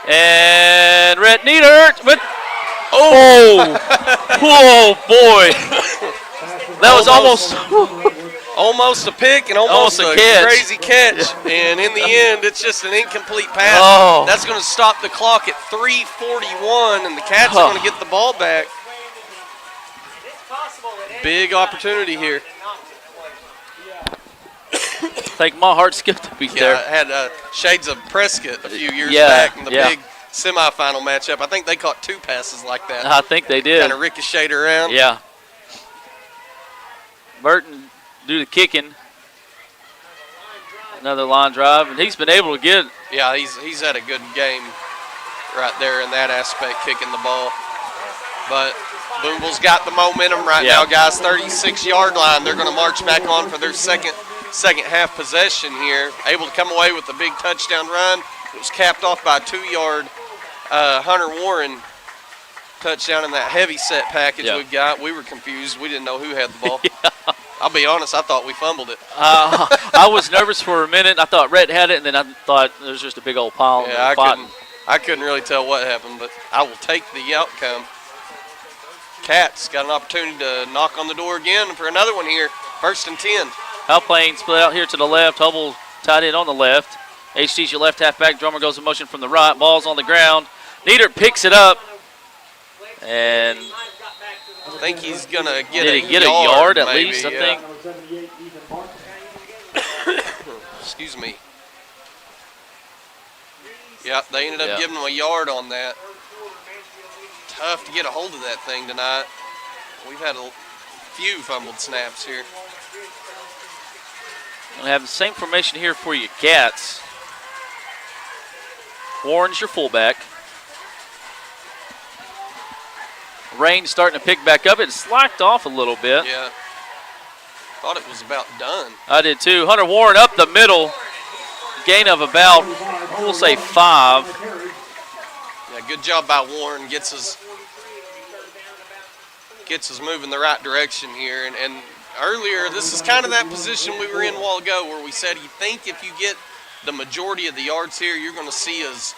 and Rhett Niedert with, oh boy, that was
almost a pick and almost a crazy catch, and in the end, it's just an incomplete pass.
Oh.
That's going to stop the clock at 3:41, and the Cats are going to get the ball back. Big opportunity here.
I think my heart skipped a beat there.
I had shades of Prescott a few years back in the big semifinal matchup. I think they caught 2 passes like that.
I think they did.
Kind of ricocheted around.
Yeah. Burton do the kicking. Another line drive, and he's been able to get.
Yeah, he's had a good game right there in that aspect, kicking the ball. But Booneville's got the momentum right now, guys. 36-yard line. They're going to march back on for their second half possession here. Able to come away with a big touchdown run. It was capped off by a 2-yard Hunter Warren touchdown in that heavy set package we've got. We were confused. We didn't know who had the ball. I'll be honest, I thought we fumbled it.
I was nervous for a minute. I thought Rhett had it, and then I thought there was just a big old pile.
Yeah, I couldn't really tell what happened, but I will take the outcome. Cats got an opportunity to knock on the door again for another one here. 1st and 10.
Outplaying split out here to the left. Hubble tied in on the left. HT's your left halfback. Drummer goes in motion from the right. Ball's on the ground. Niedert picks it up. And
I think he's going to get
a yard at
maybe,
least, I think.
Excuse me. Yeah, they ended up giving him a yard on that. Tough to get a hold of that thing tonight. We've had a few fumbled snaps here.
We'll have the same formation here for you, Cats. Warren's your fullback. Rain's starting to pick back up. It slacked off a little bit.
Yeah. Thought it was about done.
I did too. Hunter Warren up the middle. Gain of about, we'll say 5.
Yeah, good job by Warren. Gets us moving the right direction here. And earlier, this is kind of that position we were in a while ago where we said you think if you get the majority of the yards here, you're going to see us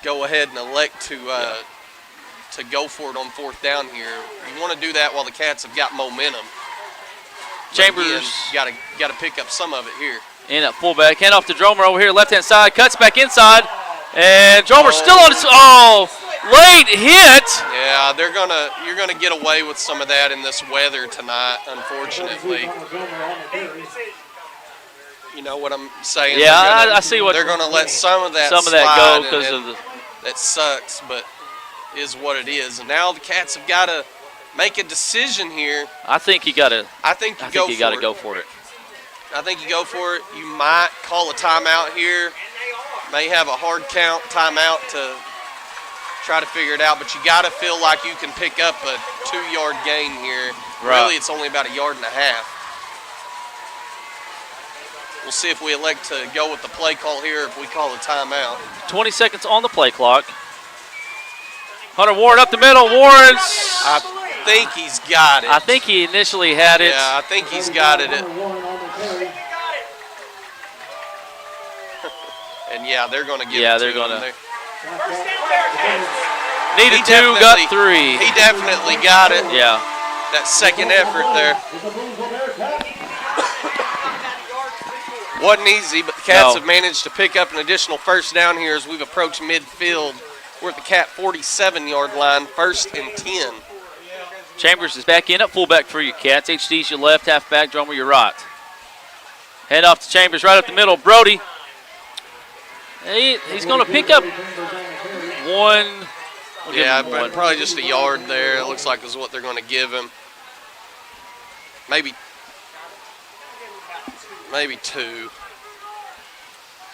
go ahead and elect to go for it on 4th down here. You want to do that while the Cats have got momentum.
Chambers
got to pick up some of it here.
In at fullback, hand off to Dromer over here, left-hand side, cuts back inside, and Dromer's still on his, late hit.
Yeah, you're gonna get away with some of that in this weather tonight, unfortunately. You know what I'm saying?
Yeah, I see what
they're gonna let some of that
go because of the.
That sucks, but is what it is. And now the Cats have got to make a decision here.
I think you got to.
I think you got to
go for it.
I think you go for it. You might call a timeout here. May have a hard count timeout to try to figure it out, but you got to feel like you can pick up a 2-yard gain here.
Right.
Really, it's only about 1.5 yards. We'll see if we elect to go with the play call here, if we call a timeout.
20 seconds on the play clock. Hunter Warren up the middle. Warren's.
I think he's got it.
I think he initially had it.
Yeah, I think he's got it. And yeah, they're going to give it to him.
Needed 2, got 3.
He definitely got it.
Yeah.
That second effort there. Wasn't easy, but the Cats have managed to pick up an additional 1st down here as we've approached midfield. We're at the Cat 47-yard line, 1st and 10.
Chambers is back in at fullback for your Cats. HD's your left, halfback, Drummer your right. Hand off to Chambers right up the middle. Brody, he's going to pick up one.
Yeah, but probably just a yard there. It looks like is what they're going to give him. Maybe 2.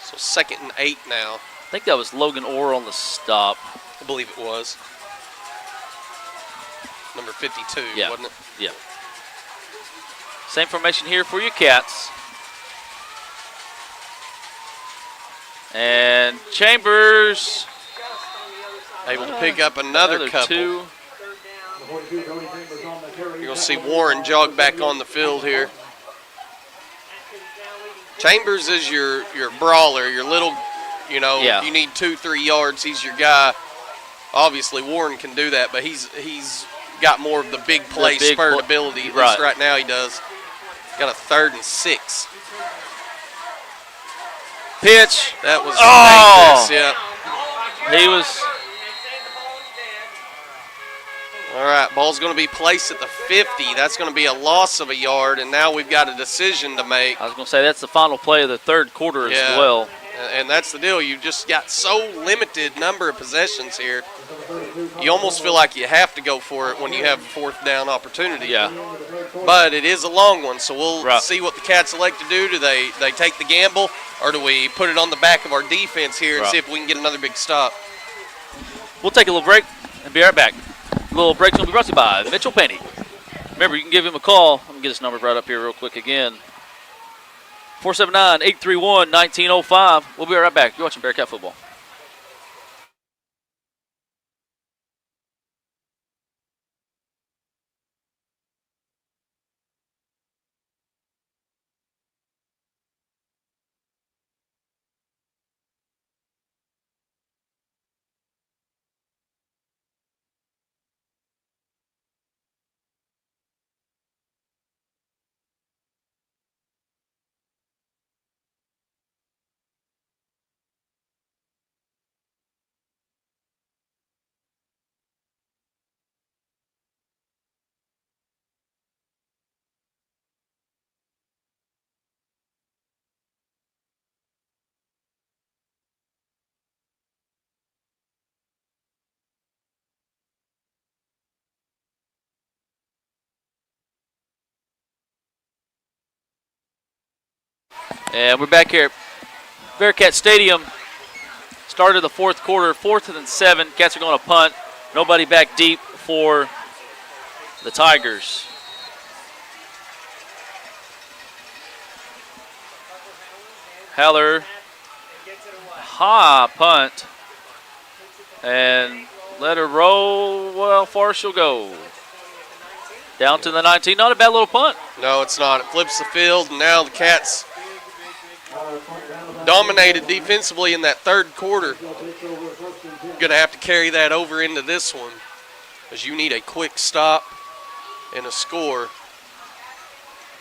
So 2nd and 8 now.
I think that was Logan Orr on the stop.
I believe it was. Number 52,
yeah.
wasn't it?
Yeah. Same formation here for your Cats. And Chambers
able to pick up another couple.
2.
You're going to see Warren jog back on the field here. Chambers is your brawler, your little, if you need 2-3 yards, he's your guy. Obviously, Warren can do that, but he's got more of the big play spurt ability. At least right now he does. Got a 3rd and 6.
Pitch.
That was dangerous, yeah.
He was.
All right, ball's going to be placed at the 50. That's going to be a loss of a yard, and now we've got a decision to make.
I was going to say that's the final play of the 3rd quarter as well.
And that's the deal. You just got so limited number of possessions here. You almost feel like you have to go for it when you have a 4th down opportunity.
Yeah.
But it is a long one, so we'll see what the Cats elect to do. Do they take the gamble, or do we put it on the back of our defense here and see if we can get another big stop?
We'll take a little break and be right back. A little break's going to be brought to you by Mitchell Penny. Remember, you can give him a call. I'm going to get his number right up here real quick again. 479-831-1905. We'll be right back. You're watching Bearcat football. And we're back here at Bearcat Stadium. Started the 4th quarter, 4th and 7. Cats are going to punt. Nobody back deep for the Tigers. Heller, high punt. And let her roll. Well, far she'll go. Down to the 19. Not a bad little punt.
No, it's not. It flips the field, and now the Cats dominated defensively in that 3rd quarter. Going to have to carry that over into this one, as you need a quick stop and a score.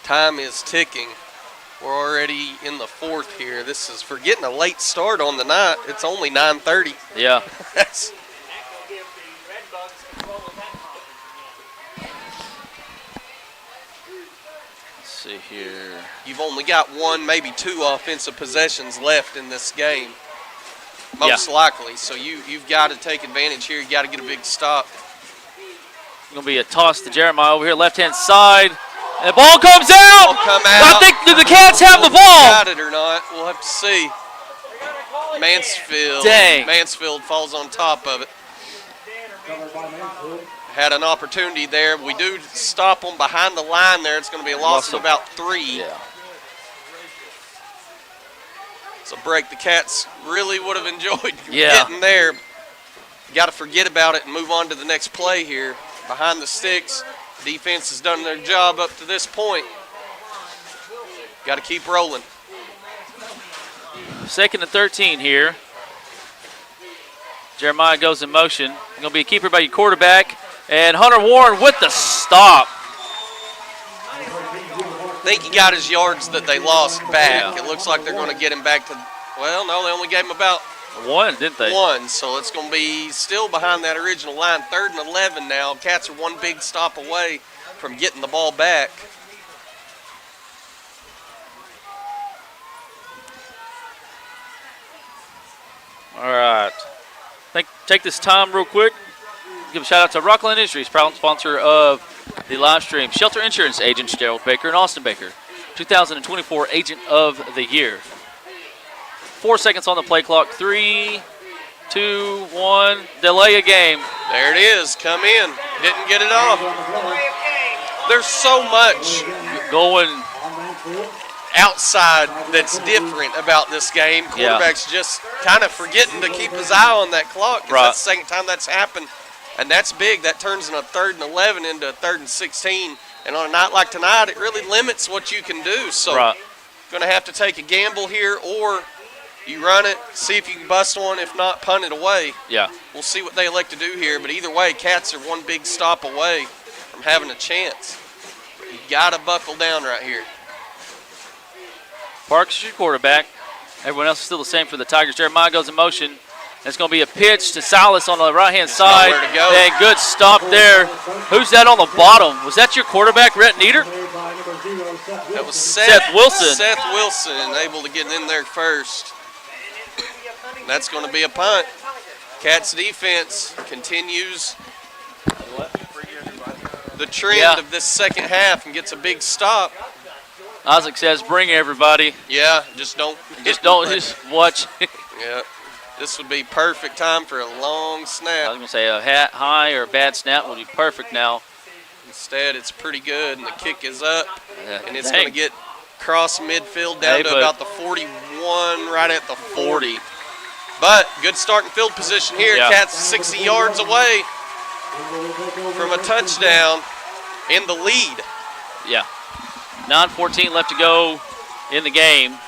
Time is ticking. We're already in the 4th here. This is for getting a late start on the night. It's only 9:30.
Yeah.
That's
see here.
You've only got 1, maybe 2 offensive possessions left in this game, most likely. So you've got to take advantage here. You got to get a big stop.
Going to be a toss to Jeremiah over here, left-hand side. And the ball comes out.
Ball come out.
I think, do the Cats have the ball?
Got it or not? We'll have to see. Mansfield.
Dang.
Mansfield falls on top of it. Had an opportunity there. We do stop them behind the line there. It's going to be a loss of about 3.
Yeah.
It's a break the Cats really would have enjoyed
getting
there. Got to forget about it and move on to the next play here. Behind the sticks, defense has done their job up to this point. Got to keep rolling.
2nd and 13 here. Jeremiah goes in motion. Going to be a keeper by your quarterback. And Hunter Warren with the stop.
I think he got his yards that they lost back. It looks like they're going to get him back to, well, no, they only gave him about
Won, didn't they?
Won, so it's going to be still behind that original line. 3rd and 11 now. Cats are one big stop away from getting the ball back.
All right. Take this time real quick. Give a shout out to Rockland Industries, proud sponsor of the live stream. Shelter Insurance agents Jerald Baker and Austin Baker, 2024 Agent of the Year. 4 seconds on the play clock. 3, 2, 1. Delay a game.
There it is. Come in. Didn't get it off. There's so much
going
outside that's different about this game. Quarterback's just kind of forgetting to keep his eye on that clock. 'Cause that's the second time that's happened. And that's big. That turns in a 3rd and 11 into a 3rd and 16. And on a night like tonight, it really limits what you can do. So going to have to take a gamble here, or you run it, see if you can bust one. If not, punt it away.
Yeah.
We'll see what they elect to do here. But either way, Cats are one big stop away from having a chance. You got to buckle down right here.
Parks is your quarterback. Everyone else is still the same for the Tigers. Jeremiah goes in motion. It's going to be a pitch to Silas on the right-hand side.
Nowhere to go.
And good stop there. Who's that on the bottom? Was that your quarterback, Rhett Nieder?
That was Seth
Wilson.
Seth Wilson able to get in there first. That's going to be a punt. Cats defense continues the trend of this second half and gets a big stop.
Isaac says, "Bring everybody."
Yeah, just don't
watch.
Yeah, this would be perfect time for a long snap.
I was gonna say a high or a bad snap would be perfect now.
Instead, it's pretty good, and the kick is up, and it's
Dang.
going to get cross midfield down to about the 41, right at the 40. But good starting field position here.
Yeah.
Cats 60 yards away from a touchdown in the lead.
Yeah. 9:14 left to go in the game.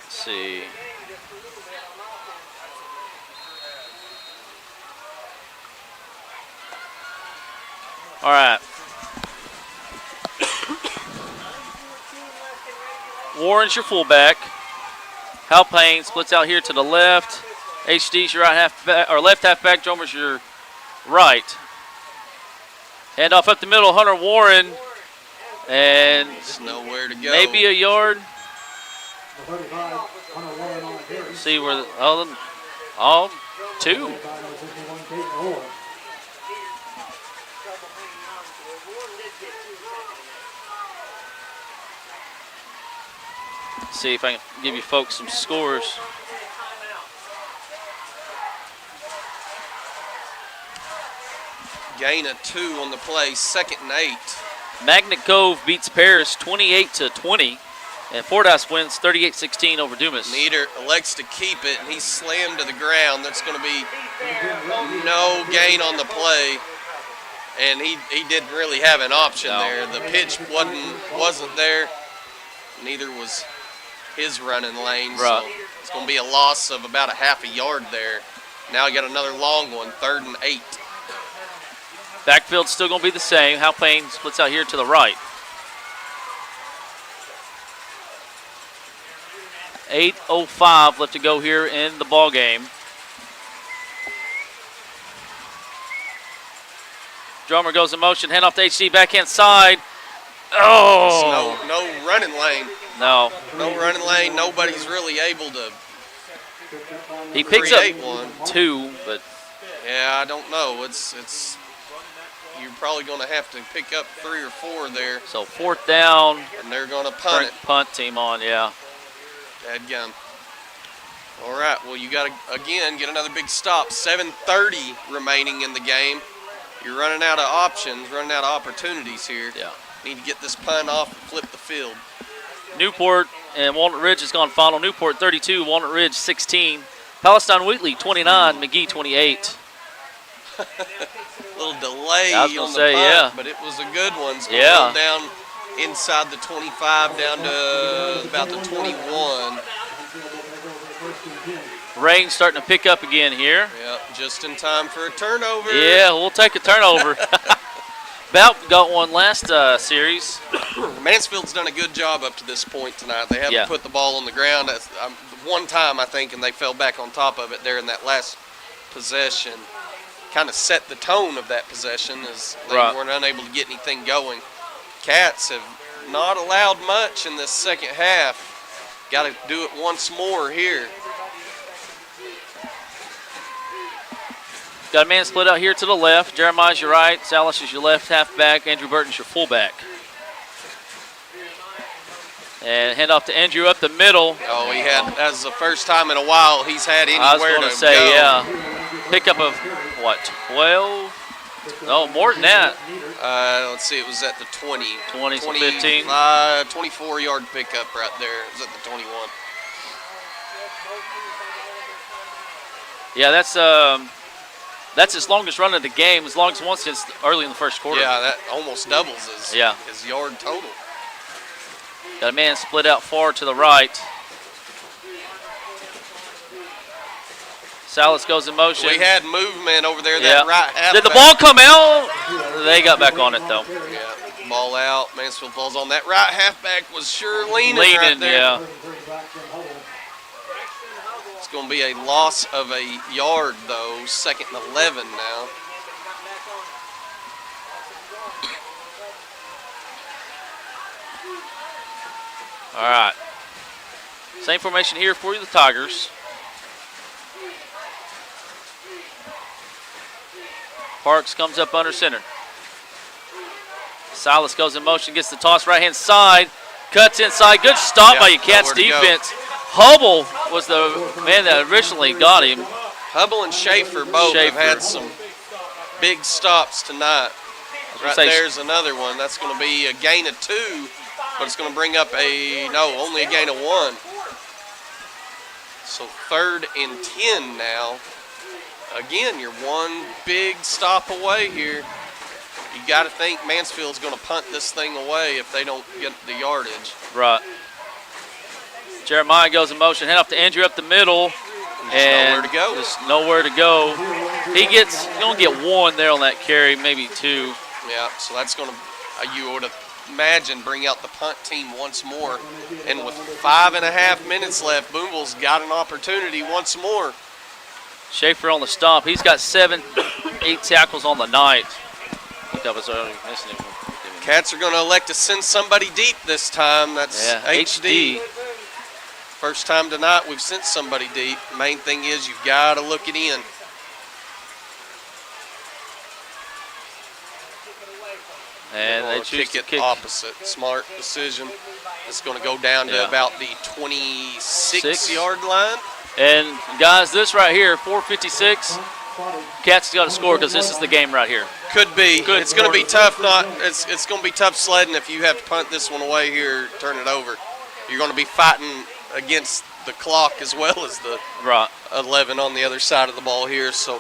Let's see. All right. Warren's your fullback. Hal Payne splits out here to the left. HD's your right halfback, or left halfback. Dromer's your right. Handoff up the middle, Hunter Warren, and
There's nowhere to go.
maybe a yard. See where the, all two. See if I can give you folks some scores.
Gain of 2 on the play, 2nd and 8.
Magnet Cove beats Paris 28-20, and Fordyce wins 38-16 over Dumas.
Nieder elects to keep it, and he's slammed to the ground. That's going to be no gain on the play, and he didn't really have an option there. The pitch wasn't there. Neither was his running lane, so it's going to be a loss of about a half a yard there. Now we got another long one, 3rd and 8.
Backfield's still going to be the same. Hal Payne splits out here to the right. 8:05 left to go here in the ball game. Drummer goes in motion, hand off to HC, backhand side. Oh!
No running lane.
No.
No running lane. Nobody's really able to
He picks up
create one.
2, but
yeah, I don't know. It's you're probably going to have to pick up 3 or 4 there.
So 4th down.
And they're going to punt it.
Punt team on, yeah.
Dadgum. All right, well, you got to, again, get another big stop. 7:30 remaining in the game. You're running out of options, running out of opportunities here.
Yeah.
Need to get this punt off and flip the field.
Newport and Walnut Ridge has gone final. Newport 32, Walnut Ridge 16. Palestine Wheatley 29, McGee 28.
Little delay
I was gonna
on the
say,
punt,
yeah.
but it was a good one. It's
Yeah.
down inside the 25, down to about the 21.
Rain starting to pick up again here.
Yep, just in time for a turnover.
Yeah, we'll take a turnover. Bout got one last series.
Mansfield's done a good job up to this point tonight. They haven't put the ball on the ground. One time, I think, and they fell back on top of it there in that last possession. Kind of set the tone of that possession as they weren't unable to get anything going. Cats have not allowed much in this second half. Got to do it once more here.
Got a man split out here to the left. Jeremiah's your right. Salas is your left halfback. Andrew Burton's your fullback. And hand off to Andrew up the middle.
Oh, that was the first time in a while he's had anywhere
I was going to say,
go.
yeah. Pickup of, what, 12? No, more than that.
Let's see, it was at the 20.
20, 15.
24-yard pickup right there. It was at the 21.
Yeah, that's his longest run of the game, as long as once since early in the first quarter.
Yeah, that almost doubles his yard total.
Got a man split out far to the right. Salas goes in motion.
We had movement over there. That right halfback.
Did the ball come out? They got back on it, though.
Yeah, ball out. Mansfield falls on that right halfback. Was sure leaning right there.
Yeah.
It's going to be a loss of a yard, though. 2nd and 11 now.
All right. Same formation here for the Tigers. Parks comes up under center. Silas goes in motion, gets the toss right-hand side, cuts inside. Good stop by your Cats defense. Hubble was the man that originally got him.
Hubble and Schaefer both have had some big stops tonight. Right there's another one. That's going to be a gain of 2, but it's going to bring up only a gain of 1. So 3rd and 10 now. Again, you're one big stop away here. You got to think Mansfield's going to punt this thing away if they don't get the yardage.
Right. Jeremiah goes in motion, hand off to Andrew up the middle. And
nowhere to go.
Just nowhere to go. He's going to get 1 there on that carry, maybe 2.
Yeah, so that's going to, you would imagine, bring out the punt team once more. And with 5.5 minutes left, Booneville's got an opportunity once more.
Schaefer on the stop. He's got 8 tackles on the night. I think I was already missing him.
Cats are going to elect to send somebody deep this time. That's HD. First time tonight we've sent somebody deep. Main thing is you've got to look it in.
And they choose
kick it opposite. Smart decision. It's going to go down to about the 26-yard line.
And guys, this right here, 4:56. Cats got to score because this is the game right here.
Could be. It's going to be tough. It's going to be tough sledding if you have to punt this one away here, turn it over. You're going to be fighting against the clock as well as the 11 on the other side of the ball here. So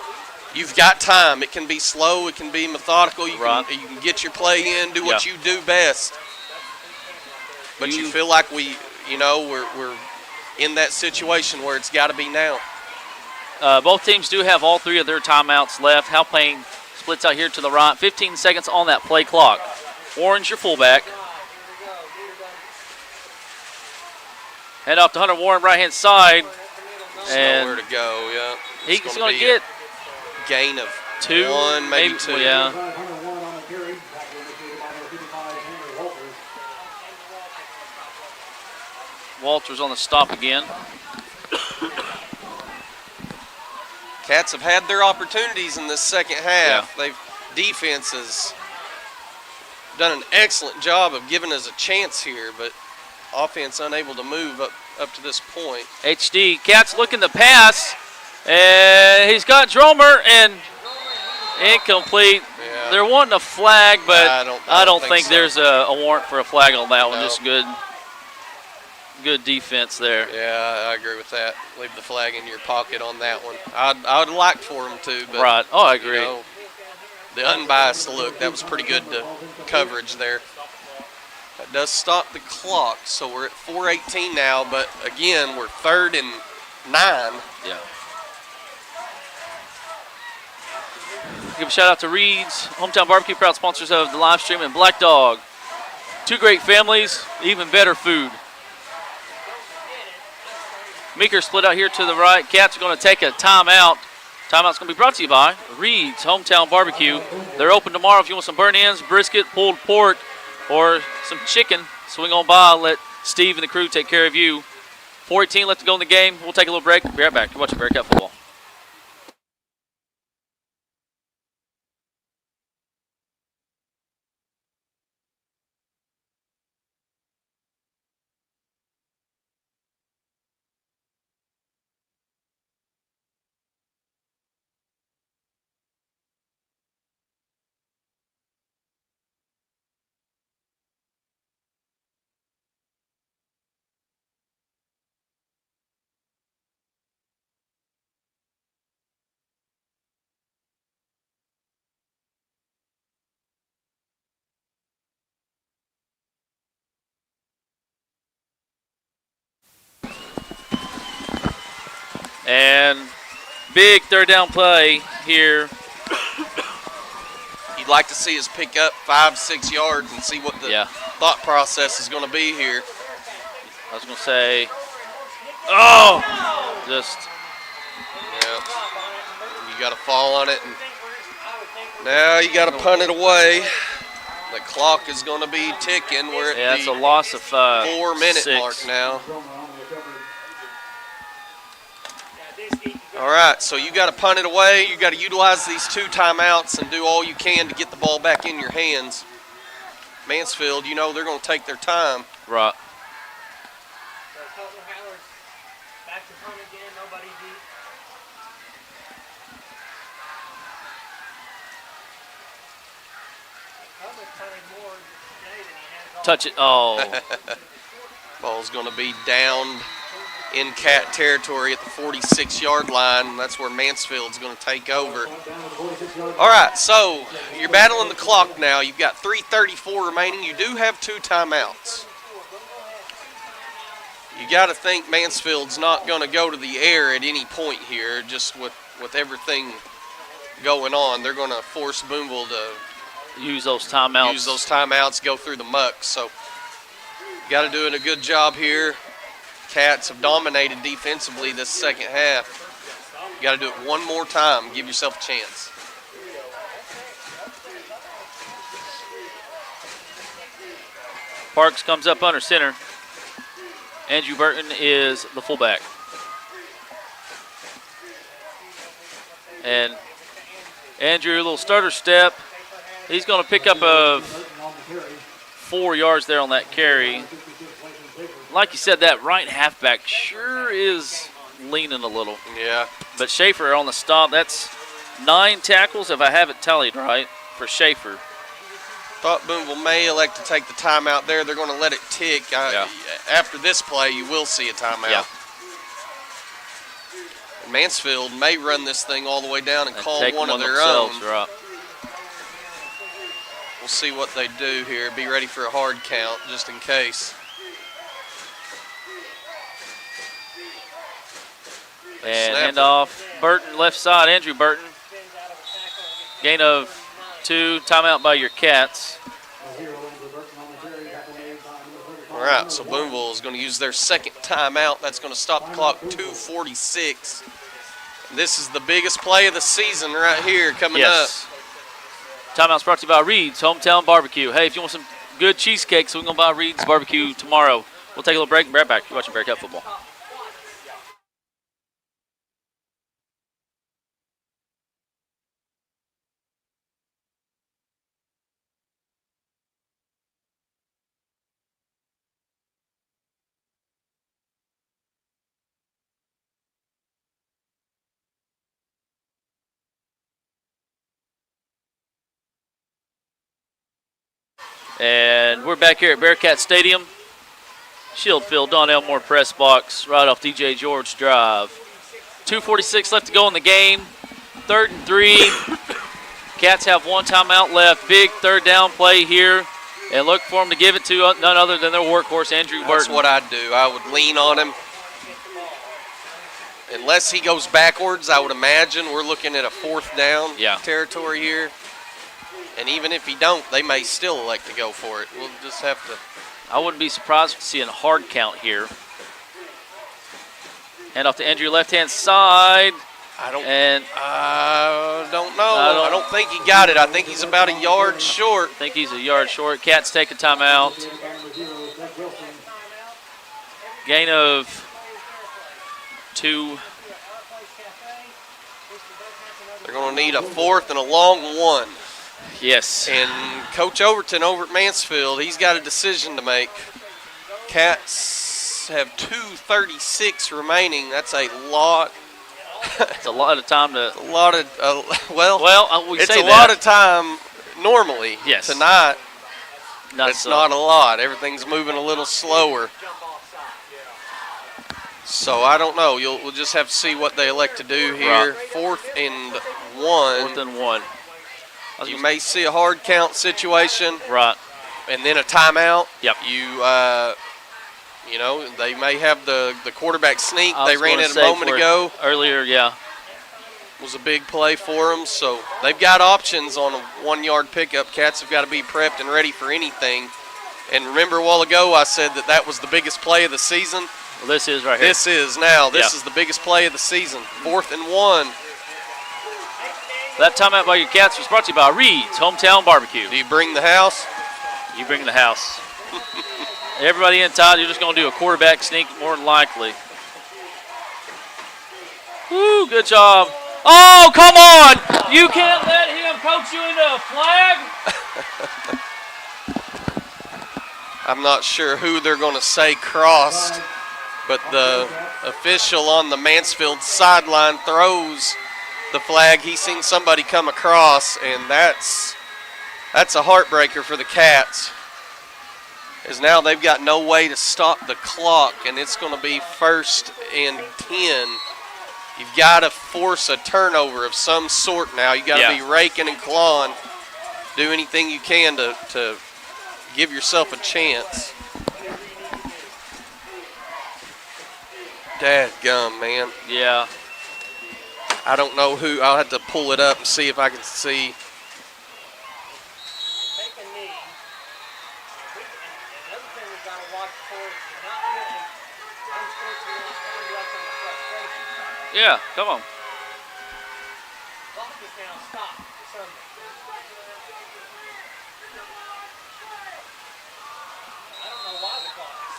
you've got time. It can be slow. It can be methodical. You can get your play in, do what you do best. But you feel like we're in that situation where it's got to be now.
Both teams do have all 3 of their timeouts left. Hal Payne splits out here to the right. 15 seconds on that play clock. Orange, your fullback. Head off to Hunter Warren, right-hand side.
And nowhere to go, yeah.
He's going to get
gain of
2,
1, maybe 2.
Yeah. Walters on the stop again.
Cats have had their opportunities in this second half. Defense has done an excellent job of giving us a chance here, but offense unable to move up to this point.
HD, Cats looking to pass, and he's got Dromer, and incomplete.
Yeah.
They're wanting a flag, but I don't think
so.
There's a warrant for a flag on that one. Just good defense there.
Yeah, I agree with that. Leave the flag in your pocket on that one. I would like for him to, but
I agree.
The unbiased look, that was pretty good coverage there. That does stop the clock, so we're at 4:18 now, but again, we're 3rd and 9.
Yeah. Give a shout out to Reed's Hometown Barbecue, proud sponsors of the live stream, and Black Dog. 2 great families, even better food. Meeker split out here to the right. Cats are going to take a timeout. Timeout's going to be brought to you by Reed's Hometown Barbecue. They're open tomorrow if you want some burnt ends, brisket, pulled pork, or some chicken. Swing on by, let Steve and the crew take care of you. 4:18 left to go in the game. We'll take a little break. Be right back. You're watching Bearcat football. And big third down play here.
You'd like to see us pick up 5-6 yards and see what the thought process is going to be here.
I was going to say, just.
Yeah. You got to fall on it. And now you got to punt it away. The clock is going to be ticking. We're at
it's a loss of
4-minute
6.
mark now. All right, so you got to punt it away. You got to utilize these 2 timeouts and do all you can to get the ball back in your hands. Mansfield, you know they're going to take their time.
Right.
Back to punt again, nobody deep.
Touch it. Oh.
Ball's going to be down in Cat territory at the 46-yard line. That's where Mansfield's going to take over. All right, so you're battling the clock now. You've got 3:34 remaining. You do have 2 timeouts. You got to think Mansfield's not going to go to the air at any point here, just with everything going on. They're going to force Booneville to
use those timeouts.
Go through the muck. So you got to do a good job here. Cats have dominated defensively this second half. You got to do it one more time. Give yourself a chance.
Parks comes up under center. Andrew Burton is the fullback. And Andrew, a little starter step. He's going to pick up 4 yards there on that carry. Like you said, that right halfback sure is leaning a little.
Yeah.
But Schaefer on the stop, that's 9 tackles, if I have it tallied right, for Schaefer.
Thought Booneville may elect to take the timeout there. They're going to let it tick. After this play, you will see a timeout.
Yeah.
Mansfield may run this thing all the way down and call one of their
themselves,
own.
Right.
We'll see what they do here. Be ready for a hard count just in case.
And handoff. Burton left side. Andrew Burton. Gain of 2. Timeout by your Cats.
All right, so Booneville is going to use their second timeout. That's going to stop the clock. 2:46. This is the biggest play of the season right here coming up.
Timeout's brought to you by Reed's Hometown Barbecue. Hey, if you want some good cheesecakes, we're going to buy Reed's Barbecue tomorrow. We'll take a little break and be right back. You're watching Bearcat Football. And we're back here at Bearcat Stadium. Shield Field, Don Elmore press box, right off DJ George Drive. 2:46 left to go in the game. 3rd and 3. Cats have 1 timeout left. Big third down play here. And look for them to give it to none other than their workhorse, Andrew Burton.
That's what I'd do. I would lean on him. unless he goes backwards, I would imagine we're looking at a 4th down territory here. And even if he don't, they may still elect to go for it. We'll just have to.
I wouldn't be surprised to see a hard count here. Hand off to Andrew, left-hand side.
I don't know. I don't think he got it. I think he's about a yard short.
I think he's a yard short. Cats take a timeout. Gain of 2.
They're going to need a 4th and a long 1.
Yes.
And Coach Overton over at Mansfield, he's got a decision to make. Cats have 2:36 remaining. That's a lot.
It's a lot of time to.
A lot of
it's
a lot of time normally.
Yes.
Tonight,
it's
not a lot. Everything's moving a little slower. So I don't know. We'll just have to see what they elect to do here.
Right.
4th and 1.
4th and 1.
You may see a hard count situation.
Right.
And then a timeout.
Yep.
You know, they may have the quarterback sneak. They ran it a moment ago.
Earlier, yeah.
Was a big play for them. So they've got options on a 1-yard pickup. Cats have got to be prepped and ready for anything. And remember a while ago I said that was the biggest play of the season.
Well, this is right here.
This is now. This is the biggest play of the season. 4th and 1.
That timeout by your Cats was brought to you by Reed's Hometown Barbecue.
Do you bring the house?
You bring the house. Everybody inside, you're just going to do a quarterback sneak more than likely. Woo, good job. Oh, come on. You can't let him coach you into a flag.
I'm not sure who they're going to say crossed, but the official on the Mansfield sideline throws the flag. He's seen somebody come across, and that's a heartbreaker for the Cats. As now they've got no way to stop the clock, and it's going to be 1st and 10. You've got to force a turnover of some sort now. You've got to be raking and clawing. Do anything you can to give yourself a chance. Dadgum, man.
Yeah.
I don't know who. I'll have to pull it up and see if I can see.
Yeah, come on.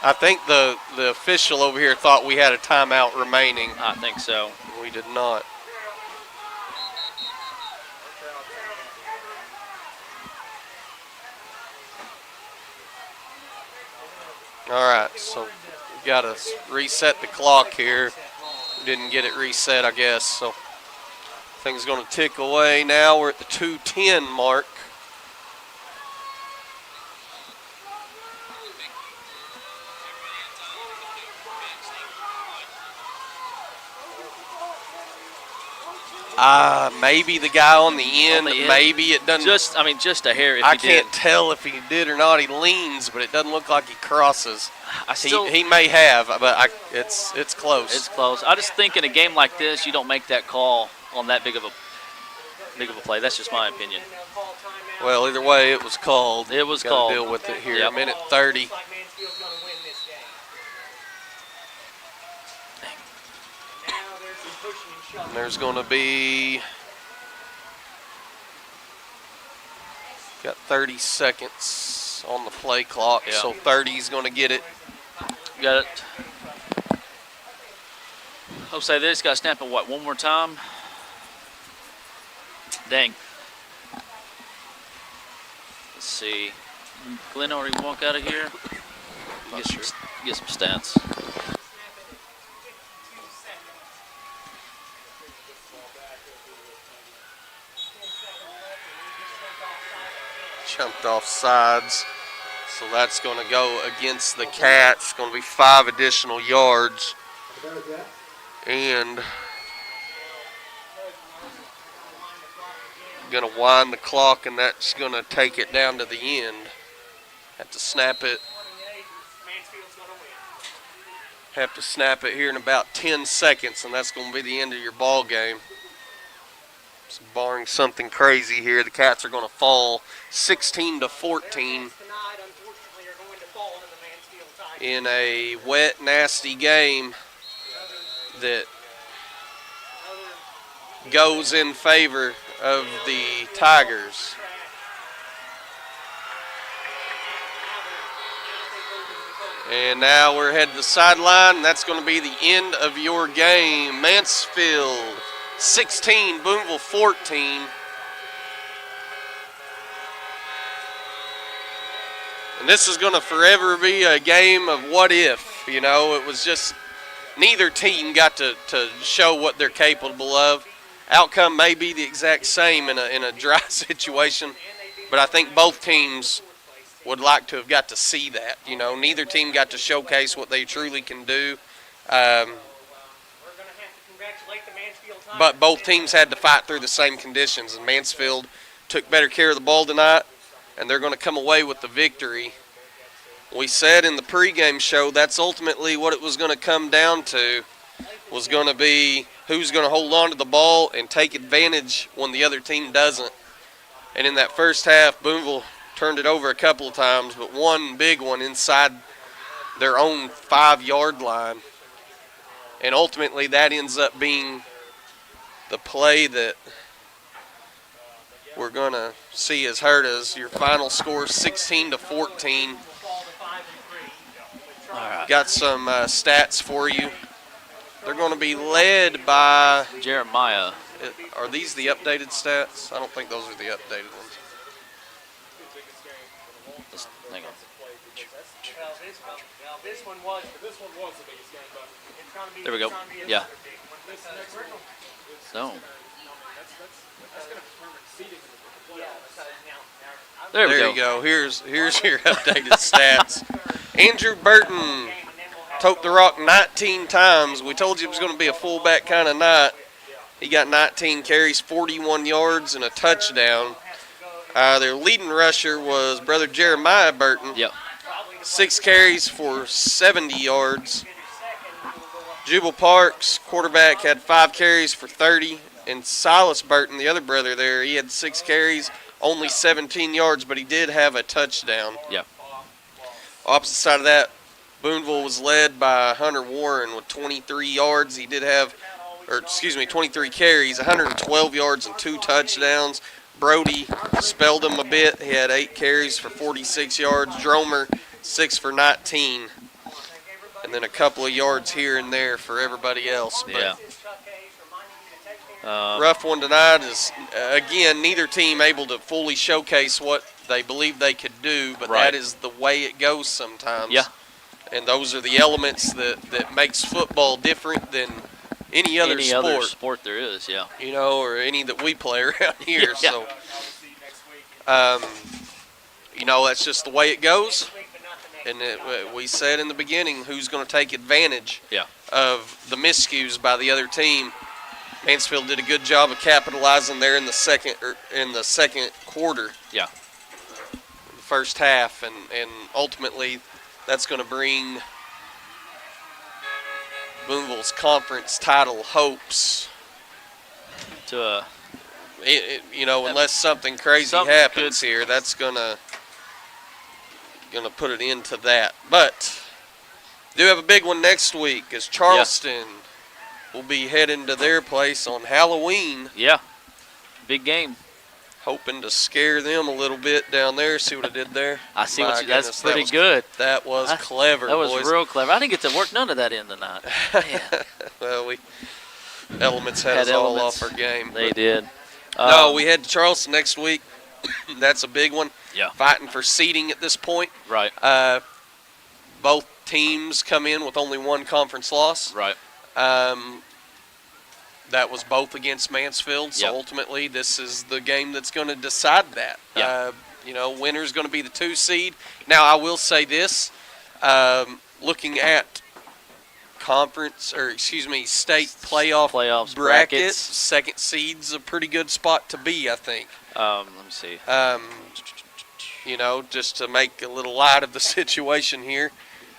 I think the official over here thought we had a timeout remaining.
I think so.
We did not. All right, so we've got to reset the clock here. Didn't get it reset, I guess, so things going to tick away now. We're at the 2:10 mark. Maybe the guy on the end. Maybe it doesn't.
Just a hair. If
I
he
can't
did.
tell if he did or not. He leans, but it doesn't look like he crosses.
He
may have, but it's close.
It's close. I just think in a game like this, you don't make that call on that big of a play. That's just my opinion.
Well, either way, it was called.
It was
Gotta
called.
Deal with it here.
Yep.
A minute 30. And there's going to be. Got 30 seconds on the play clock, so 30's going to get it.
Got it. I'll say this, got to snap it, one more time? Dang. Let's see. Glenn already walk out of here? Get some stats.
Jumped off sides, so that's going to go against the Cats. It's going to be 5 additional yards, and going to wind the clock, and that's going to take it down to the end. Have to snap it. have to snap it here in about 10 seconds, and that's going to be the end of your ball game. So barring something crazy here, the Cats are going to fall 16-14 in a wet, nasty game that goes in favor of the Tigers. And now we're headed to the sideline, and that's going to be the end of your game. Mansfield 16, Booneville 14. And this is going to forever be a game of what if. You know, it was just neither team got to show what they're capable of. Outcome may be the exact same in a dry situation, but I think both teams would like to have got to see that. You know, neither team got to showcase what they truly can do. But both teams had to fight through the same conditions, and Mansfield took better care of the ball tonight, and they're going to come away with the victory. We said in the pregame show that's ultimately what it was going to come down to, was going to be who's going to hold on to the ball and take advantage when the other team doesn't. And in that first half, Booneville turned it over a couple of times, but one big one inside their own 5-yard line. And ultimately that ends up being the play that we're going to see has hurt us. Your final score 16-14.
All right.
Got some stats for you. They're going to be led by
Jeremiah.
Are these the updated stats? I don't think those are the updated ones.
Hang on.
This one was the biggest game, but it's going to be.
There we go. Yeah. So. There we go.
You go. Here's your updated stats. Andrew Burton tote the rock 19 times. We told you it was going to be a fullback kind of night. He got 19 carries, 41 yards, and a touchdown. Their leading rusher was brother Jeremiah Burton.
Yep.
6 carries for 70 yards. Jubal Parks, quarterback, had 5 carries for 30. And Silas Burton, the other brother there, he had 6 carries, only 17 yards, but he did have a touchdown.
Yep.
Opposite side of that, Booneville was led by Hunter Warren with 23 yards. He did have, 23 carries, 112 yards and 2 touchdowns. Brody spelled him a bit. He had 8 carries for 46 yards. Dromer, 6 for 19. And then a couple of yards here and there for everybody else. But
Yeah.
rough one tonight is, again, neither team able to fully showcase what they believe they could do, but
Right.
that is the way it goes sometimes.
Yeah.
And those are the elements that makes football different than any other
sport there is, yeah.
you know, or any that we play around here.
Yeah.
So, you know, that's just the way it goes. And we said in the beginning who's going to take advantage
Yeah.
of the miscues by the other team. Mansfield did a good job of capitalizing there in the second quarter.
Yeah.
The first half, and ultimately that's going to bring Booneville's conference title hopes
To
you know, unless something crazy
Something
happens
good.
here, that's gonna put an end to that. But do have a big one next week, as Charleston will be heading to their place on Halloween,
yeah. Big game.
hoping to scare them a little bit down there. See what I did there?
I see
My
what you, that's
goodness,
pretty good.
That was clever,
That was
boys.
real clever. I didn't get to work none of that in tonight. Man,
Well, elements had us all off our game.
they did.
No, we head to Charleston next week. That's a big one.
Yeah.
Fighting for seeding at this point.
Right.
Both teams come in with only one conference loss.
Right.
That was both against Mansfield, so
Yep.
ultimately this is the game that's going to decide that.
Yeah.
You know, winner's going to be the 2 seed. Now, I will say this, looking at state playoffs brackets, second seed's a pretty good spot to be, I think.
Let me see.
You know, just to make a little light of the situation here.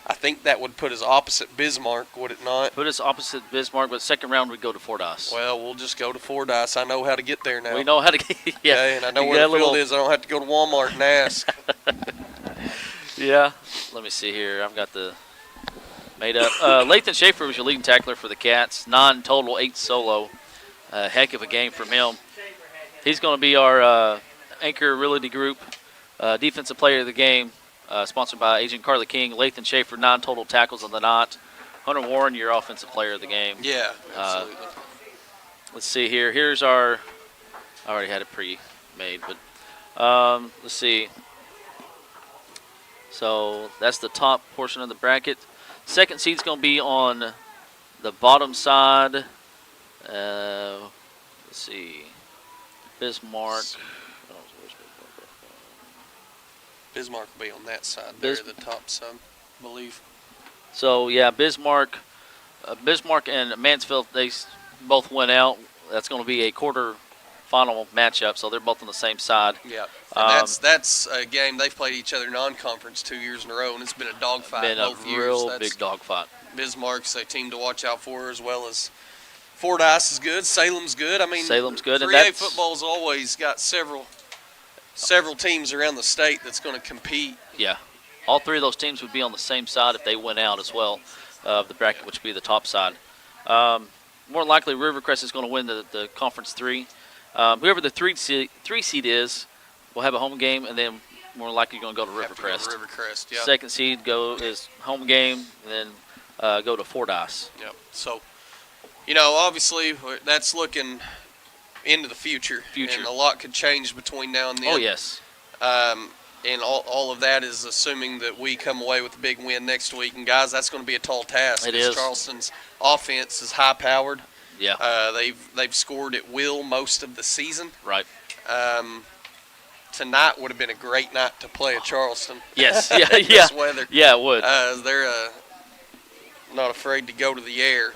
I think that would put us opposite Bismarck, would it not?
Put us opposite Bismarck, but second round we go to Fordyce.
Well, we'll just go to Fordyce. I know how to get there now.
We know how to get. Yeah,
okay, and I know where the field is. I don't have to go to Walmart and ask.
Yeah. Let me see here. I've got the made up. Lathan Schaefer was your leading tackler for the Cats. 9 total, 8 solo. Heck of a game from him. He's going to be our anchor realty group defensive player of the game. Sponsored by Agent Carly King. Lathan Schaefer, 9 total tackles on the knot. Hunter Warren, your offensive player of the game.
Yeah, absolutely.
Let's see here. Here's our – I already had it pre-made, but let's see. So that's the top portion of the bracket. Second seed's going to be on the bottom side. Let's see. Bismarck.
Bismarck will be on that side there, the top side, I believe.
So, yeah, Bismarck and Mansfield, they both went out. That's going to be a quarter-final matchup, so they're both on the same side.
Yeah, and that's a game. They've played each other non-conference 2 years in a row, and it's been a dogfight both years.
Been a real big dogfight.
Bismarck's a team to watch out for, as well as Fordyce is good. Salem's good. I mean,
Salem's good.
3A football's always got several teams around the state that's going to compete.
Yeah. All 3 of those teams would be on the same side if they went out as well of the bracket, which would be the top side. More likely, Rivercrest is going to win the Conference 3. Whoever the 3 seed is will have a home game, and then more likely going to go to Rivercrest.
Rivercrest, yeah.
Second seed is home game, and then go to Fordyce.
Yep. So, obviously, that's looking into the future. And a lot could change between now and then.
Oh, yes.
And all of that is assuming that we come away with a big win next week. And, guys, that's going to be a tall task.
It is.
Charleston's offense is high-powered.
Yeah.
They've scored at will most of the season.
Right.
Tonight would have been a great night to play at Charleston.
Yes. Yeah.
This weather.
Yeah, it would.
They're not afraid to go to the air.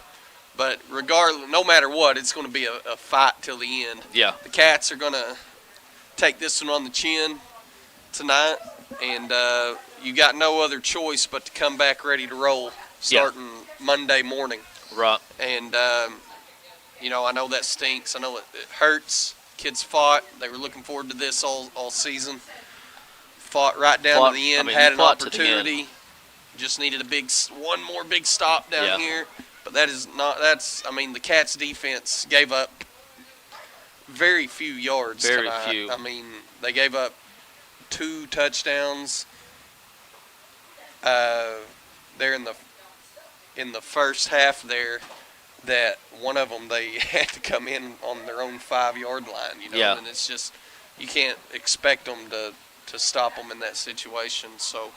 But regardless, no matter what, it's going to be a fight till the end.
Yeah.
The Cats are going to take this one on the chin tonight, and you got no other choice but to come back ready to roll starting Monday morning.
Right.
And, I know that stinks. I know it hurts. Kids fought. They were looking forward to this all season. Fought right down to the end, had an opportunity. Just needed one more big stop down here. But the Cats defense gave up very few yards tonight.
Very few.
I mean, they gave up 2 touchdowns there in the first half there, that one of them they had to come in on their own 5-yard line, and it's just, you can't expect them to stop them in that situation. So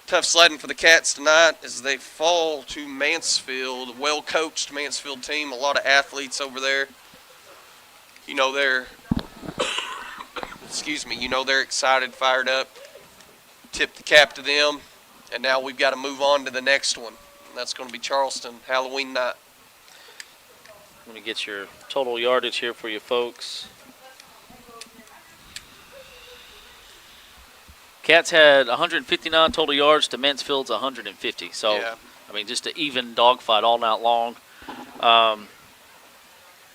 tough sledding for the Cats tonight as they fall to Mansfield, a well-coached Mansfield team, a lot of athletes over there. They're they're excited, fired up. Tip the cap to them, and now we've got to move on to the next one. And that's going to be Charleston, Halloween night.
Let me get your total yardage here for you folks. Cats had 159 total yards to Mansfield's 150. So, just an even dogfight all night long.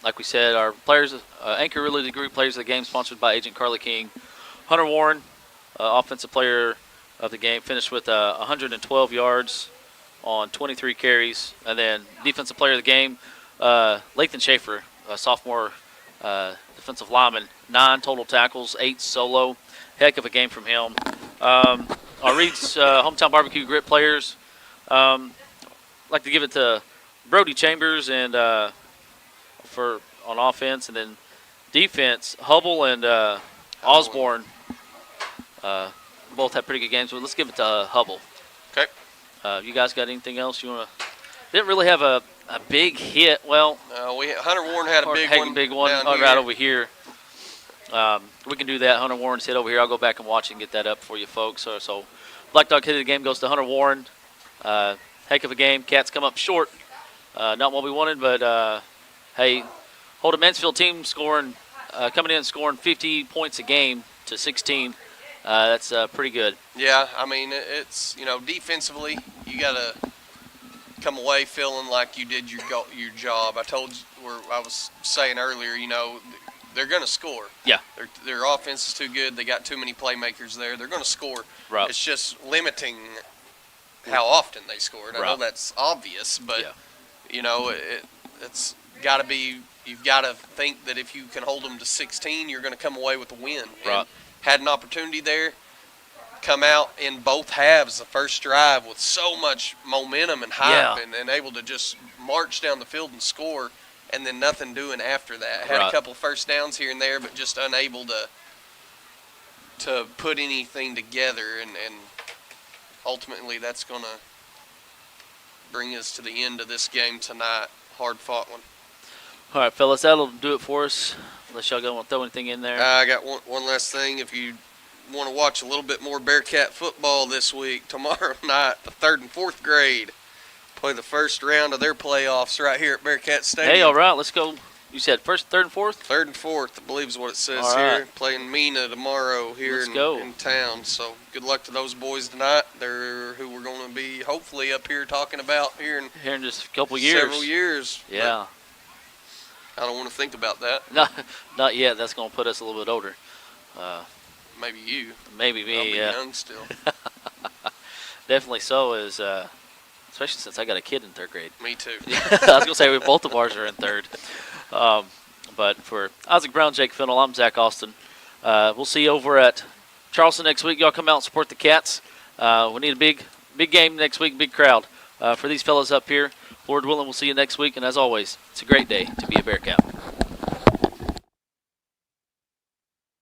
Like we said, our players, Anchor Realty Group players of the game, sponsored by Agent Carly King. Hunter Warren, offensive player of the game, finished with 112 yards on 23 carries. And then defensive player of the game, Lathan Schaefer, a sophomore defensive lineman, 9 total tackles, 8 solo. Heck of a game from him. Our Reed's Hometown Barbecue Grit players, I'd like to give it to Brody Chambers and on offense, and then defense, Hubble and Osborne both had pretty good games. So let's give it to Hubble.
Okay.
You guys got anything else you want to? Didn't really have a big hit. Well,
Hunter Warren had a big one
right over here. We can do that. Hunter Warren's hit over here. I'll go back and watch and get that up for you folks. So Black Dog hit of the game goes to Hunter Warren. Heck of a game. Cats come up short. Not what we wanted, but hey, hold a Mansfield team coming in and scoring 50 points a game to 16. That's pretty good.
Yeah, I mean, it's, defensively, you got to come away feeling like you did your job. I was saying earlier, they're going to score.
Yeah.
Their offense is too good. They got too many playmakers there. They're going to score.
Right.
It's just limiting how often they score. And I know
Right.
that's obvious, but,
Yeah.
it's got to be – you've got to think that if you can hold them to 16, you're going to come away with a win.
Right.
And had an opportunity there, come out in both halves, the first drive, with so much momentum and hype, and able to just march down the field and score, and then nothing doing after that. Had
Right.
a couple of first downs here and there, but just unable to put anything together, and ultimately that's going to bring us to the end of this game tonight. Hard-fought one.
All right, fellas, that'll do it for us. Unless y'all going to throw anything in there.
I got one last thing. If you want to watch a little bit more Bearcat football this week, tomorrow night, the 3rd and 4th grade play the first round of their playoffs right here at Bearcat Stadium.
Hey, all right, let's go. You said first, 3rd, and 4th?
3rd and 4th, I believe is what it says
All
here.
right.
Playing Mina tomorrow here in town. So good luck to those boys tonight. They're who we're going to be hopefully up here talking about here in
just a couple years.
Several years.
Yeah.
I don't want to think about that.
Not yet. That's going to put us a little bit older.
Maybe you.
Maybe me,
I'll be
yeah.
young still.
Definitely so, especially since I got a kid in 3rd grade.
Me too.
I was going to say both of ours are in 3rd. But for Isaac Brown, Jake Fennell, I'm Zach Austin. We'll see you over at Charleston next week. Y'all come out and support the Cats. We need a big game next week, big crowd. For these fellas up here, Lord willing, we'll see you next week. And as always, it's a great day to be a Bearcat.